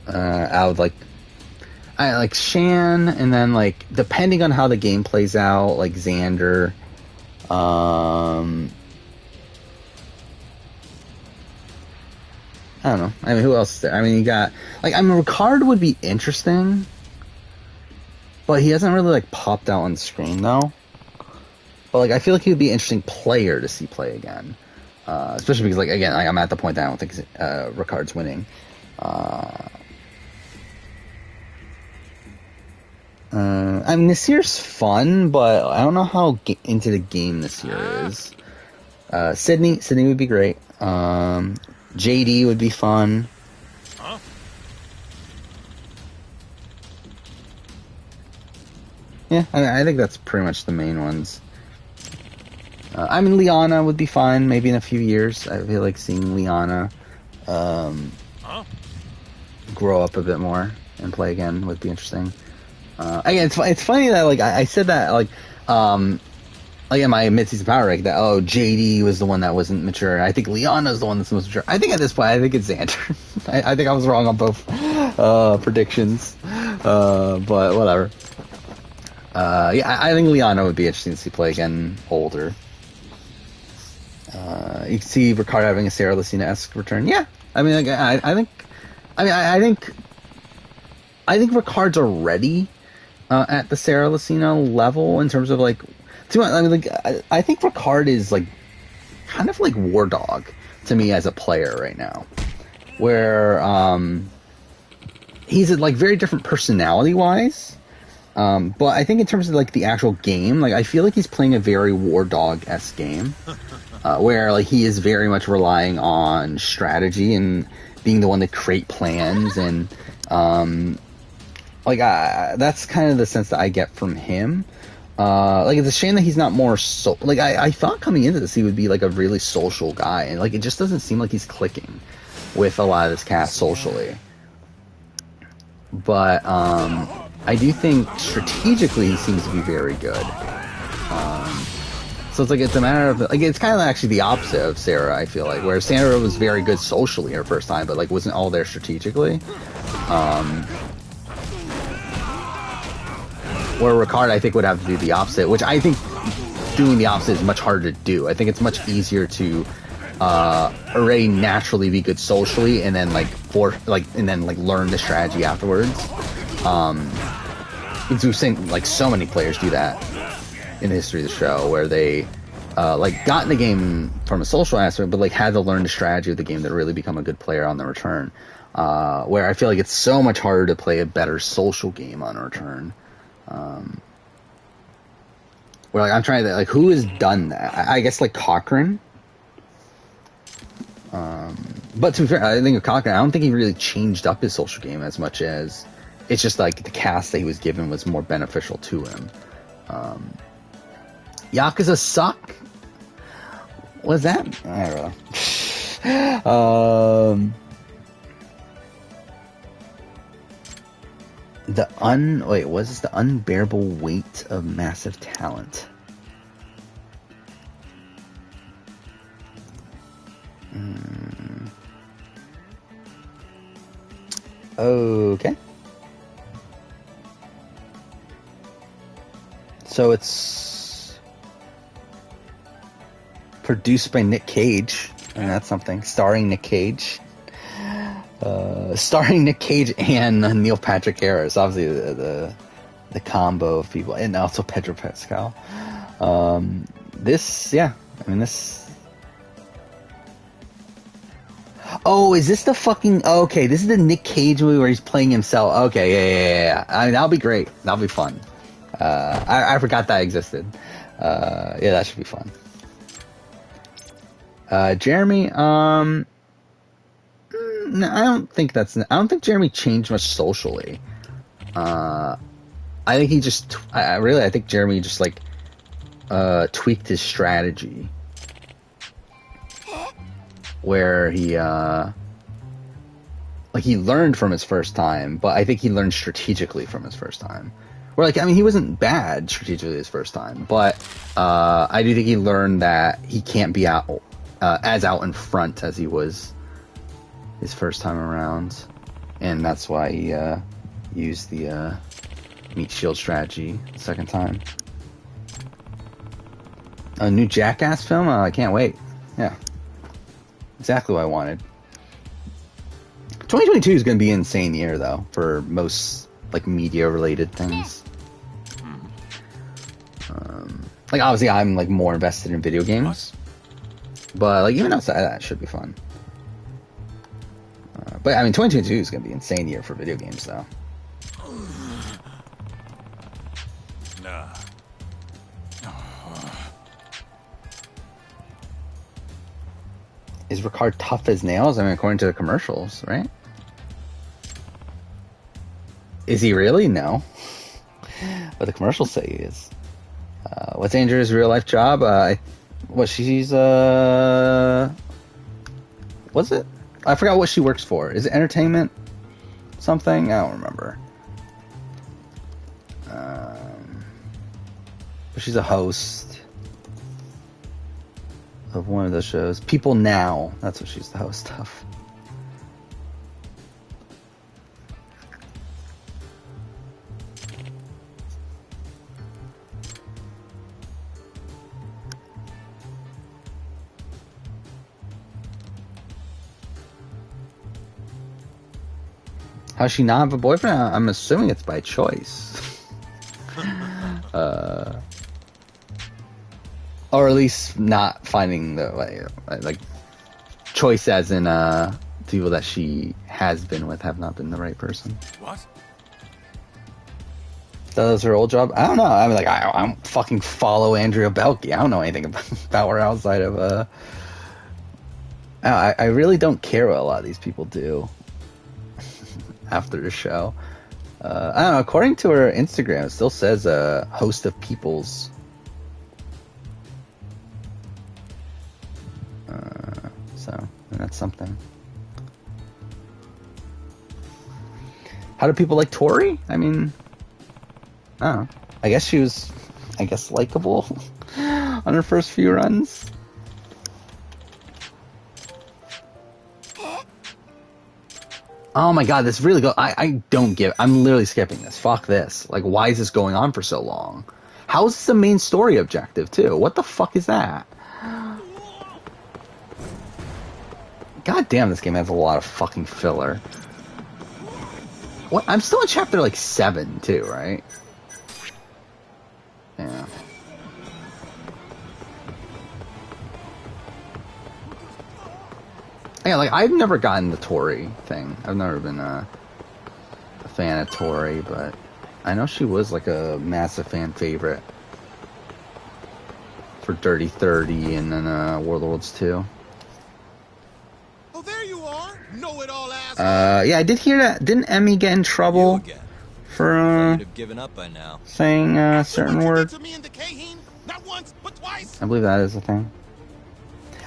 I like Shan, and then, like, depending on how the game plays out, like Xander. I don't know. I mean, who else is there? I mean, you got, like, I mean, Ricard would be interesting, but he hasn't really, like, popped out on screen, though. But, like, I feel like he would be an interesting player to see play again. Especially because, like, again, I'm at the point that I don't think Ricard's winning. I mean, Nasir's fun, but I don't know how into the game Nasir is. Sydney would be great. JD would be fun. Yeah, I think that's pretty much the main ones. I mean, Liana would be fine, maybe in a few years. I feel like seeing Liana grow up a bit more and play again would be interesting. Again, it's funny that, like, I said that, like in my mid-season power rank, that, JD was the one that wasn't mature. I think Liana's the one that's most mature. I think at this point, I think it's Xander. I think I was wrong on both predictions. But whatever. Yeah, I think Liana would be interesting to see play again, older. You can see Ricard having a Sarah Lucina-esque return. Yeah, I mean, I think Ricard's already at the Sarah Lucina level in terms of, like, I mean, like, I think Ricard is, like, kind of like War Dog to me as a player right now, where he's, like, very different personality wise. But I think in terms of, like, the actual game, like, I feel like he's playing a very War Dog-esque game, where, like, he is very much relying on strategy and being the one to create plans, and that's kind of the sense that I get from him. Like, it's a shame that he's not more like, I thought coming into this he would be, like, a really social guy, and, like, it just doesn't seem like he's clicking with a lot of this cast socially. But I do think strategically he seems to be very good. So it's like, it's a matter of, like, it's kind of actually the opposite of Sarah, I feel like, where Sarah was very good socially her first time, but, like, wasn't all there strategically. Where Ricard, I think, would have to do the opposite, which I think doing the opposite is much harder to do. I think it's much easier to already naturally be good socially, and then, like, learn the strategy afterwards. Because we've seen, like, so many players do that in the history of the show, where they like, got in the game from a social aspect, but, like, had to learn the strategy of the game to really become a good player on the return. Where I feel like it's so much harder to play a better social game on a return. Where, like, I'm trying to, like, who has done that? I guess, like, Cochrane. But to be fair, I think of Cochrane, I don't think he really changed up his social game as much as it's just, like, the cast that he was given was more beneficial to him. Yakuza suck? What's that? I don't know. What is this? The unbearable weight of massive talent. Okay. So it's produced by Nick Cage, and that's something. Starring Nick Cage. Starring Nick Cage and Neil Patrick Harris, obviously the combo of people, and also Pedro Pascal. This. Oh, is this the fucking? Okay, this is the Nick Cage movie where he's playing himself. Okay, yeah. I mean, that'll be great. That'll be fun. I forgot that existed. Yeah, that should be fun. Jeremy, no, I don't think Jeremy changed much socially. I think he just, I think Jeremy just, like, tweaked his strategy. Where he, he learned from his first time, but I think he learned strategically from his first time. Where, like, I mean, he wasn't bad strategically his first time, but, I do think he learned that he can't be as out in front as he was his first time around, and that's why he used the meat shield strategy the second time. A new Jackass film? I can't wait. Yeah, exactly what I wanted. 2022 is going to be an insane year, though, for most, like, media-related things. Like, obviously, I'm, like, more invested in video games. But like even outside of that, it should be fun. But I mean, 2022 is gonna be an insane year for video games, though. Nah. Is Ricard tough as nails? I mean, according to the commercials, right? Is he really? No. But the commercials say he is. What's Andrew's real life job? She's what's it? I forgot what she works for. Is it entertainment? Something? I don't remember. But she's a host of one of the shows. People Now. That's what she's the host of. How does she not have a boyfriend? I'm assuming it's by choice. Or at least not finding the way, like choice as in people that she has been with have not been the right person. What? That was her old job? I don't know. I mean, like, I don't fucking follow Andrea Belke. I don't know anything about her outside of I really don't care what a lot of these people do after the show. I don't know. According to her Instagram, it still says host of Peoples. So that's something. How do people like Tori? I mean, I don't know. I guess she was, likable on her first few runs. Oh my god, this really I don't give. I'm literally skipping this. Fuck this. Like, why is this going on for so long? How is this the main story objective, too? What the fuck is that? God damn, this game has a lot of fucking filler. What? I'm still in chapter, like, 7, too, right? Yeah. Yeah, like, I've never gotten the Tori thing. I've never been a fan of Tori, but I know she was, like, a massive fan favorite for Dirty 30 and then World of Worlds 2. Oh, there you are! Know-it-all ass. Yeah, I did hear that. Didn't Emmy get in trouble for given up by now. saying certain words? Not once, but twice. I believe that is a thing.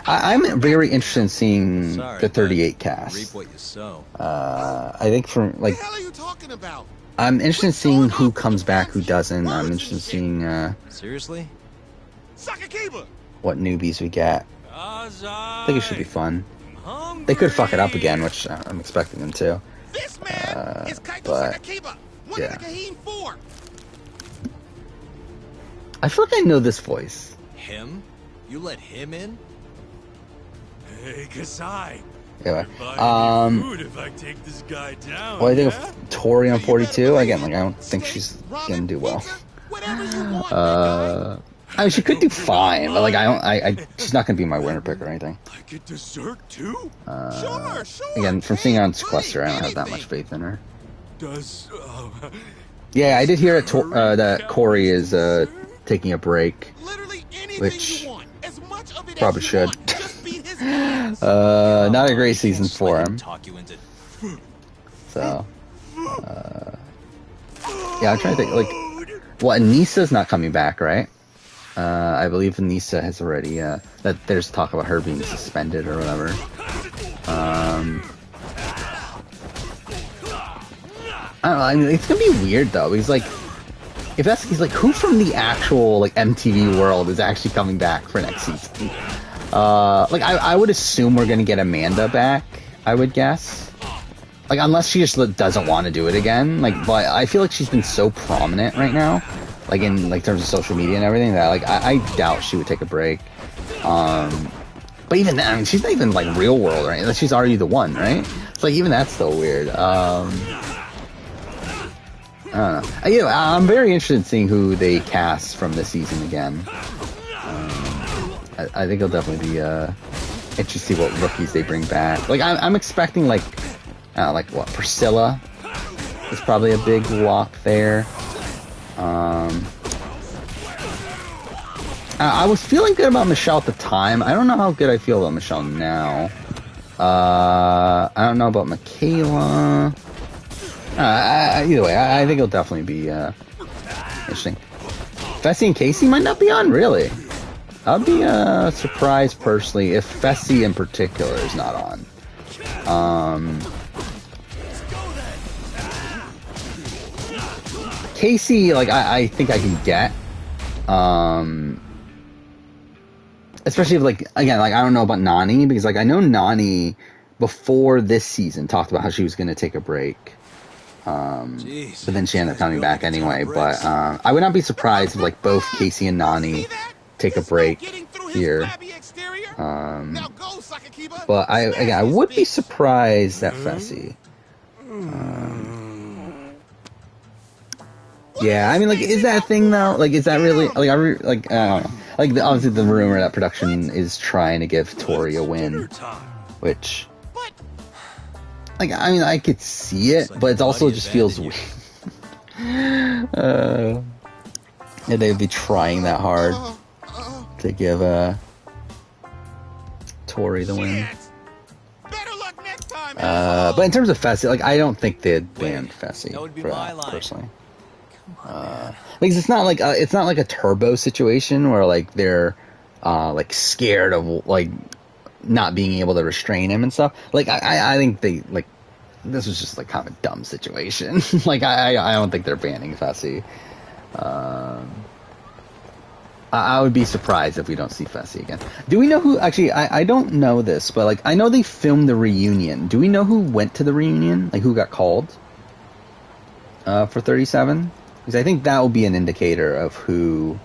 I'm very interested in seeing the 38 cast. Reap what you sow. I think from like, What the hell are you talking about? I'm interested in seeing who comes back, who doesn't. I'm interested in seeing Seriously? what newbies we get. I think it should be fun. They could fuck it up again, which I'm expecting them to. This man is Kaito but Sakakiba, one yeah. of the Kahine 4. I feel like I know this voice. Him? You let him in? Hey, Kasai. Anyway, Food if I take this guy down. what do you think of Tori on 42? Again, like, I don't think she's gonna do well. I mean, she could do fine, but like, she's not gonna be my winner pick or anything. I get dessert too? Sure. Again, from seeing her on Sequester, I don't have that much faith in her. Yeah, I did hear that Corey is taking a break, which probably should. Not a great season for him. So, yeah, I'm trying to think. Like, well, Anissa's not coming back, right? I believe Anissa has already. That there's talk about her being suspended or whatever. I don't know. I mean, it's gonna be weird though. Because like, if that's the case, like, who from the actual like MTV world is actually coming back for next season? Like, I would assume we're gonna get Amanda back. I would guess. Like, unless she just doesn't want to do it again. Like, but I feel like she's been so prominent right now, like in like terms of social media and everything, that like I doubt she would take a break. But even then, I mean, she's not even like real world, right? Like, she's already the one, right? It's like even that's still weird. I don't know. You know, I'm very interested in seeing who they cast from this season again. I think it'll definitely be interested to see what rookies they bring back. Like, I'm expecting, like what, Priscilla is probably a big lock there. I was feeling good about Michelle at the time. I don't know how good I feel about Michelle now. I don't know about Michaela. Either way, I think it'll definitely be interesting. Fessy and Casey might not be on, really. I'd be surprised personally if Fessy in particular is not on. Casey, like, I think I can get. Especially if, like, again, like, I don't know about Nani, because, like, I know Nani before this season talked about how she was going to take a break. But then she ended up coming back anyway. But I would not be surprised if, like, both Casey and Nani take a break here. But I would be surprised at Fessy. Yeah, I mean, like, is that a thing though? Like, is that really like? I don't know. Like, obviously, the rumor that production is trying to give Tori a win, which, like, I mean, I could see it, but it also just feels weird. And they'd be trying that hard to give Tori the win. But in terms of Fessy, like, I don't think they'd ban Fessy for that, personally. Because it's not like a Turbo situation where, like, they're like scared of, like, not being able to restrain him and stuff. Like, I think they, like, this was just, like, kind of a dumb situation. Like, I don't think they're banning Fessy. I would be surprised if we don't see Fessy again. Do we know who, actually, I don't know this, but, like, I know they filmed the reunion. Do we know who went to the reunion? Like, who got called for 37? Because I think that will be an indicator of who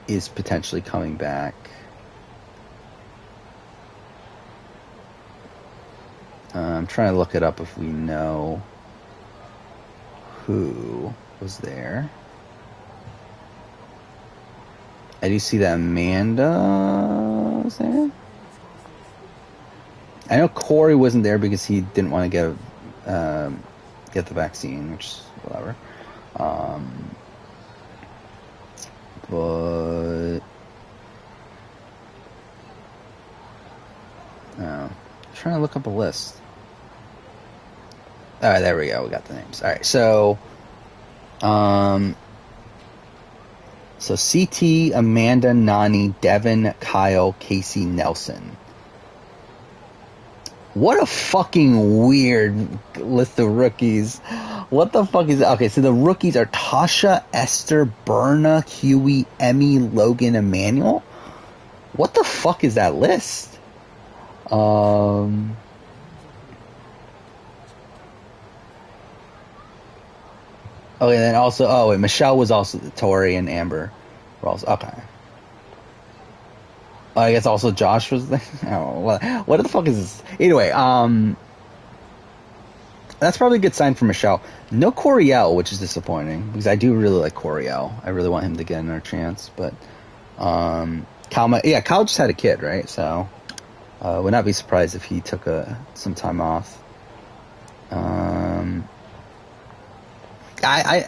is potentially coming back. I'm trying to look it up if we know who was there. I do see that Amanda was there. I know Corey wasn't there because he didn't want to get the vaccine, which is whatever. But I'm trying to look up a list. All right, there we go. We got the names. All right, so CT, Amanda, Nani, Devin, Kyle, Casey, Nelson. What a fucking weird list of rookies. What the fuck is that? Okay, so the rookies are Tasha, Esther, Berna, Huey, Emmy, Logan, Emmanuel. What the fuck is that list? Okay, then also, wait, Michelle was also, Tori and Amber were also, okay. I guess also Josh was there. Oh, what the fuck is this? Anyway, that's probably a good sign for Michelle. No Coriel, which is disappointing because I do really like Coriel. I really want him to get another chance. But Kyle just had a kid, right? So would not be surprised if he took some time off. I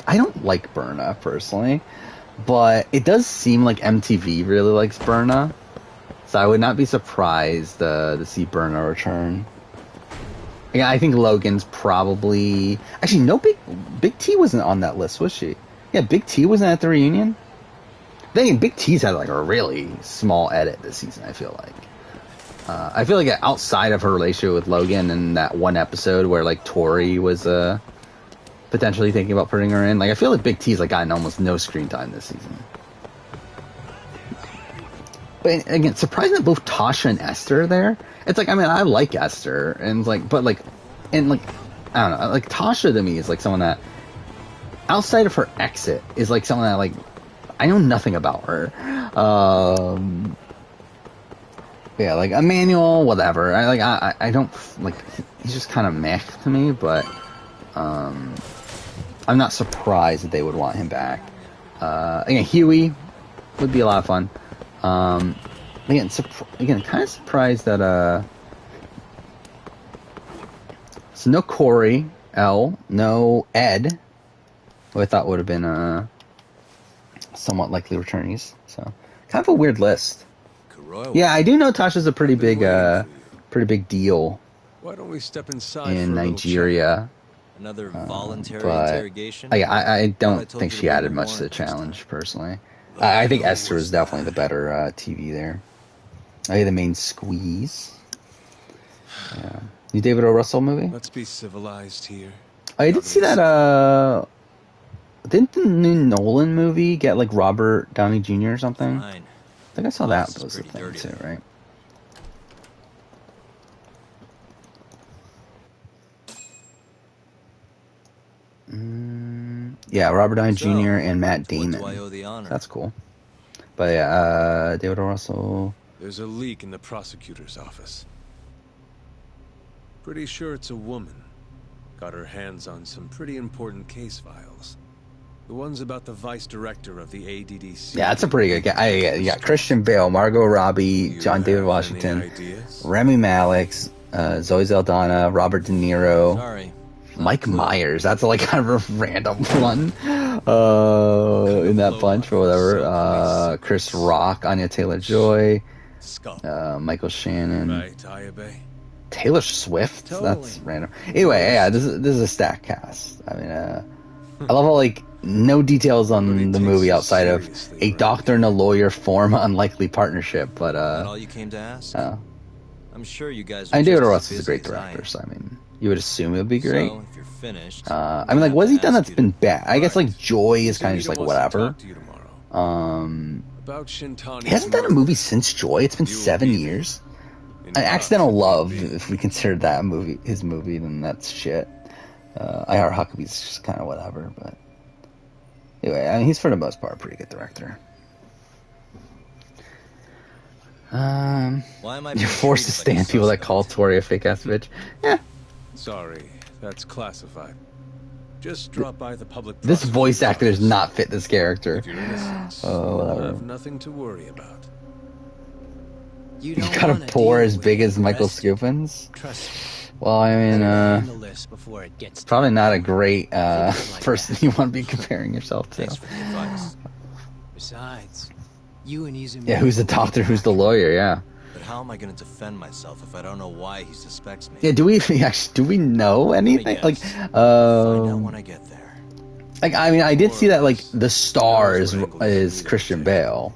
don't like Berna personally. But it does seem like MTV really likes Berna, so I would not be surprised to see Berna return. Yeah, I think Logan's probably... Actually, no, Big T wasn't on that list, was she? Yeah, Big T wasn't at the reunion. Then Big T's had like a really small edit this season, I feel like. I feel like outside of her relationship with Logan and that one episode where like Tori was... potentially thinking about putting her in. Like, I feel like Big T's like gotten almost no screen time this season. But again, surprising that both Tasha and Esther are there. It's like, I mean, I like Esther, and like, but like, and like, I don't know, like Tasha to me is like someone that, outside of her exit, is like someone that like, I know nothing about her. Yeah, like Emmanuel, whatever. I don't like. He's just kind of meh to me, but. I'm not surprised that they would want him back. Again, Huey would be a lot of fun. Again, kind of surprised that so no Corey L, no Ed, who I thought would have been somewhat likely returnees. So kind of a weird list. Yeah, I do know Tasha's a pretty big deal. Why don't we step inside in Nigeria? Another voluntary interrogation. I don't think she added much to the challenge personally. I think Esther was definitely the better TV there. The main squeeze. Yeah. New David O. Russell movie? Let's be civilized here. I did see that. Didn't the new Nolan movie get like Robert Downey Jr. or something? Fine. I think I saw that was the thing too, right? Yeah, Robert Downey Jr. and Matt Damon. That's cool. But yeah, David O. Russell. There's a leak in the prosecutor's office. Pretty sure it's a woman. Got her hands on some pretty important case files. The ones about the vice director of the ADDC. Yeah, that's a pretty good guy. Yeah, Christian Bale, Margot Robbie, John David Washington, Rami Malek, Zoe Saldana, Robert De Niro. Sorry. Mike Myers, that's like kind of a random one in that bunch or whatever. Chris Rock, Anya Taylor-Joy, Michael Shannon, Taylor Swift. That's random. Anyway, yeah, this is a stacked cast. I mean, I love how like no details on the movie outside of a doctor and a lawyer form an unlikely partnership. But that all you came to ask? I'm sure you guys. David O. Russell's a great director, so I mean. You would assume it would be great. So, if you're finished, I mean, like, what has he done that's been bad? I guess, like, Joy is kind of just, like, whatever. He hasn't done a movie since Joy. It's been 7 years. Accidental Love, if we consider that his movie, then that's shit. I Heart Huckabee's just kind of whatever, but... Anyway, I mean, he's, for the most part, a pretty good director. You're forced to stand people that call Tori a fake-ass bitch. Yeah. Sorry, that's classified. Just drop by the public. This voice actor does not fit this character. Whatever. Have nothing to worry about. You got a pore as big as Michael Scoopins? Well, I mean, probably not a great person you want to be comparing yourself to. Besides, you and Izumi. Yeah, who's the doctor? Who's the lawyer? Yeah. But how am I going to defend myself if I don't know why he suspects me? Yeah, do we know anything? Like, find out when I get there. Like, I mean, I did see that like the star is Christian Bale,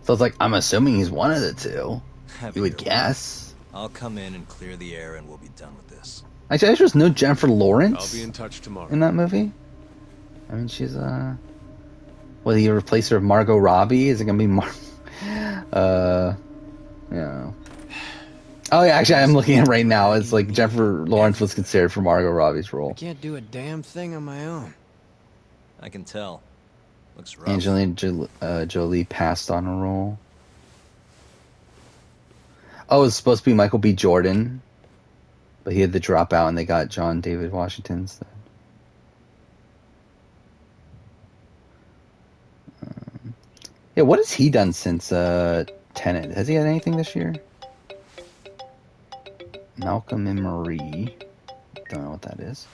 so it's like I'm assuming he's one of the two. You would guess. I'll come in and clear the air, and we'll be done with this. Actually, there was no Jennifer Lawrence. I'll be in touch tomorrow. In that movie, I mean, she's Will he replace her with Margot Robbie? Is it gonna be Yeah. Oh yeah, actually, I'm looking at it right now. It's like Jennifer Lawrence was considered for Margot Robbie's role. I can't do a damn thing on my own. I can tell. Looks rough. Angelina Jolie passed on a role. Oh, it's supposed to be Michael B. Jordan, but he had to drop out, and they got John David Washington instead. Yeah, what has he done since Tenet? Has he had anything this year? Malcolm and Marie. Don't know what that is.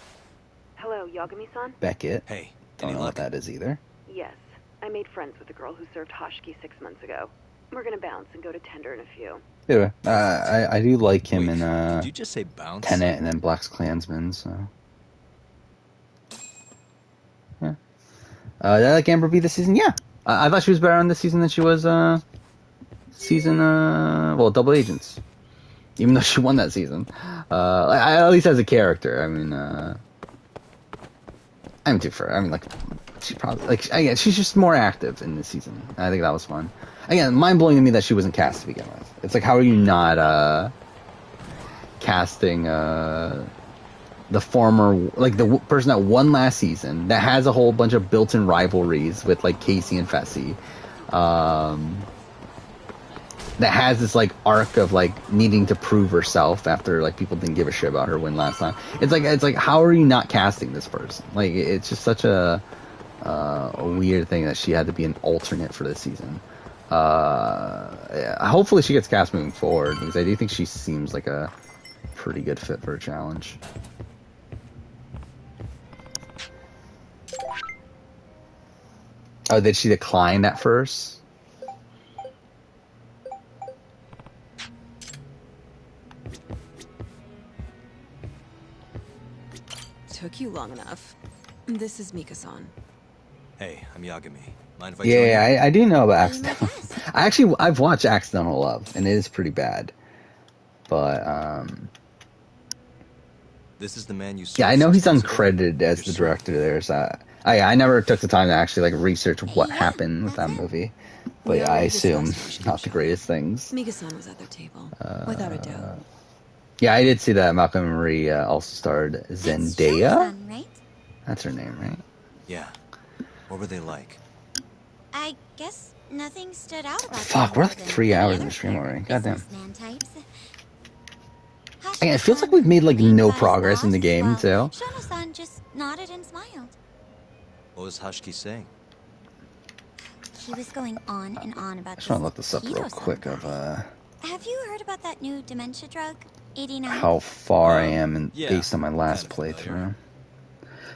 Hello, Yagami-san? Beckett. Hey, don't know what that is either. Yes, I made friends with the girl who served Hoshiki 6 months ago. We're gonna bounce and go to Tender in a few. Anyway, I do like him in did you just say bounce? Tenet and then Black Klansman, so... Yeah. Did I like Amber B this season? Yeah. I thought she was better on this season than she was Double Agents. Even though she won that season. At least as a character. I mean, I'm too fair. I mean, like, she probably, like, again, she's just more active in this season. I think that was fun. Again, mind-blowing to me that she wasn't cast to begin with. It's like, how are you not casting the former, like, the person that won last season, that has a whole bunch of built-in rivalries with, like, Casey and Fessy, that has this, like, arc of, like, needing to prove herself after, like, people didn't give a shit about her win last time. It's like, how are you not casting this person? Like, it's just such a weird thing that she had to be an alternate for this season. Yeah, hopefully she gets cast moving forward, because I do think she seems like a pretty good fit for a challenge. Oh, did she decline at first? Took you long enough. This is Mika-san. Hey, I'm Yagami. Mind if I join you? Yeah, I do know about Accidental. I've watched Accidental Love, and it is pretty bad. But this is the man you saw. yeah, I know he's uncredited as the director there. So I never took the time to actually like research what happened with that movie. But yeah, I assume not the greatest things. Mika-san was at their table, without a doubt. Yeah, I did see that Malcolm and Marie also starred Zendaya. Right? That's her name, right? Yeah. What were they like? I guess nothing stood out about Fuck, we're like 3 hours in the stream already. Goddamn. Again, it feels like we've made like no progress in the game too. Shono-san just nodded and smiled. What was Hashiki saying? He was going on and on about I just want to look this up real quick of Have you heard about that new dementia drug, 89? how far I am based on my last playthrough.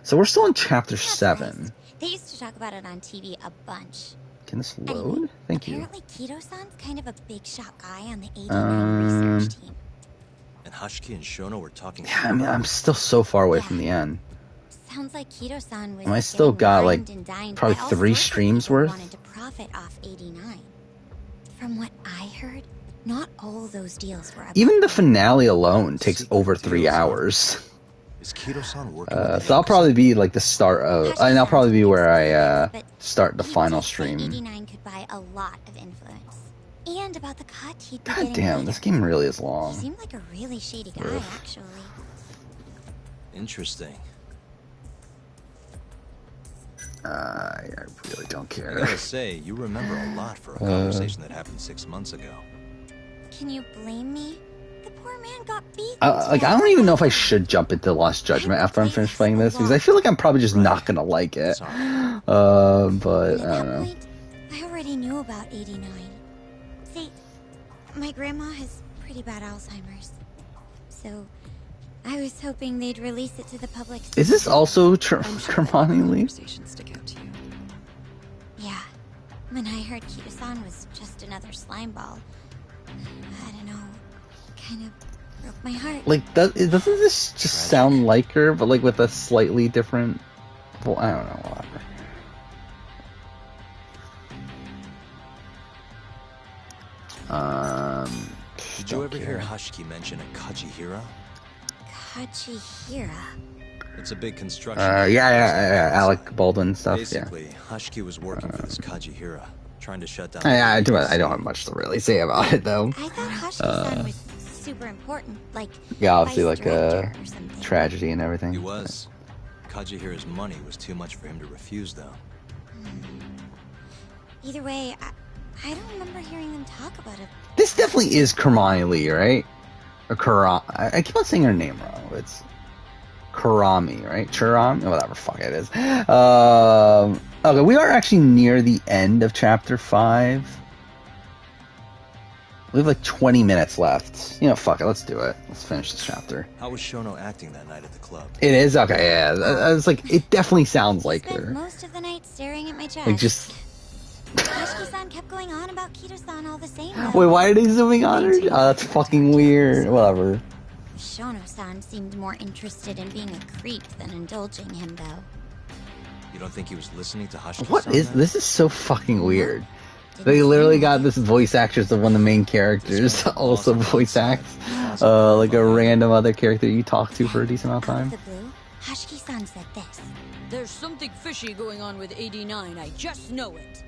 So we're still in chapter 7. They used to talk about it on TV a bunch. Can this load? Thank you. Apparently Kido-san's kind of a big shot guy on the 89 research team. And Hashiki and Shono were talking. Yeah, I mean, I'm still so far away from the end. Sounds like Kido-san was. And I still got like probably 3 streams worth. Wanted to profit off 89. From what I heard, not all those deals were. Even the finale alone takes over 3 hours. Is Kido-san working? So I'll probably be like the start of, and I'll probably be where I start the final stream. 89 could buy a lot of influence, and about the cut he'd be God getting damn, later. this game really is long. He seemed like a really shady guy, actually. Interesting. I really don't I care. gotta say, you remember a lot for a conversation that happened 6 months ago. Can you blame me? The poor man got beat. I don't even know if I should jump into Lost Judgment after I'm finished playing this, because I feel like I'm probably just not gonna like it. But I don't know. I already knew about 89. See, my grandma has pretty bad Alzheimer's, so I was hoping they'd release it to the public. Is this also Kermani Lee? Stick out to you. Yeah. When I heard Kido-san was just another slime ball, I don't know, kind of broke my heart. Like, doesn't this just sound like her, but like with a slightly different? Well, I don't know. Whatever. Did you ever hear Hashiki mention a Kajihira? Kajihira. It's a big construction. Yeah. Alec Baldwin stuff. Basically, Hashiki was working for this Kajihira, trying to shut down. I don't have much to really say about it though. I thought Hashiki-san was super important, like yeah, obviously vice like a director or something. tragedy and everything. He was. Kajihira's money was too much for him to refuse, though. Either way, I don't remember hearing them talk about it. This definitely is Kermani Lee, right? Or Kurami. I keep on saying her name wrong. It's Kurami, right? Churami? Whatever, fuck it is. Okay, we are actually near the end of chapter 5. We have like 20 minutes left. You know, fuck it, let's do it. Let's finish this chapter. How was Shono acting that night at the club? It is? Okay, yeah. I was like, it definitely sounds like her. Most of the night staring at my chest. Like, just... Hashiki-san kept going on about Kido-san all the same, though. Wait, why are they zooming on her? Oh, that's fucking weird. Whatever. Shono-san seemed more interested in being a creep than indulging him, though. You don't think he was listening to Hashiki-san? What is... This is so fucking weird. They literally got this voice actress of one of the main characters also voice acts like a random other character you talk to for a decent amount of time. Hashiki-san said this. There's something fishy going on with 89, I just know it.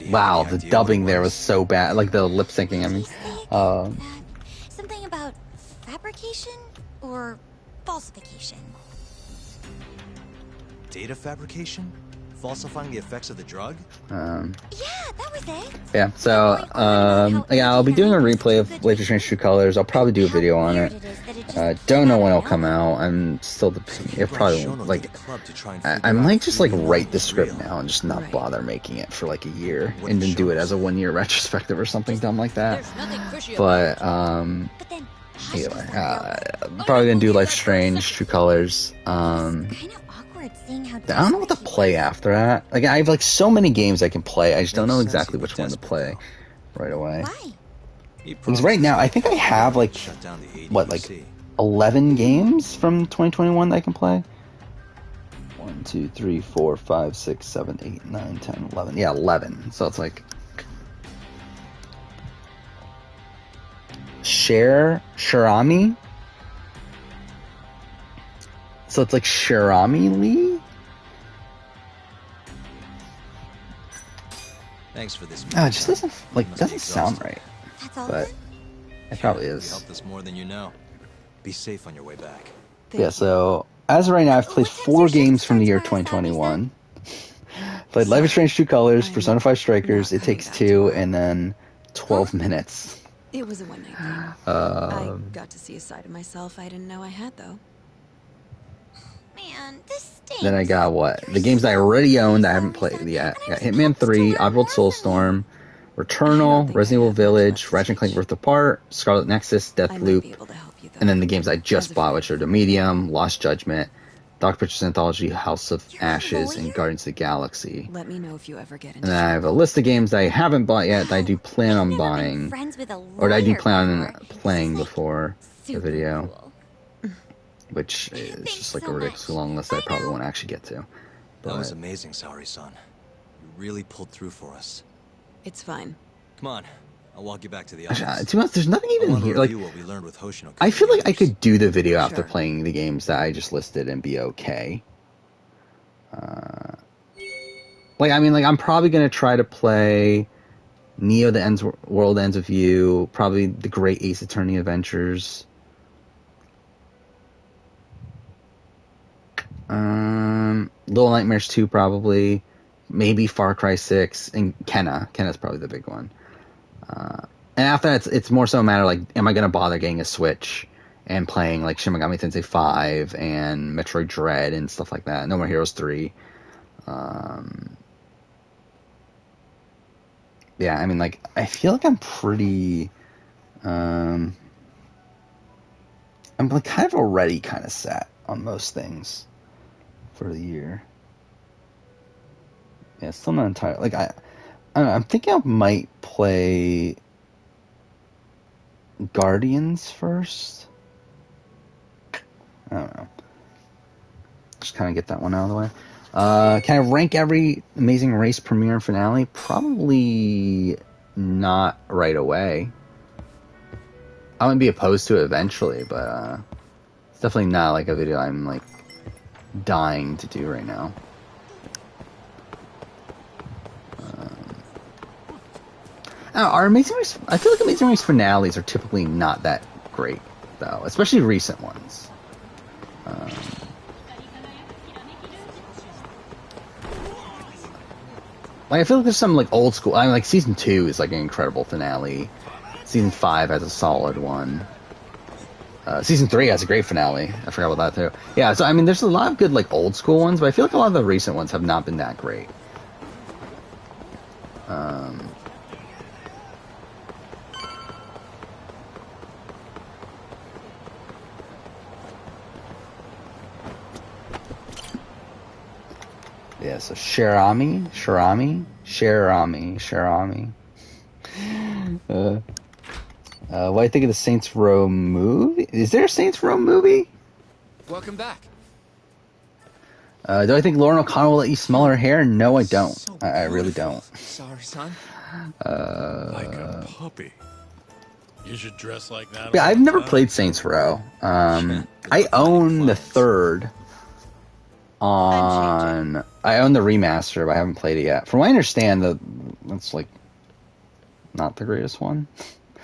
Wow, the dubbing there was so bad. Like the lip syncing, I mean. Something about fabrication or falsification? Data fabrication? Falsifying the effects of the drug? Yeah, that was it. Yeah, so, yeah, I'll be doing a replay of Laser Strange True Colors. I'll probably do a video on it. Don't know when it'll come out. I'm still it probably like I might just like write the script now and just not bother making it for like a year and then do it as a 1-year retrospective or something dumb like that. But anyway, probably gonna do Life is Strange, True Colors. I don't know what to play after that. Like I have like so many games I can play. I just don't know exactly which one to play right away. Because right now I think I have like what, like 11 games from 2021 that I can play. 1, 2, 3, 4, 5, 6, 7, 8, 9, 10, 11. Yeah, 11. So it's like Shirami. So it's like Shirami Lee. Thanks for this. Oh, it just doesn't sound right. But it probably is. Help this more than you know. Be safe on your way back. Yeah, so as of right now, I've played 4 games from the year 2021. Played Life is Strange, True Colors, Persona 5 Strikers, It Takes Two, and then 12 minutes. It was a one-night thing. I got to see a side of myself I didn't know I had, though. Man, this stinks. Then I got what? The games I already owned I haven't played yet. I got Hitman 3, Oddworld Soulstorm, Returnal, Resident Evil Village, Ratchet & Clank Rift Apart, Scarlet Nexus, Deathloop, and then the games I just bought, which are The Medium, Lost Judgment, Dark Pictures Anthology, House of Ashes, and Guardians of the Galaxy. Let me know if you ever get and then I have a list of games that I haven't bought yet that I do plan on buying, or that I do plan on playing before the video, which is just like a ridiculously long list that I probably won't actually get to. That was amazing, Saori-san. You really pulled through for us. It's fine. Come on, I'll walk you back to the office. To be honest, there's nothing even here. Like, I feel like I could do the video after playing the games that I just listed and be okay. Like, I mean, like, I'm probably gonna try to play Neo: The World Ends with You, probably the Great Ace Attorney Adventures. Little Nightmares 2, probably. Maybe Far Cry 6, and Kenna. Kenna's probably the big one. And after that, it's more so a matter like, am I going to bother getting a Switch and playing like Shin Megami Tensei 5 and Metroid Dread and stuff like that. No More Heroes 3. Yeah, I mean, like, I feel like I'm pretty... I'm like kind of already kind of set on most things for the year. Yeah, it's still not entirely... Like, I don't know, I'm thinking I might play Guardians first. I don't know. Just kind of get that one out of the way. Can I rank every Amazing Race premiere and finale? Probably not right away. I wouldn't be opposed to it eventually, but it's definitely not like a video I'm like dying to do right now. Our Amazing Race, I feel like Amazing Race finales are typically not that great, though, especially recent ones. Like, I feel like there's some like old school. I mean, like season 2 is like an incredible finale. Season 5 has a solid one. Season 3 has a great finale. I forgot about that too. Yeah, so I mean, there's a lot of good like old school ones, but I feel like a lot of the recent ones have not been that great. Yeah, so Shirami. What do you think of the Saints Row movie? Is there a Saints Row movie? Welcome back. Do I think Lauren O'Connell will let you smell her hair? No, I don't. So I really don't. Sorry, son. Like a puppy. You should dress like that. Yeah, I've never played Saints Row. I own the third. I own the remaster, but I haven't played it yet. From what I understand, that's like not the greatest one.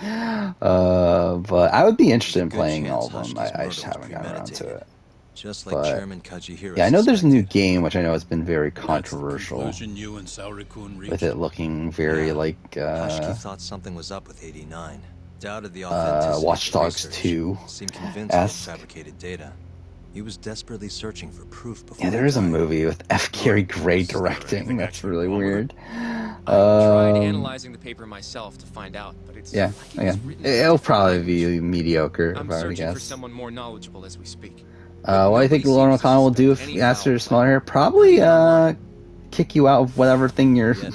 But I would be interested in playing all of them. I just haven't gotten around to it. Just like Chairman Kajihiro. Yeah, I know there's a new game which I know has been very controversial, with it looking very like. Hashiki thought something was up with 89. Doubted the authenticity Watch Dogs 2 seemed convinced of fabricated data. He was desperately searching for proof before. Yeah, there is a movie with F. Gary Gray directing. That's really weird. I tried analyzing the paper myself to find out, but it's yeah, it'll probably be mediocre. I'm if I were to searching for guess. someone more knowledgeable as we speak. What do you think Lauren O'Connell will do if he asks her to smell her hair? Probably kick you out of whatever thing you're talking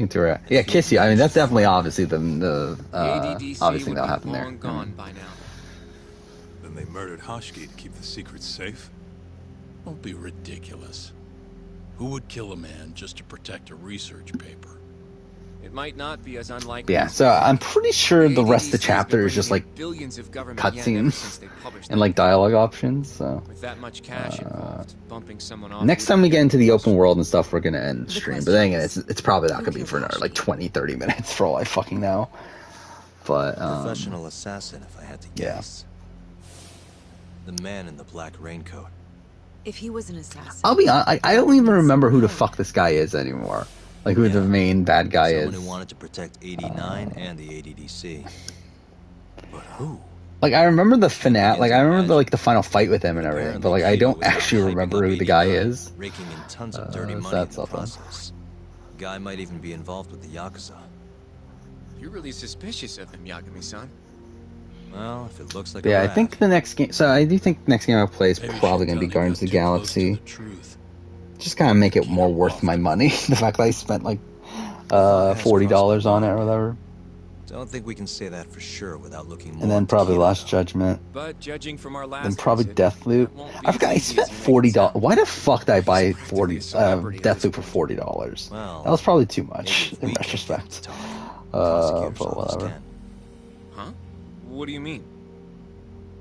to her at. Yeah, kiss you. I mean, that's definitely obviously the obvious thing that'll happen there. Then they murdered Hoshki to keep the secret safe? Don't be ridiculous. Who would kill a man just to protect a research paper? It might not be as unlikely. Yeah, so I'm pretty sure the rest of the chapter is just like cutscenes and like dialogue options. So with that much cash involved, bumping someone off. Next time we get into the open world and stuff, we're gonna end the stream. But then again, it's probably not gonna be for another like 20-30 minutes for all I fucking know. But professional assassin, if I had to guess. The man in the black raincoat. If he was an assassin, I'll be honest, I don't even remember who the fuck this guy is anymore. Like who the main bad guy is. Someone who wanted to protect 89 and the ADDC. But who? Like I remember the finale, like I remember the final fight with him and everything, but like I don't actually remember who the guy is. Raking in tons of dirty money in the process. Guy might even be involved with the Yakuza. You're really suspicious of him, Yagami-san. Well, if it looks like I think the next game. So I do think the next game I'll play is probably going to be Guardians of the Galaxy. Just kind of make it more worth my money. The fact that I spent like $40 on it or whatever. Don't think we can say that for sure without looking more. And then probably Last Judgment. But judging from our last then probably Deathloop. I forgot I spent $40. Why the fuck did I buy Deathloop for $40? Well, that was probably too much in retrospect. But whatever. Huh? What do you mean?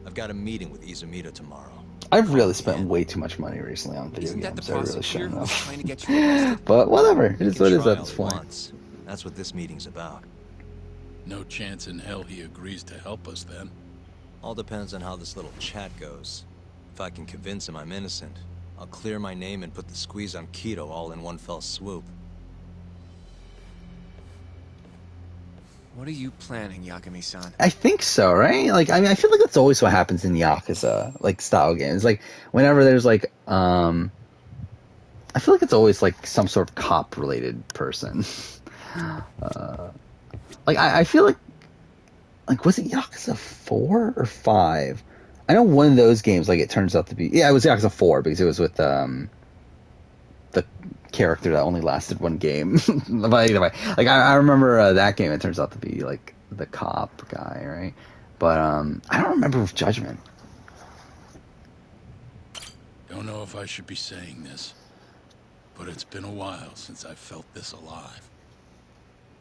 I've got a meeting with Izumida tomorrow. I've really spent way too much money recently on video games. I really shouldn't have. But whatever. It is what it is at this point. That's what this meeting's about. No chance in hell he agrees to help us then. All depends on how this little chat goes. If I can convince him I'm innocent, I'll clear my name and put the squeeze on Kido all in one fell swoop. What are you planning, Yagami-san? I think so, right? Like, I mean, I feel like that's always what happens in Yakuza, like, style games. Like, whenever there's, like, I feel like it's always, like, some sort of cop-related person. Like, I feel like, was it Yakuza 4 or 5? I know one of those games, like, it turns out to be... Yeah, it was Yakuza 4, because it was with, the character that only lasted one game. But either way, like I remember that game. It turns out to be like the cop guy, right? But I don't remember with Judgment. Don't know if I should be saying this, but it's been a while since I felt this alive.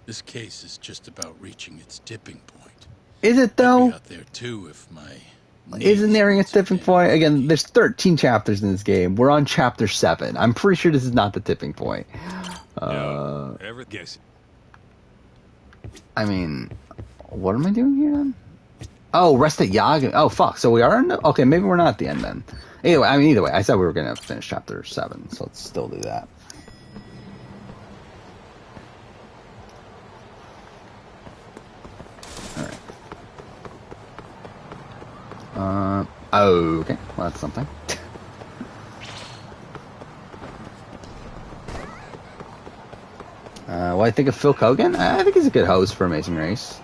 This case is just about reaching its tipping point. Is it though? I'd be out there too if my... Isn't nearing a tipping point? Again, there's 13 chapters in this game. We're on chapter 7. I'm pretty sure this is not the tipping point. Ever guess? I mean, what am I doing here then? Oh, rest at Yagami. Oh, fuck. So we are in the... Okay, maybe we're not at the end then. Anyway, I mean, either way, I said we were going to finish chapter 7, so let's still do that. Okay. Well, that's something. What I think of Phil Kogan? I think he's a good host for Amazing Race.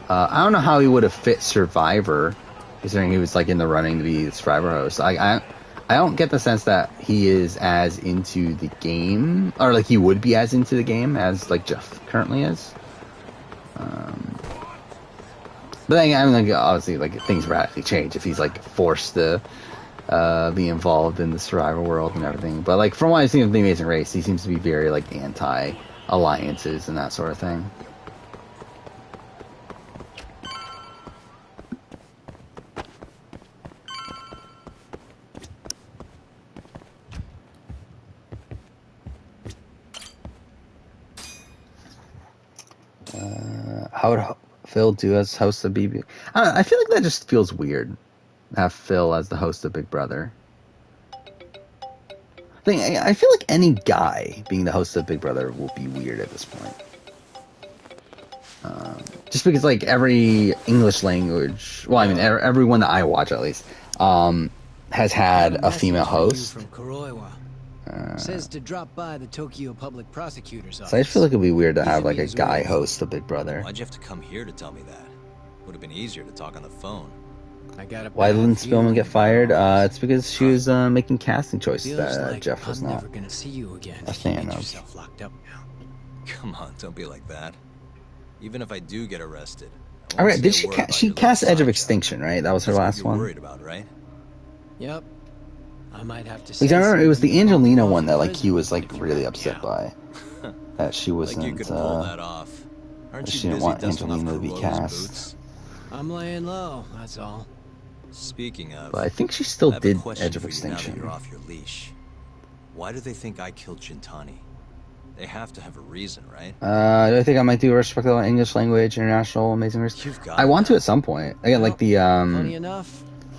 I don't know how he would have fit Survivor, considering he was like in the running to be the Survivor host. I don't get the sense that he is as into the game, or like he would be as into the game as like Jeff currently is. But then, I mean, like, obviously, like, things radically change if he's, like, forced to be involved in the Survivor world and everything. But, like, from what I've seen of The Amazing Race, he seems to be very, like, anti-alliances and that sort of thing. How would Phil do as host of BB? I feel like that just feels weird. Have Phil as the host of Big Brother. I feel like any guy being the host of Big Brother will be weird at this point. Just because like every English language, well, I mean every one that I watch at least, has had a female host. From Kuroiwa. Says to drop by the Tokyo Public Prosecutor's office. So I just feel like it'd be weird to have like a guy host of Big Brother. Why'd you have to come here to tell me that? Would have been easier to talk on the phone. Why didn't Spillman get fired? It's because she was making casting choices that Jeff was not a fan of. Come on, don't be like that. Even if I do get arrested. All right, did she cast Edge of Extinction, right? That was her last one. Worried about, right? Yep. I might have to say. I remember it was the Angelina one that like he was like really upset by. That she wasn't. Like you could pull that off. Aren't she didn't want Angelina to be cast. I'm laying low. That's all. Speaking of, but I think she still did Edge of Extinction. Now that you're off your leash. Why do they think I killed Jintani? They have to have a reason, right? I think I might do a Respectable English Language International Amazing Race. I want to at some point. Again, like the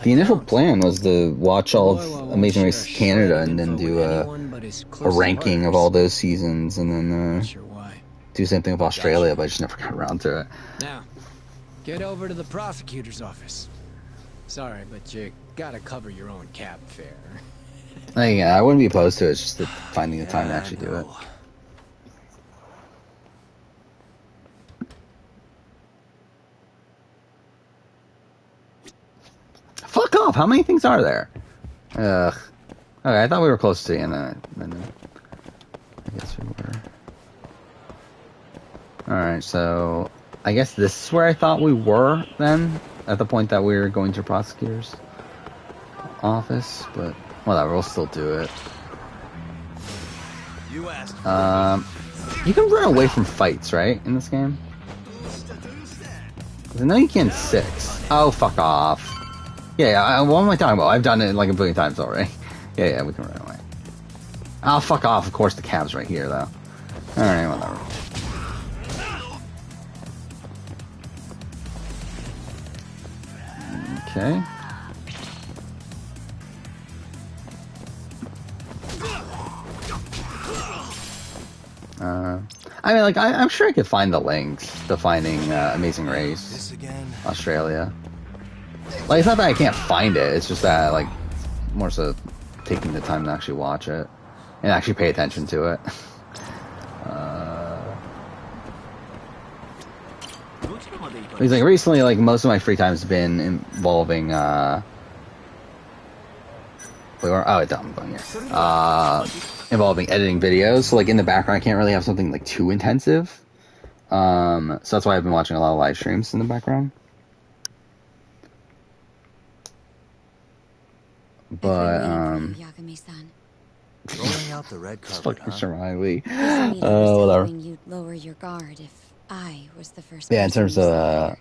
initial plan was to watch all of Amazing Race Canada and then do a ranking of all those seasons, and then do the same thing with Australia, but I just never got around to it. Now, get over to the prosecutor's office. Sorry, but you gotta cover your own cab fare. Yeah, I wouldn't be opposed to it. It's just finding the time to actually do it. Fuck off! How many things are there? Ugh. Okay, I thought we were close to the end. I guess we were. Alright, so I guess this is where I thought we were then, at the point that we were going to prosecutor's office, but whatever, we'll still do it. You can run away from fights, right, in this game? I know you can 6. Oh, fuck off. Yeah, what am I talking about? I've done it like a billion times already. Yeah, we can run away. Oh, fuck off. Of course, the cab's right here, though. Alright, whatever. Okay. I mean, like, I'm sure I could find the links to finding Amazing Race Australia. Like, it's not that I can't find it, it's just that, like, more so taking the time to actually watch it and actually pay attention to it. Because, like, recently, like, most of my free time has been involving, involving editing videos, so, like, in the background I can't really have something, like, too intensive. So that's why I've been watching a lot of live streams in the background. But, rolling out the red carpet, fucking Shirley. Whatever. You'd lower your guard if I was the first. Yeah, in terms of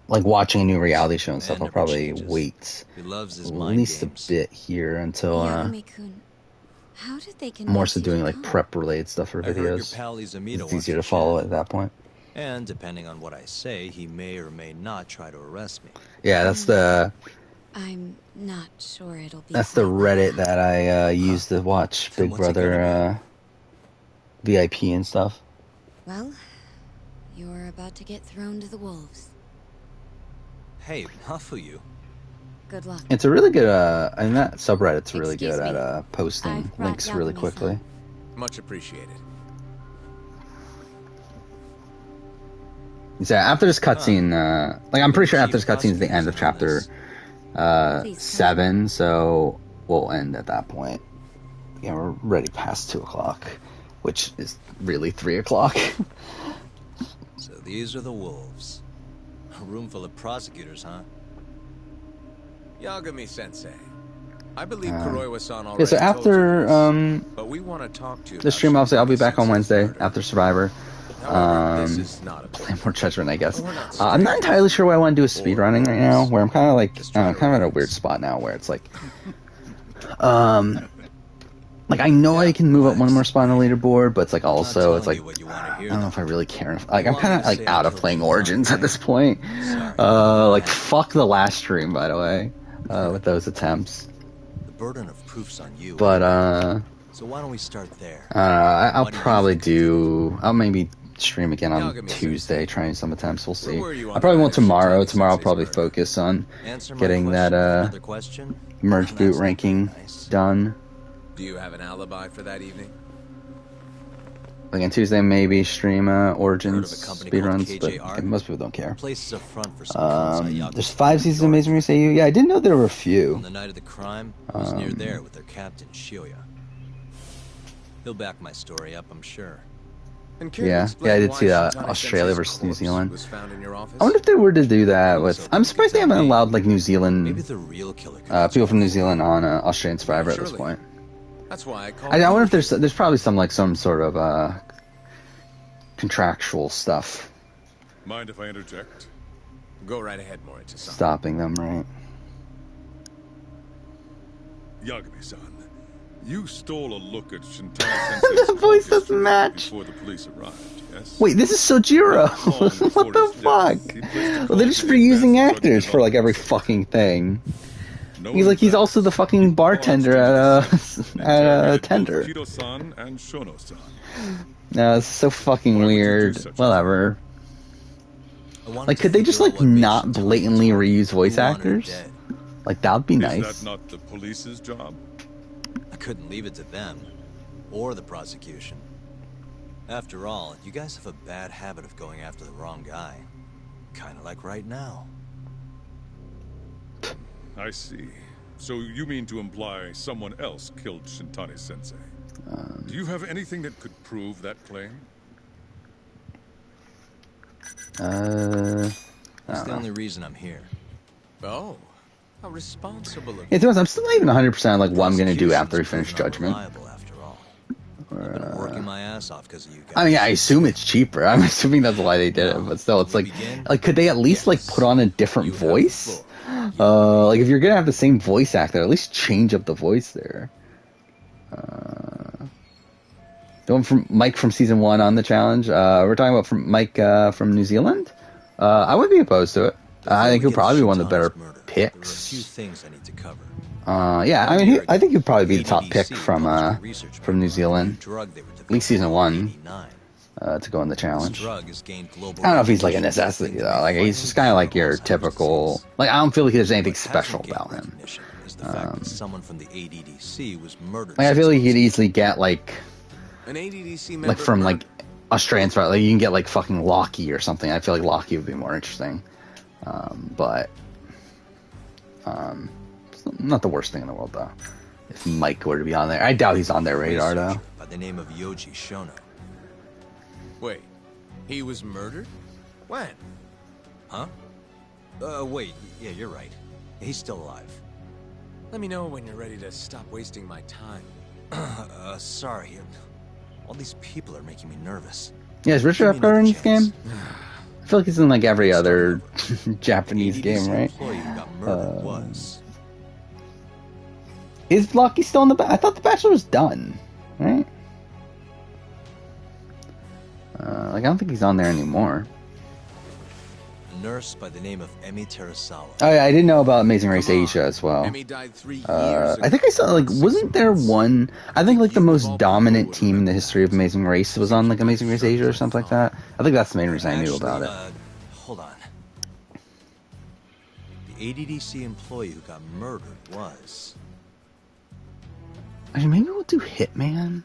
like watching a new reality show and stuff, I'll probably wait at least a bit here until how did they more so doing like prep related stuff for videos. It's easier to follow at that point. And depending on what I say, he may or may not try to arrest me. Yeah, that's the. I'm not sure it'll be. That's the Reddit that I use to watch Big Brother VIP and stuff. Well, you're about to get thrown to the wolves. Hey, Mafuyu. Good luck. It's a really good. I mean, that subreddit's really good at posting links really quickly. Much appreciated. So after this cutscene, like I'm pretty sure after this cutscene is the end of chapter 7, so we'll end at that point. Yeah, we're already past 2 o'clock, which is really 3 o'clock. So these are the wolves. A room full of prosecutors, huh? Yagami-sensei, I believe Kuroiwa-san already so after but we want to talk to you the stream, obviously I'll be back on Wednesday after Survivor. Play more Judgment, I guess. I'm not entirely sure what I want to do with speedrunning right now, where I'm kind of like, kind of at a weird spot now where it's like, like I know I can move up one more spot on the leaderboard, but it's like also, it's like, I don't know if I really care. Like I'm kind of like out of playing Origins at this point. Like fuck the last stream, by the way, with those attempts. The burden of proof's on you. But, so why don't we start there? I'll probably do, I'll maybe stream again on Tuesday, trying some attempts. We'll see. I probably won't tomorrow. Tomorrow I'll probably focus on getting that merge boot ranking done. Do you have an alibi for that evening? Again, Tuesday maybe stream Origins speedruns, but most people don't care. There's 5 seasons of Amazing Race AU. Yeah, I didn't know there were a few. On the night of the crime, I was near there with their captain, Shioya. He'll back my story up, I'm sure. Yeah, I did see that. Australia versus New Zealand. I wonder if they were to do that with... I'm surprised they haven't allowed, like, New Zealand... people from New Zealand on Australian Survivor at this point. That's why I wonder if there's probably some sort of contractual stuff. Mind if I interject? Go right ahead, Moricha-san. Stopping them, right? Yagami-san, you stole a look at Shintani-sensei's That voice doesn't match. Before the police arrived, yes? Wait, this is Sojiro. What the fuck? Well, they're just reusing actors for like every fucking thing. He's also the fucking bartender at a tender. No, it's so fucking weird. Whatever. Like, could they just like not blatantly reuse voice actors? Like, that would be nice. Is that not the police's job? I couldn't leave it to them, or the prosecution. After all, you guys have a bad habit of going after the wrong guy. Kinda like right now. I see. So you mean to imply someone else killed Shintani-sensei? Do you have anything that could prove that claim? That's the only reason I'm here. Oh, how responsible of you. Yeah, to be honest, I'm still not even 100% like what I'm gonna do after we finish Judgment. I've been working my ass off because of you guys. I mean, I assume it's cheaper. I'm assuming that's why they did it, but still, it's like could they at least like put on a different voice? Like if you're gonna have the same voice actor, at least change up the voice there. The one from Mike from season 1 on the challenge. We're talking about from Mike from New Zealand. I wouldn't be opposed to it. I think he'll probably be one of the better picks. Yeah, I mean, I think he'd probably be the top pick from New Zealand, at least season 1, to go in the challenge. I don't know if he's like a necessity though. Like he's just kind of like your typical. Like I don't feel like there's anything special about him. Someone from the ADDC was murdered. Like I feel like you could easily get like from like Australian Survivor. Like you can get like fucking Lockie or something. I feel like Lockie would be more interesting. But not the worst thing in the world though. If Mike were to be on there, I doubt he's on their radar though. By the name of Yoji Shono. Wait, he was murdered? When? Huh? Wait, yeah, you're right. He's still alive. Let me know when you're ready to stop wasting my time. Sorry. All these people are making me nervous. Yeah, is Richard Epcar in this game? I feel like he's in like every other Japanese game, right? Is Lockie still in the I thought The Bachelor was done, right? Like I don't think he's on there anymore. A nurse by the name of Emi Terasawa. Oh yeah, I didn't know about Amazing Race Asia as well. Emi died 3 years ago. I think I saw like wasn't there one? I think like the most dominant team in the history of Amazing Race was on like Amazing Race Asia or something like that. I think that's the main reason I knew about it. Hold on. The ADDC employee who got murdered was. Actually, maybe we'll do Hitman.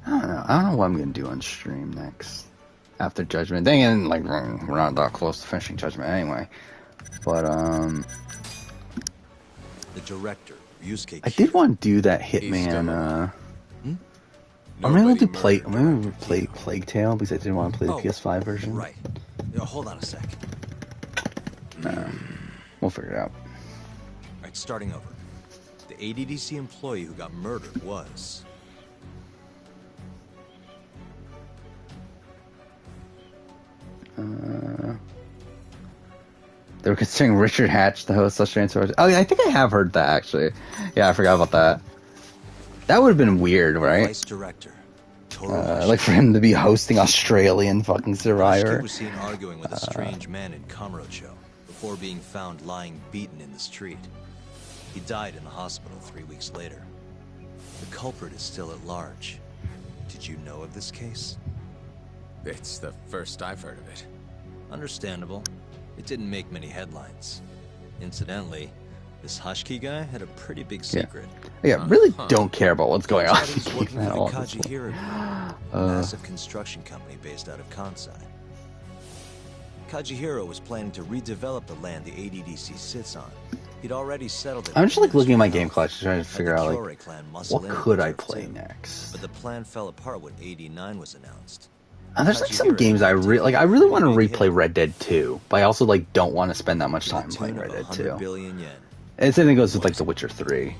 I don't know what I'm gonna do on stream next after Judgment. Dang it, like we're not that close to finishing Judgment anyway. But the director, Yusuke. I did want to do that Hitman. I'm gonna do play Plague Tale because I didn't want to play the PS5 version. Right. Hold on a sec. We'll figure it out. Alright, starting over. The ADDC employee who got murdered was. They were considering Richard Hatch the host Australian Survivor. Oh yeah, I think I have heard that actually. Yeah, I forgot about that. That would have been weird, right? Vice director. Like for him to be hosting Australian fucking Survivor. He was seen arguing with a strange man in Kamurocho before being found lying beaten in the street. He died in the hospital 3 weeks later. The culprit is still at large. Did you know of this case? It's the first I've heard of it. Understandable. It didn't make many headlines. Incidentally, this Hoshki guy had a pretty big secret. Yeah, really don't care about what's going on. He's working for the Kajihira Group, a massive construction company based out of Kansai. Kajihira was planning to redevelop the land the ADDC sits on. He'd already settled it. I'm just like looking at my game collection, trying to figure out like what could I play next. But the plan fell apart when 89 was announced. And there's like some games I really want to replay Red Dead 2, but I also like don't want to spend that much time playing Red Dead 2. And the same thing goes with like The Witcher 3.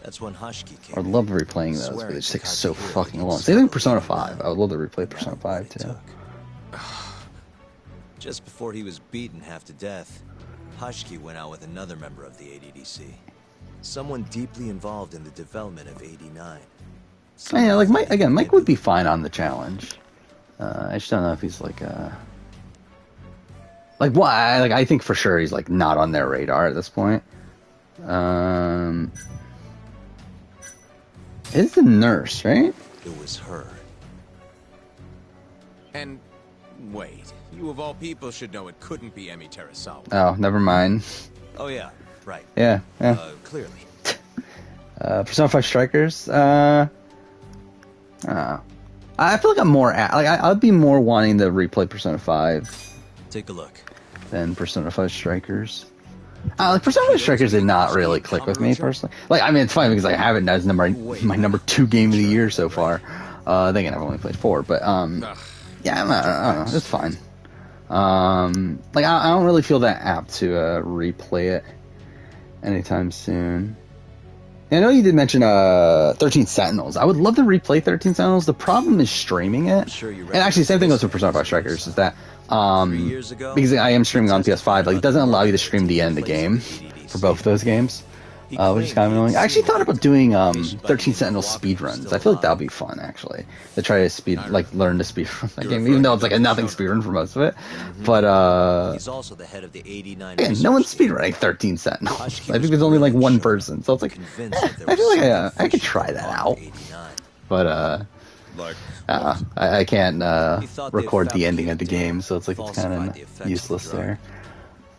That's when Hoshki came. I'd love replaying those, but it just takes so fucking long. Same thing with Persona 5. I would love to replay Persona 5 too. Just before he was beaten half to death, Hoshki went out with another member of the ADDC. Someone deeply involved in the development of 89. Yeah, like Mike would be fine on the challenge. I just don't know if he's like why? Like I think for sure he's like not on their radar at this point. It's the nurse, right? It was her. And wait, you of all people should know it couldn't be Emi Terasawa. Oh, never mind. Oh yeah, right. Yeah. Clearly. Persona 5 Strikers. I feel like I'm more I'd be more wanting to replay Persona 5. Take a look. Than Persona 5 Strikers. Like Persona 5 Strikers did not really click with me personally. Like I mean, it's funny because I have it as my number 2 game of the year so far. Thinking I've only played 4, but yeah, I don't know, it's fine. Like I don't really feel that apt to replay it anytime soon. I know you did mention 13 Sentinels. I would love to replay 13 Sentinels. The problem is streaming it. And actually, same thing goes with Persona 5 Strikers. Is that because I am streaming on PS5, like it doesn't allow you to stream the end of the game for both of those games, which is kind of annoying. I actually thought about doing 13 Sentinels speedruns. I feel like that would be fun actually. To try to learn to speedrun that game, even though it's like a nothing speedrun for most of it. But he's also the head of the 89. Again, no one's speedrunning 13 Sentinels. I think there's only like one person, so it's like I feel like I could try that out. But I can't record the ending of the game, so it's like it's kind of useless there.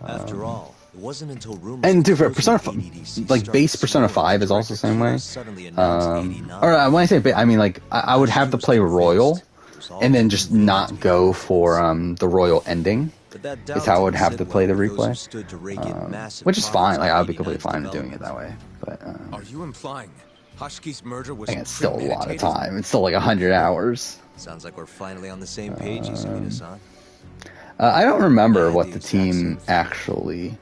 After all, it wasn't until and to for Persona, like base Persona 5 is also the same way. Or when I say I mean like I would have to play Royal, and then just not go for the Royal ending. Is how I would have to play the replay, which is fine. Like I would be completely fine with doing it that way. But are you implying Hoshki's murder was it's still a lot of time. It's still like 100 hours. Sounds like we're finally on the same page, Izumida-san. I don't remember what the team actually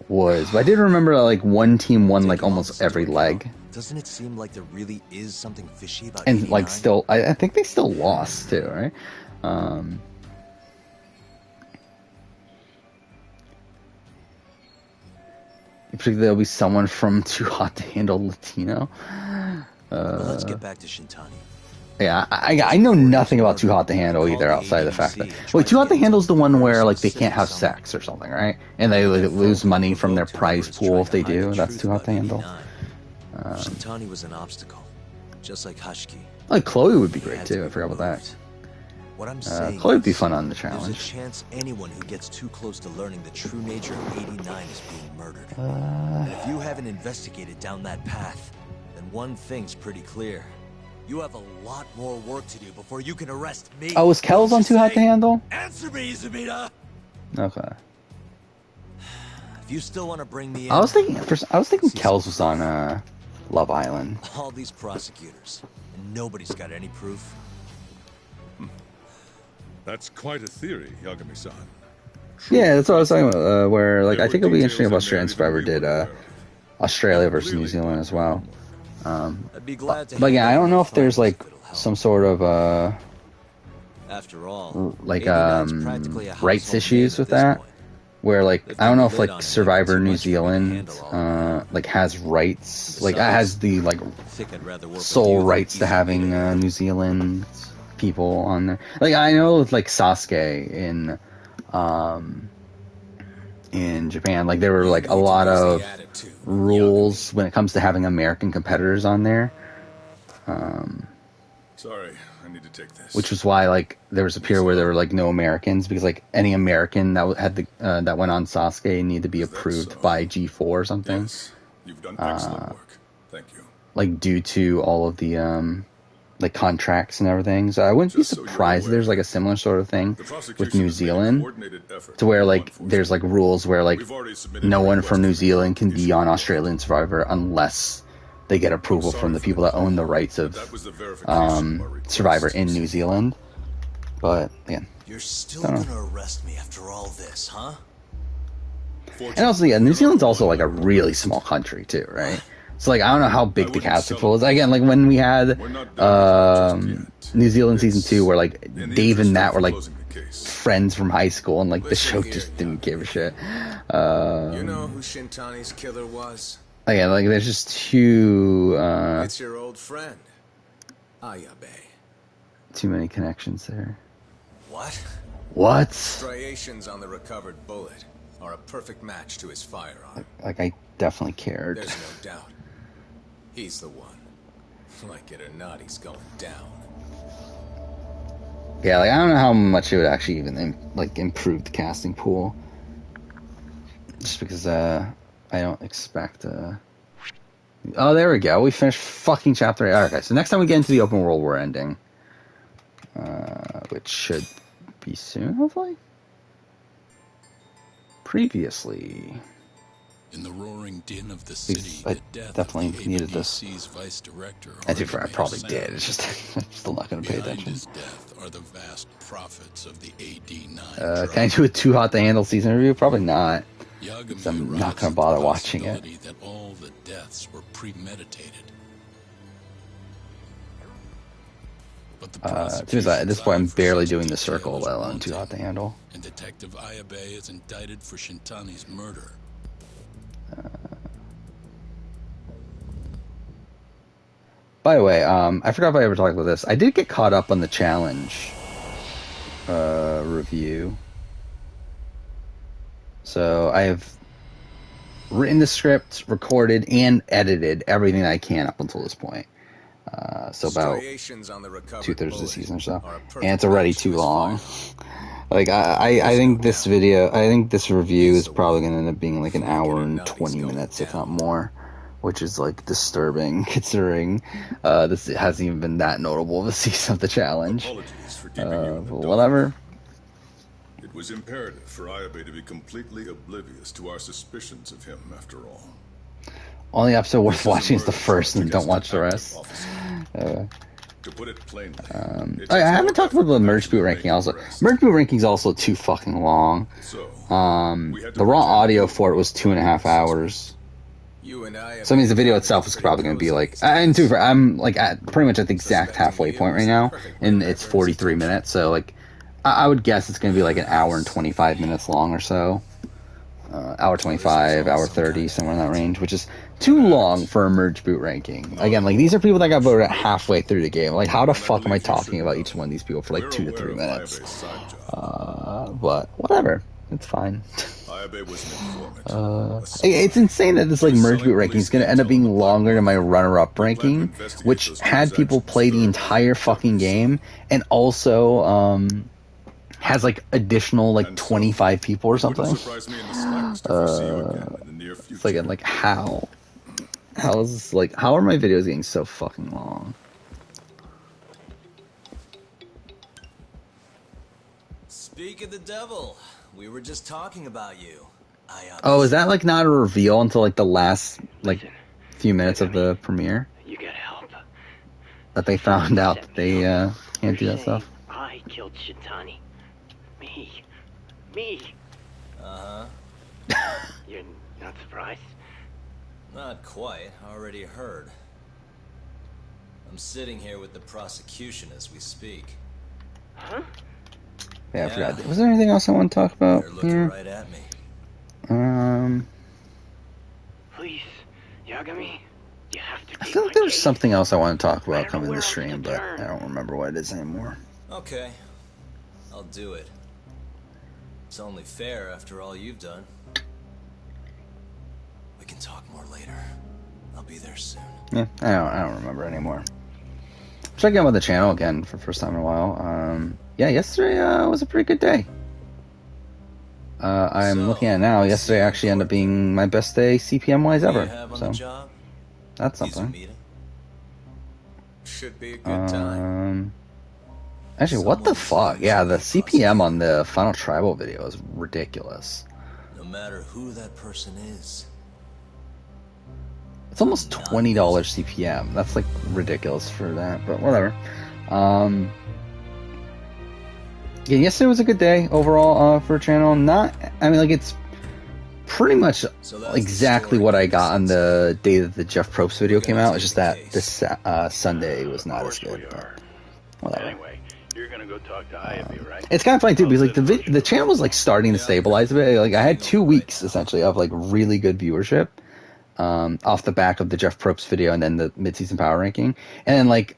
was, but I did remember like one team won like almost every leg. Doesn't it seem like there really is something fishy about and 89? Like still, I think they still lost too, right? Particularly, there'll be someone from Too Hot to Handle Latino. Let's get back to Shintani. Yeah, I know nothing about Too Hot to Handle either, outside of the fact that wait, Too Hot to Handle is the one where like they can't have sex or something, right? And they like, lose money from their prize pool if they do. That's Too Hot to Handle. Shintani was an obstacle, just like Hoshki. Like Chloe would be great too. I forgot about that. What I'm saying Chloe would be fun on the challenge. There's a chance anyone who gets too close to learning the true nature of 89 is being murdered. And if you haven't investigated down that path, then one thing's pretty clear. You have a lot more work to do before you can arrest me. Oh, was Kells on Too Hot to Handle? Answer me, Izumida! Okay. If you still want to bring me in, I was thinking Kells was on Love Island. All these prosecutors, and nobody's got any proof. That's quite a theory, Yagami-san. Yeah, that's what I was talking about. Where like I think it'll be interesting if Australian Survivor did Australia versus New Zealand as well. But yeah, I don't know if there's like some sort of after all, like rights issues with that. Where like I don't know if like Survivor New Zealand like has rights, like has the like sole rights to having New Zealand people on there. Like I know with like Sasuke in Japan, like there were like a lot of rules when it comes to having American competitors on there. Sorry, I need to take this. Which was why, like, there was a period where there were, like, no Americans, because, like, any American that had the that went on Sasuke needed to be approved by G4 or something. Yes. You've done excellent work. Thank you. Like, due to all of the, like, contracts and everything. So I wouldn't be surprised if there's, like, a similar sort of thing with New Zealand, to where, like, there's, like, rules where, like, no one from New Zealand can be on Australian Survivor unless they get approval from the people that own the rights of Survivor in New Zealand. But again, you're still gonna arrest me after all this, huh? And also, yeah, New Zealand's also like a really small country too, right? So like, I don't know how big the casting pool is. Again, like when we had New Zealand season 2, where like Dave and Matt were like friends from high school, and like the show just didn't give a shit. You know who Shintani's killer was? Again, like there's just too it's your old friend, Ayabe. Too many connections there. What? Striations on the recovered bullet are a perfect match to his firearm. Like I definitely cared. There's no doubt. He's the one. Like it or not, he's going down. Yeah, like I don't know how much it would actually even like improve the casting pool. Just because I don't expect oh, there we go. We finished fucking chapter 8. Alright, guys. So next time we get into the open world, we're ending. Which should be soon, hopefully. Previously. In the roaring din of the city, I the death definitely of the needed this. ABC's vice director. I do. I probably did. It's just I'm still not going to pay Behind attention. his death are the vast profits of the AD9. Can I do a Too Hot to Handle season review? Probably not. I'm not going to bother watching it. That all the deaths were premeditated. At this point, I'm barely doing the circle, let alone Too Hot to Handle. And Detective Ayabe is indicted for Shintani's murder. By the way, I forgot if I ever talked about this. I did get caught up on the challenge review. So I have written the script, recorded, and edited everything I can up until this point. So about 2/3 of the season or so, and it's already too long. Like I think this review is probably going to end up being like an hour and 20 minutes, if not more, which is like disturbing considering this hasn't even been that notable of a season of the challenge. But whatever. It was imperative for Ayabe to be completely oblivious to our suspicions of him, after all. Only episode worth watching is the first, and don't watch the rest. To put it plainly, I haven't talked about the merge boot ranking also. Merge boot ranking is also too fucking long. The raw audio for it was 2.5 hours. So that means the video itself is probably going to be like, and I'm like at pretty much at the exact halfway point right now, and it's 43 minutes. So like, I would guess it's going to be like an hour and 25 minutes long or so. Hour 25, hour 30, somewhere in that range, which is too long for a merge boot ranking. Again, like these are people that got voted at halfway through the game. Like, how the fuck am I talking about each one of these people for like 2 to 3 minutes? But whatever, it's fine. It's insane that this like merge boot ranking is going to end up being longer than my runner-up ranking, which had people play the entire fucking game and also has like additional like 25 people or something. It's like how is this, like, how are my videos getting so fucking long? Speak of the devil, we were just talking about you. Oh, is that like not a reveal until like the last like few minutes of the premiere? You gotta help. That they found out that they can't do that stuff. I killed Shintani. Me. You're not surprised? Not quite. Already heard. I'm sitting here with the prosecution as we speak. Huh? Yeah, I forgot. Was there anything else I want to talk about? They're looking right at me. Please, Yagami, you have to. I feel like there was something else I want to talk about coming to the stream, but I don't remember what it is anymore. Okay, I'll do it. It's only fair after all you've done. We can talk more later. I'll be there soon. Yeah, I don't remember anymore. checking out the channel again for the first time in a while. Yeah, yesterday was a pretty good day. I'm looking at it now. Yesterday actually ended up being my best day CPM-wise ever. So that's something. Should be a good time. Actually, what the fuck? Yeah, the CPM on the Final Tribal video is ridiculous. No matter who that person is. It's almost $20 CPM. That's like ridiculous for that, but whatever. Yeah, yesterday was a good day overall for a channel. It's pretty much exactly what I got on the day that the Jeff Probst video came out. It's just that this Sunday was not as good. But whatever. Anyway, you're gonna go talk to Ivy, right? It's kind of funny too because like the channel was like starting to stabilize a bit. Like I had 2 weeks essentially of like really good viewership off the back of the Jeff Probst video and then the mid-season power ranking, and then like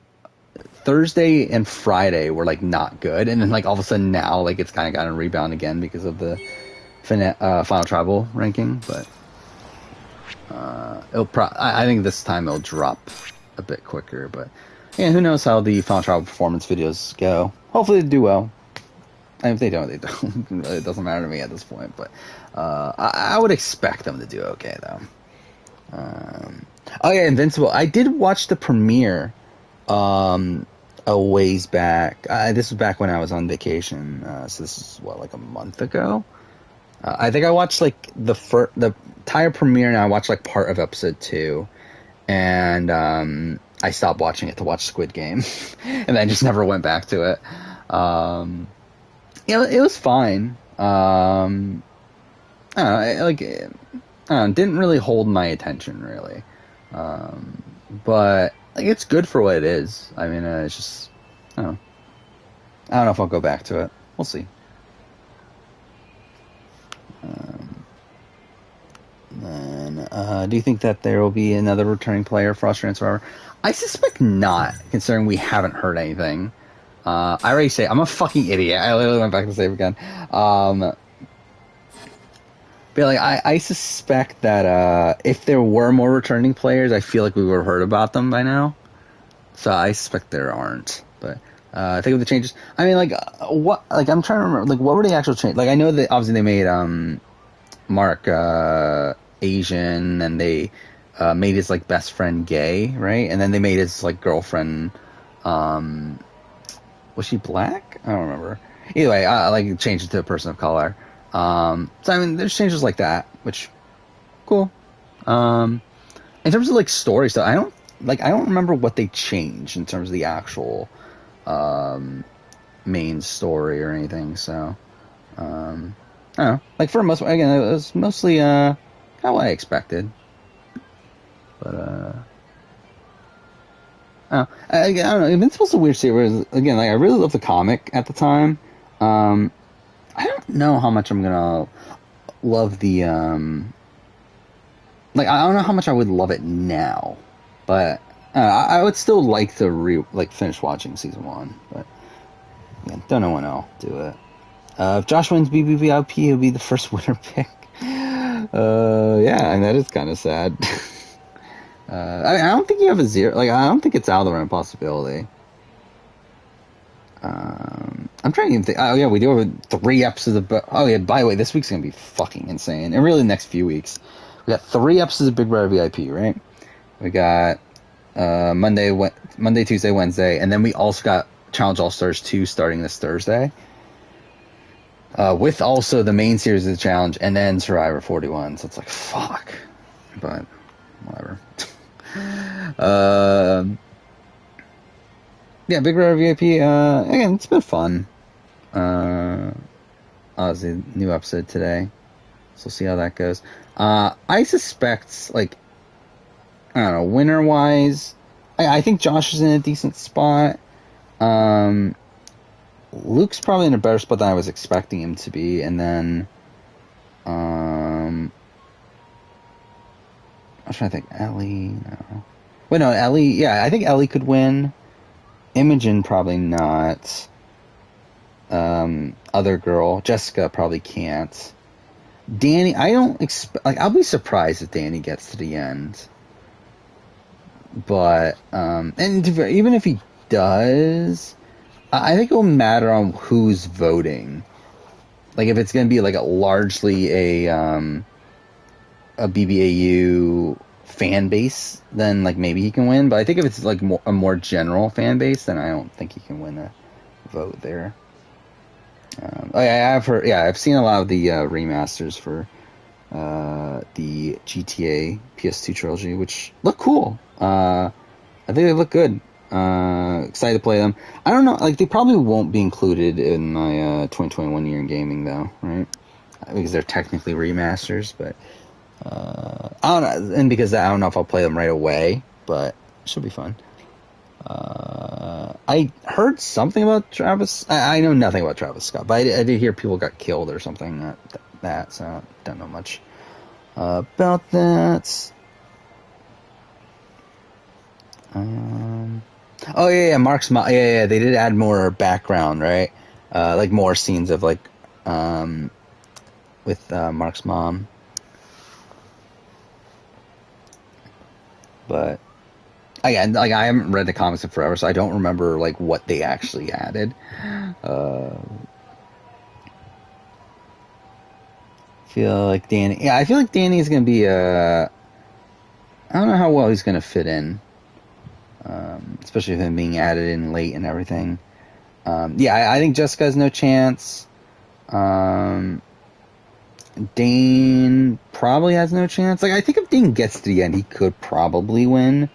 Thursday and Friday were like not good, and then like all of a sudden now like it's kind of gotten a rebound again because of the Final Tribal ranking. But I think this time it'll drop a bit quicker. But yeah, who knows how the Final Tribal performance videos go? Hopefully they do well. And if they don't, they don't. It doesn't matter to me at this point. But I would expect them to do okay though. Oh yeah, Invincible. I did watch the premiere a ways back. This was back when I was on vacation, so this is like a month ago. I think I watched like the entire premiere, and I watched like part of episode 2, and I stopped watching it to watch Squid Game, and I just never went back to it. It was fine. I don't know, didn't really hold my attention really, but like it's good for what it is. I mean, it's just I don't know if I'll go back to it. We'll see. Do you think that there will be another returning player for Austrian Survivor? I suspect not, considering we haven't heard anything. I already say I'm a fucking idiot. I literally went back to save again. But like, I suspect that if there were more returning players, I feel like we would have heard about them by now. So I suspect there aren't. But think of the changes. I mean, like what? Like I'm trying to remember. Like what were the actual changes? Like I know that obviously they made Mark Asian, and they made his like best friend gay, right? And then they made his like girlfriend. Was she black? I don't remember. Either way, I like changed it to a person of color. So I mean, there's changes like that, which cool. In terms of like story stuff, I don't remember what they changed in terms of the actual main story or anything. So I don't know. Like for most, again, it was mostly kind of what I expected. But I don't know. Invincible's a weird series. Again, like I really loved the comic at the time. I don't know how much I'm gonna love the like I don't know how much I would love it now, but I would still like to finish watching season 1. But yeah, don't know when I'll do it. If Josh wins BBVIP, he'll be the first winner pick. Yeah, and that is kind of sad. I don't think you have a 0. Like I don't think it's out of the realm of possibility. I'm trying to even think. Oh yeah, we do have 3 episodes of. Oh yeah, by the way, this week's gonna be fucking insane, and really the next few weeks. We got 3 episodes of Big Brother VIP, right? We got Monday, Tuesday, Wednesday, and then we also got Challenge All Stars 2 starting this Thursday. With also the main series of the challenge, and then Survivor 41. So it's like fuck, but whatever. Yeah, Big Brother VIP, again, it's been fun. Obviously, new episode today, so we'll see how that goes. I suspect, like, I don't know, winner-wise, I think Josh is in a decent spot. Luke's probably in a better spot than I was expecting him to be, and then, I'm trying to think, Ellie, no. Wait, no, Ellie, yeah, I think Ellie could win. Imogen probably not. Other girl, Jessica probably can't. Danny, I don't expect, like, I'll be surprised if Danny gets to the end. But, and even if he does. I think it will matter on who's voting. Like, if it's going to be like largely a BBAU fan base, then like maybe he can win. But I think if it's like a more general fan base, then I don't think he can win a vote there. I've seen a lot of the remasters for the GTA PS2 trilogy, which look cool. I think they look good. Excited to play them. I don't know, like, they probably won't be included in my 2021 year in gaming, though, right? Because they're technically remasters, but I don't know, and because I don't know if I'll play them right away, but it should be fun. I heard something about Travis. I know nothing about Travis Scott, but I did hear people got killed or something that, so I don't know much about that. Oh yeah, Mark's mom. Yeah, they did add more background, right? Like more scenes of like with Mark's mom. But again, like, I haven't read the comics in forever, so I don't remember like what they actually added. Feel like Danny. Yeah, I feel like Danny is gonna be I don't know how well he's gonna fit in. Especially with him being added in late and everything. I think Jessica has no chance. Dane probably has no chance. Like, I think if Dane gets to the end, he could probably win,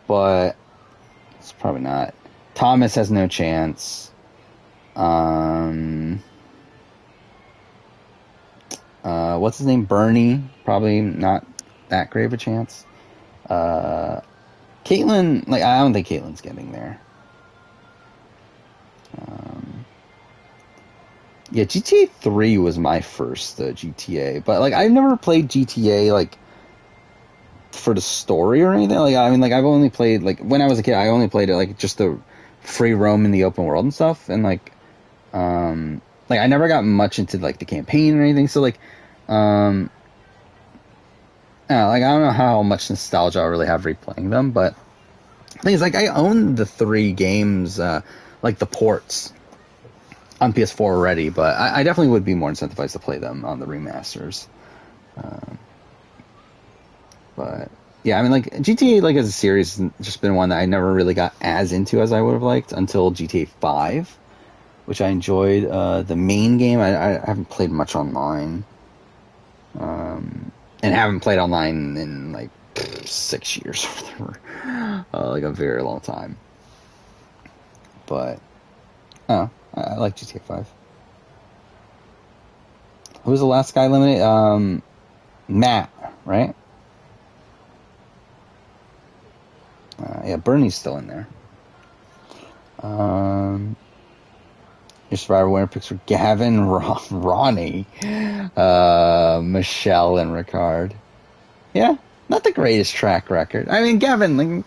but it's probably not. Thomas has no chance. What's his name? Bernie, probably not that great of a chance. Caitlin, like, I don't think Caitlin's getting there. GTA 3 was my first GTA, but like, I've never played GTA like for the story or anything. Like, I mean, like, I've only played, like, when I was a kid, I only played it like just the free roam in the open world and stuff, and like I never got much into like the campaign or anything. So like, I don't know how much nostalgia I really have replaying them, but the thing is, like, I own the 3 games, like the ports on PS4 already, but I definitely would be more incentivized to play them on the remasters. But yeah, I mean, like, GTA, like, as a series has just been one that I never really got as into as I would have liked until GTA 5, which I enjoyed. The main game, I haven't played much online. And haven't played online in like 6 years or whatever. Like a very long time. But I like GTA 5. Who was the last guy eliminated? Matt, right? Yeah, Bernie's still in there. Your Survivor winner picks were Gavin, Ronnie, Michelle, and Ricard. Yeah, not the greatest track record. I mean, Gavin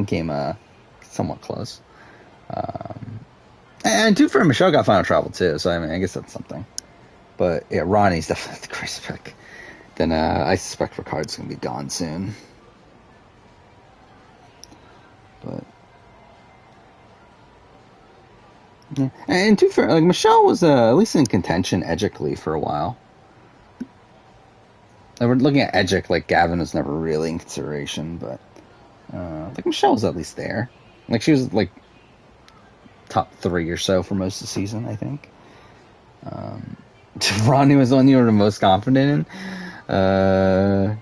came somewhat close. And two for Michelle got final travel too, so I mean, I guess that's something. But yeah, Ronnie's definitely the greatest pick. Then I suspect Ricard's gonna be gone soon. But yeah. And two for like Michelle was at least in contention edgically for a while. And we're looking at Edgic, like Gavin was never really in consideration, but like Michelle was at least there. Like she was like top 3 or so for most of the season, I think. Ronnie was the one you were the most confident in. Yeah,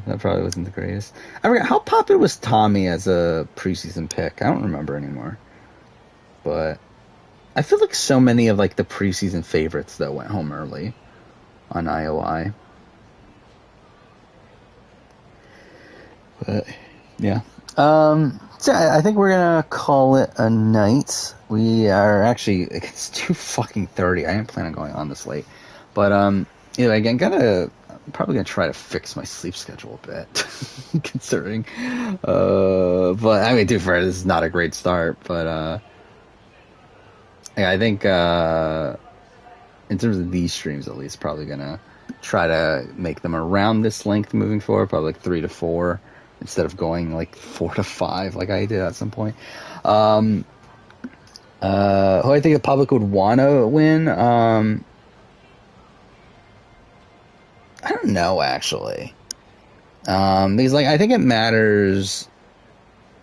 that probably wasn't the greatest. I forgot, how popular was Tommy as a preseason pick? I don't remember anymore. But I feel like so many of like the preseason favorites that went home early on IOI. But yeah. So I think we're gonna call it a night. We are actually, it's 2:30. I didn't plan on going on this late. But again, probably gonna try to fix my sleep schedule a bit, considering. But I mean, this is not a great start. But yeah, I think in terms of these streams, at least, probably gonna try to make them around this length moving forward, probably like 3 to 4 instead of going like 4 to 5 like I did at some point. Who I think the public would want to win? I don't know, actually. Because, like, I think it matters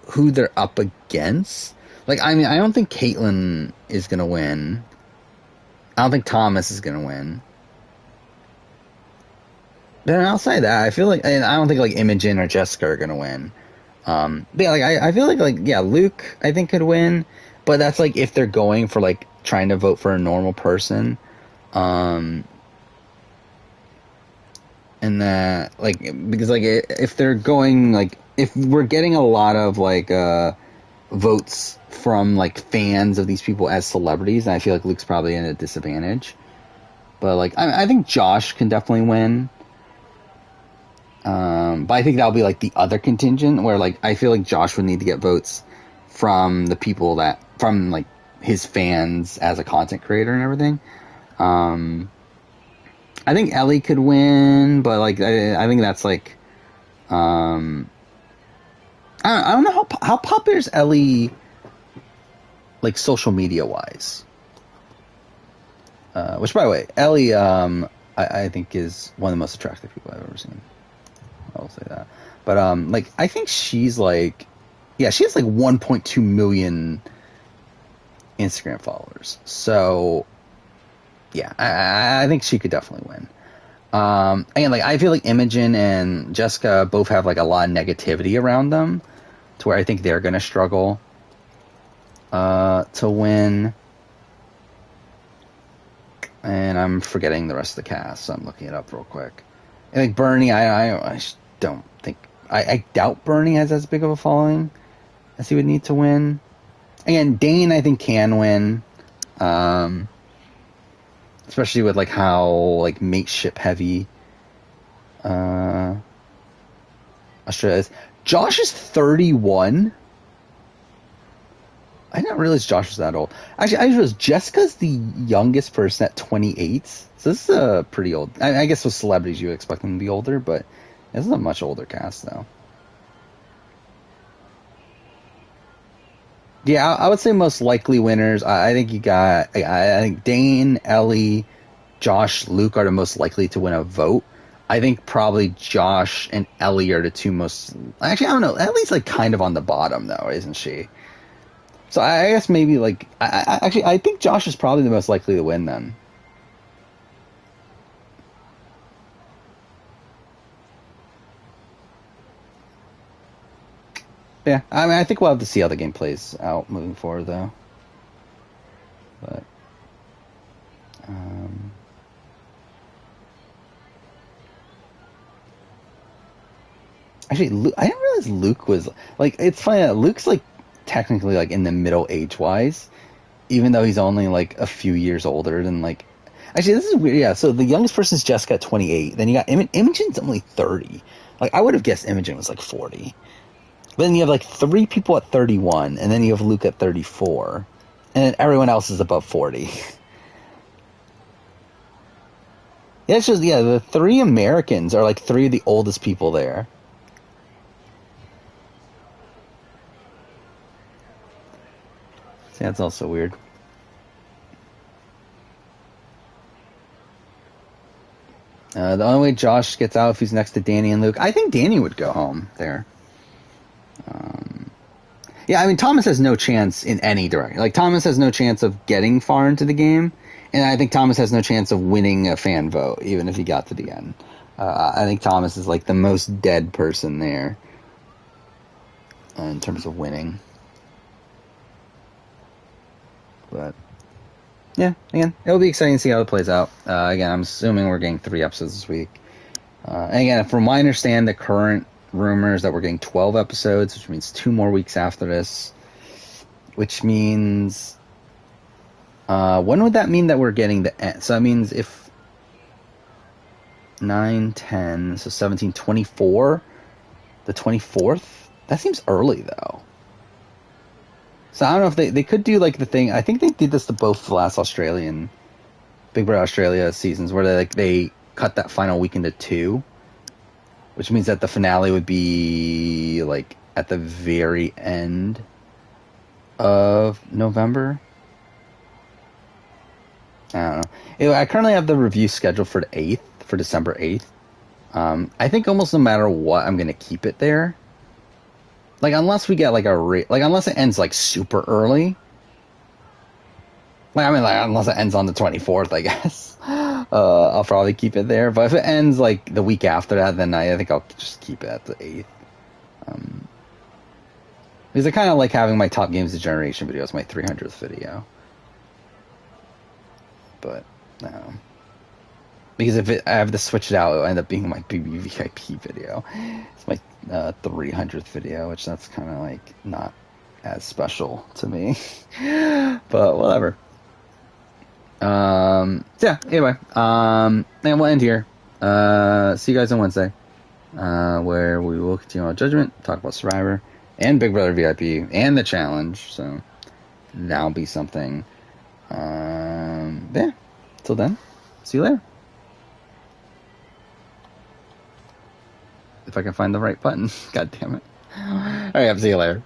who they're up against. Like, I mean, I don't think Caitlyn is going to win. I don't think Thomas is going to win. Then outside that, I feel like, and I don't think, like, Imogen or Jessica are going to win. But yeah, like, I feel like, yeah, Luke, I think, could win. But that's, like, if they're going for, like, trying to vote for a normal person. And that, like, because, like, if they're going, like, if we're getting a lot of, like, votes from, like, fans of these people as celebrities, I feel like Luke's probably at a disadvantage. But, like, I think Josh can definitely win. But I think that'll be, like, the other contingent, where, like, I feel like Josh would need to get votes from the people that, from, like, his fans as a content creator and everything. I think Ellie could win, but, like, I think that's, like, I don't know how popular is Ellie, like, social media wise. Which, by the way, Ellie, I think is one of the most attractive people I've ever seen. I will say that. But, like, I think she's, like, yeah, she has, like, 1.2 million Instagram followers. So, yeah, I think she could definitely win. And, like, I feel like Imogen and Jessica both have, like, a lot of negativity around them, to where I think they're going to struggle to win. And I'm forgetting the rest of the cast, so I'm looking it up real quick. And, like, Bernie, I just don't think... I doubt Bernie has as big of a following as he would need to win. Again, Dane, I think, can win. Especially with, like, how, like, mateship heavy Australia is. Josh is 31. I didn't realize Josh was that old. Actually, I realized Jessica's the youngest person at 28. So this is a pretty old... I guess with celebrities, you would expect them to be older, but this is a much older cast, though. Yeah, I would say most likely winners. I think you got... I think Dane, Ellie, Josh, Luke are the most likely to win a vote. I think probably Josh and Ellie are the two most... Actually, I don't know. Ellie's, like, kind of on the bottom, though, isn't she? So I guess maybe, like... I think Josh is probably the most likely to win, then. Yeah, I mean, I think we'll have to see how the game plays out moving forward, though. But... Actually, I didn't realize Luke was... Like, it's funny that Luke's, like, technically, like, in the middle age-wise, even though he's only, like, a few years older than, like... Actually, this is weird, yeah. So the youngest person is Jessica at 28. Then you got Imogen's only 30. Like, I would have guessed Imogen was, like, 40. But then you have, like, 3 people at 31, and then you have Luke at 34. And then everyone else is above 40. Yeah, it's just, yeah, the 3 Americans are, like, 3 of the oldest people there. Yeah, it's also weird. The only way Josh gets out if he's next to Danny and Luke. I think Danny would go home there. Yeah, I mean, Thomas has no chance in any direction. Like, Thomas has no chance of getting far into the game, and I think Thomas has no chance of winning a fan vote, even if he got to the end. I think Thomas is, like, the most dead person there in terms of winning. But, yeah, again, it'll be exciting to see how it plays out. Again, I'm assuming we're getting 3 episodes this week. And again, from what I understand, the current rumors that we're getting 12 episodes, which means 2 more weeks after this. Which means... when would that mean that we're getting the end? So that means if... 9, 10, so 17, 24? The 24th? That seems early, though. So I don't know if they could do, like, the thing... I think they did this to both the last Australian... Big Brother Australia seasons, where they cut that final week into 2. Which means that the finale would be, like, at the very end of November. I don't know. Anyway, I currently have the review scheduled for the 8th, for December 8th. I think almost no matter what, I'm gonna keep it there. Like, unless we get like unless it ends like super early. Like, I mean, like, unless it ends on the 24th, I guess. I'll probably keep it there. But if it ends like the week after that, then I think I'll just keep it at the 8th. Because I kind of like having my top games of generation video as my 300th video. But, I don't know. Because if I have to switch it out, it'll end up being my BBVIP video. It's my 300th video, which that's kind of like not as special to me. But whatever. Yeah, anyway. And we'll end here. See you guys on Wednesday. Where we will continue our Judgment, talk about Survivor, and Big Brother VIP, and the challenge. So, that'll be something. Yeah. Till then, see you later. If I can find the right button. God damn it. Alright, see you later.